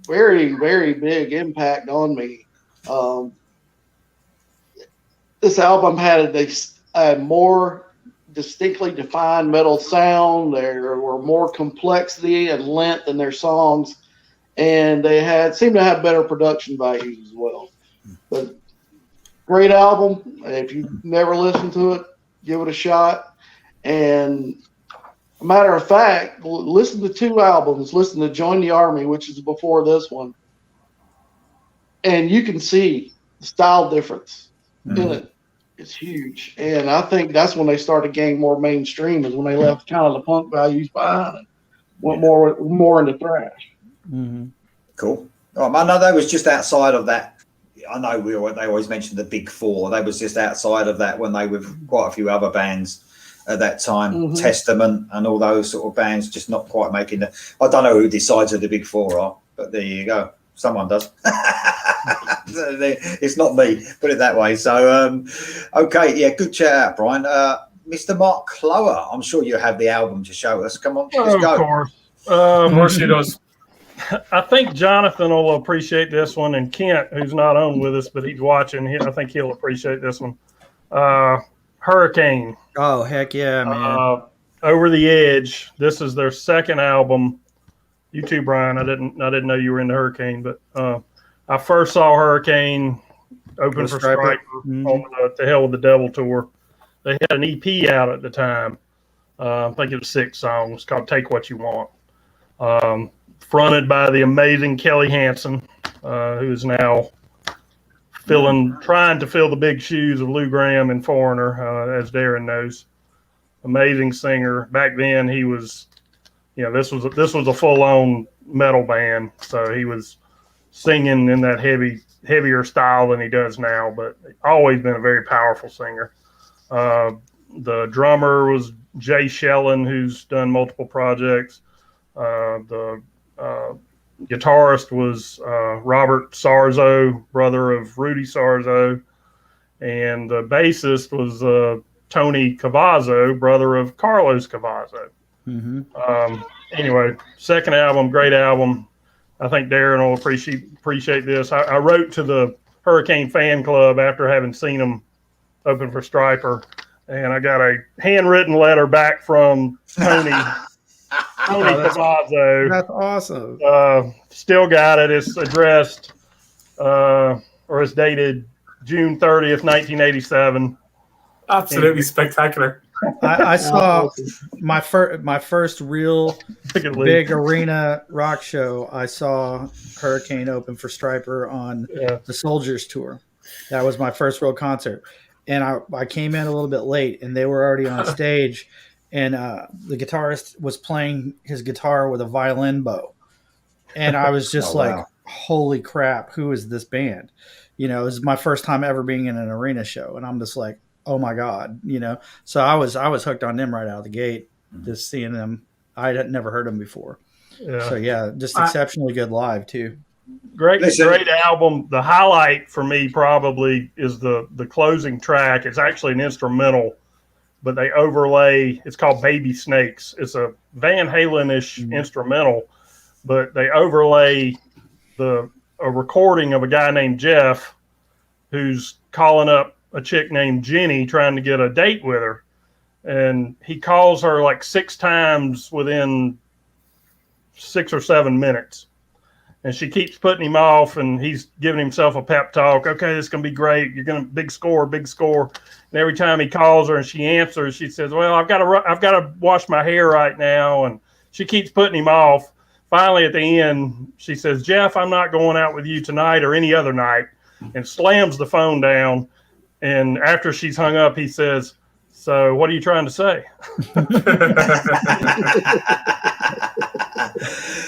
very, very big impact on me. This album had a more distinctly defined metal sound. There were more complexity and length in their songs, and they seemed to have better production values as well. But great album. If you've never listened to it, give it a shot. And a matter of fact, listen to 2 albums. Listen to Join the Army, which is before this one, and you can see the style difference in it. It's huge, and I think that's when they started getting more mainstream, is when they left kind of the punk values behind and went more into thrash. Cool. Oh, man, no, they was just outside of that. I know they always mention the big 4. They was just outside of that when they were with quite a few other bands at that time. Testament and all those sort of bands, just not quite making it. I don't know who decides who the big 4 are, but there you go. Someone does. It's not me, put it that way. So, okay, yeah, good chat out, Brian. Mr. Mark Clower, I'm sure you have the album to show us. Come on, let's go. Of course. Of course he does. I think Jonathan will appreciate this one, and Kent, who's not on with us, but he's watching. I think he'll appreciate this one. Hurricane. Oh, heck yeah, man. Over the Edge. This is their second album. You too, Brian. I didn't know you were into Hurricane, but I first saw Hurricane open for Striper on the To Hell with the Devil tour. They had an EP out at the time. I think it was 6 songs called Take What You Want. Fronted by the amazing Kelly Hansen, who is now trying to fill the big shoes of Lou Gramm and Foreigner, as Darren knows. Amazing singer. Back then he was, this was a full-on metal band, so he was singing in that heavier style than he does now, but always been a very powerful singer. The drummer was Jay Shellen, who's done multiple projects. The guitarist was Robert Sarzo, brother of Rudy Sarzo, and the bassist was Tony Cavazzo, brother of Carlos Cavazzo. Anyway, second album, great album. I think Darren will appreciate this. I wrote to the Hurricane fan club after having seen them open for Striper, and I got a handwritten letter back from Tony. Cavazzo. That's awesome. Still got it. It's addressed, or it's dated June 30th, 1987. Absolutely spectacular. I saw my first real big arena rock show. I saw Hurricane open for Striper on the Soldiers tour. That was my first real concert, and I came in a little bit late, and they were already on stage. And the guitarist was playing his guitar with a violin bow. And I was just holy crap, who is this band? It was my first time ever being in an arena show. And I'm just like, oh my God, So I was hooked on them right out of the gate, just seeing them. I had never heard them before. Yeah. So yeah, just exceptionally good live too. Great album. The highlight for me probably is the closing track. It's actually an instrumental, but they overlay, it's called Baby Snakes. It's a Van Halen-ish instrumental, but they overlay a recording of a guy named Jeff who's calling up a chick named Jenny trying to get a date with her. And he calls her like 6 times within 6 or 7 minutes. And she keeps putting him off, and he's giving himself a pep talk. Okay, this is going to be great. You're going to big score. And every time he calls her and she answers, she says, well, I've got to wash my hair right now. And she keeps putting him off. Finally, at the end, she says, Jeff, I'm not going out with you tonight or any other night, and slams the phone down. And after she's hung up, he says, so what are you trying to say?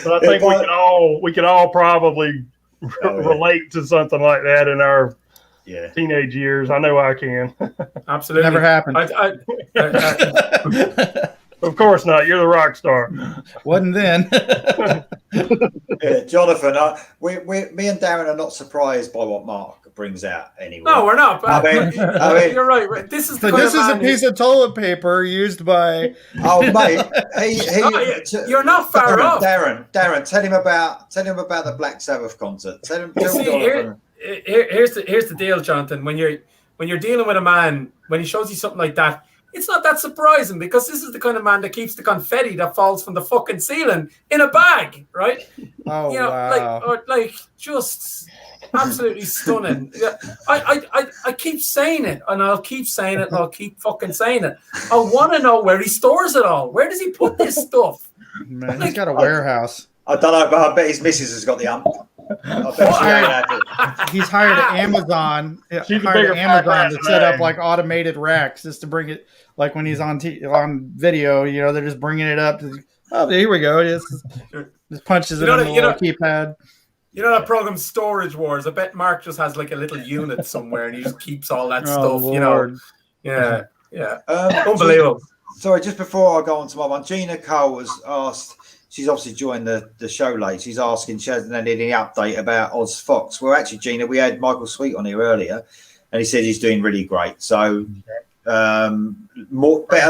But I think we could all probably relate to something like that in our teenage years. I know I can. Absolutely. Never happened. Of course not. You're the rock star. Wasn't then. Jonathan, me and Darren are not surprised by what Mark brings out anyway. No, we're not. I mean, you're right. This is a piece of toilet paper used by. Oh, mate, you're not far off. Darren, tell him about the Black Sabbath concert. Tell him. Here's the deal, Jonathan. When you're dealing with a man, when he shows you something like that, it's not that surprising, because this is the kind of man that keeps the confetti that falls from the fucking ceiling in a bag, right? Oh, wow. like just absolutely stunning. Yeah, I keep saying it, and I'll keep saying it, and I'll keep fucking saying it. I want to know where he stores it all. Where does he put this stuff? Man, he's got a warehouse. I don't know, but I bet his missus has got the ump. He's hired Amazon. To set up like automated racks just to bring it, like when he's on video. You know, they're just bringing it up. Oh, here we go. Just punches it in the little keypad. You know that program Storage Wars? I bet Mark just has like a little unit somewhere, and he just keeps all that stuff. Lord. You know, yeah. Unbelievable. Sorry, just before I go on to my one, Gina Cole was asked. She's obviously joined the show late. She's asking, she hasn't had any update about Oz Fox. Well, actually, Gina, we had Michael Sweet on here earlier, and he said he's doing really great. So better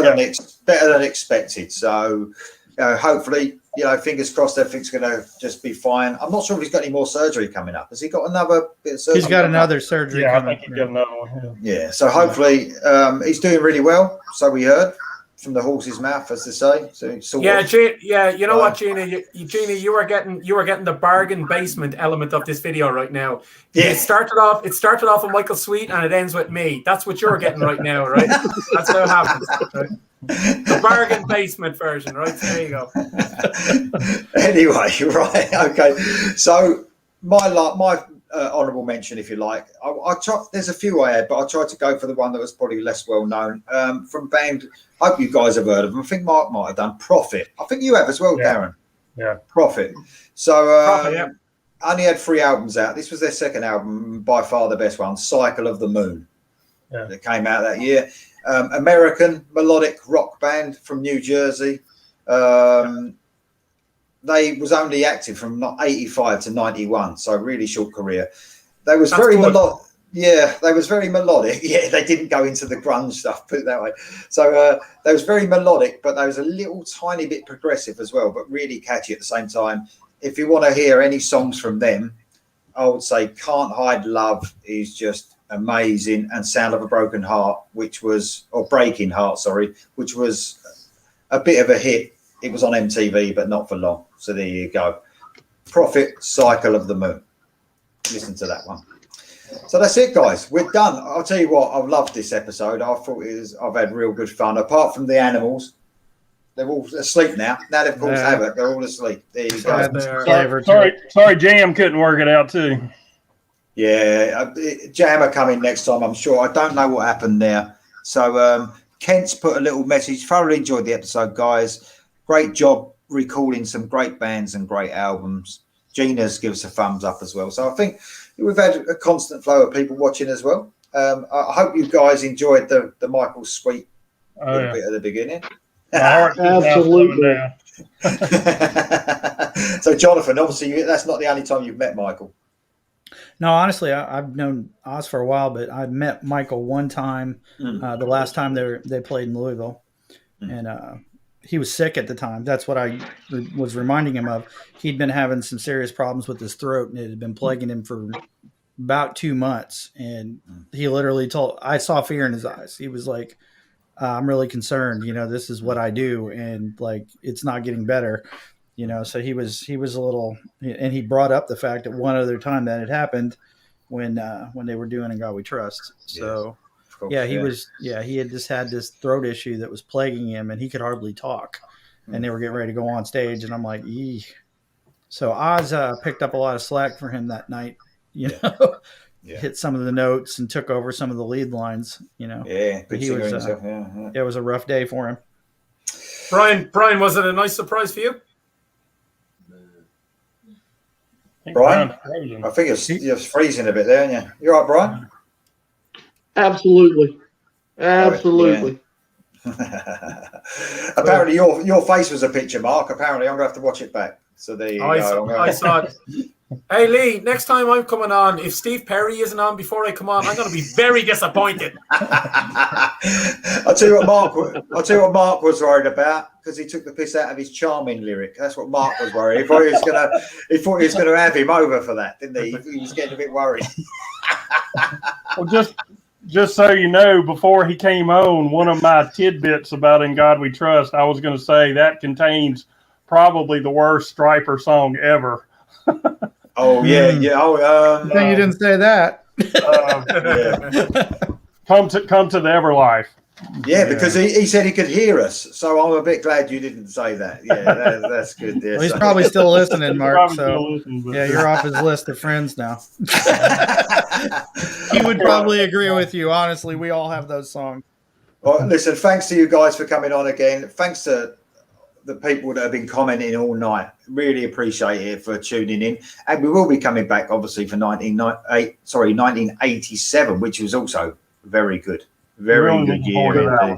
than expected. So hopefully, fingers crossed, everything's going to just be fine. I'm not sure if he's got any more surgery coming up. Has he got another bit of surgery? He's got another surgery coming up. I think he's got another one. Yeah. So hopefully he's doing really well. So we heard from the horse's mouth, as they say. So you know what, Gina? Gina, you are getting the bargain basement element of this video right now. Yeah. It started off with Michael Sweet, and it ends with me. That's what you're getting right now, right? That's how it happens. Right? The bargain basement version, right? There you go. Anyway, right, okay. So my honourable mention, if you like. I tried, there's a few I had, but I tried to go for the one that was probably less well known. From band, I hope you guys have heard of them. I think Mark might have done. Prophet. I think you have as well, Darren. Yeah. Prophet. So only had 3 albums out. This was their second album, by far the best one, Cycle of the Moon. Yeah. That came out that year. American melodic rock band from New Jersey. They was only active from 85 to 91, so a really short career. They was very melodic. Yeah, they was very melodic. Yeah, they didn't go into the grunge stuff, put it that way. So they was very melodic, but they was a little tiny bit progressive as well, but really catchy at the same time. If you want to hear any songs from them, I would say Can't Hide Love is just amazing, and Sound of a Broken Heart, Breaking Heart, sorry, which was a bit of a hit. It was on MTV, but not for long. So there you go. Prophet, Cycle of the Moon. Listen to that one. So that's it, guys. We're done. I'll tell you what, I've loved this episode. I've had real good fun. Apart from the animals, they're all asleep now. Now they've caused havoc. They're all asleep. There you go. Sorry, Jam couldn't work it out too. Yeah, Jam are coming next time, I'm sure. I don't know what happened there. So Kent's put a little message. Thoroughly enjoyed the episode, guys. Great job recalling some great bands and great albums. Gina's gives a thumbs up as well. So I think we've had a constant flow of people watching as well. I hope you guys enjoyed the Michael Sweet bit at the beginning. Absolutely. So Jonathan, obviously that's not the only time you've met Michael. No, honestly, I've known Oz for a while, but I met Michael one time, the last time they played in Louisville, and he was sick at the time. That's what I was reminding him of. He'd been having some serious problems with his throat, and it had been plaguing him for about 2 months. And he literally I saw fear in his eyes. He was like, I'm really concerned, this is what I do. And like, it's not getting better, so he was a little, and he brought up the fact that one other time that had happened when they were doing In God We Trust. So he had just had this throat issue that was plaguing him, and he could hardly talk, and they were getting ready to go on stage. And I'm like, eee. So Oz picked up a lot of slack for him that night, hit some of the notes and took over some of the lead lines, Yeah, good he was, himself. It was a rough day for him. Brian, was it a nice surprise for you? Brian, I think you're freezing a bit there, aren't you? You all right, Brian? Absolutely. Apparently, your face was a picture, Mark. Apparently, I'm going to have to watch it back. So there you go. I saw it. Hey, Lee, next time I'm coming on, if Steve Perry isn't on before I come on, I'm going to be very disappointed. I'll tell you what Mark was worried about, because he took the piss out of his Charming lyric. That's what Mark was worried. He thought he was going to have him over for that, didn't he? He was getting a bit worried. Well, just so you know, before he came on, one of my tidbits about In God We Trust, I was going to say that contains probably the worst Striper song ever. Oh yeah. Oh, you didn't say that. Come to the Everlife. Yeah, because he said he could hear us, so I'm a bit glad you didn't say that. Yeah, that's good. Yeah, well, he's probably still listening, Mark. You're off his list of friends now. He would probably agree with you. Honestly, we all have those songs. Well, listen, thanks to you guys for coming on again. Thanks to the people that have been commenting all night. Really appreciate it for tuning in. And we will be coming back, obviously, for 1987, which was also very good. Very good year.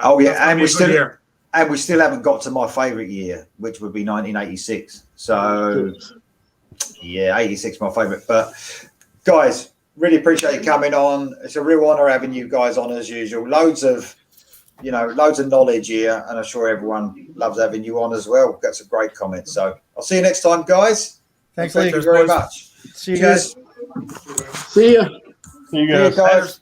Oh yeah, and we still haven't got to my favourite year, which would be 1986. So yeah, 86 my favourite. But guys, really appreciate you coming on. It's a real honour having you guys on as usual. Loads of knowledge here, and I'm sure everyone loves having you on as well. Got some great comments. So I'll see you next time, guys. Thank you very much. See you guys. See ya. See you guys.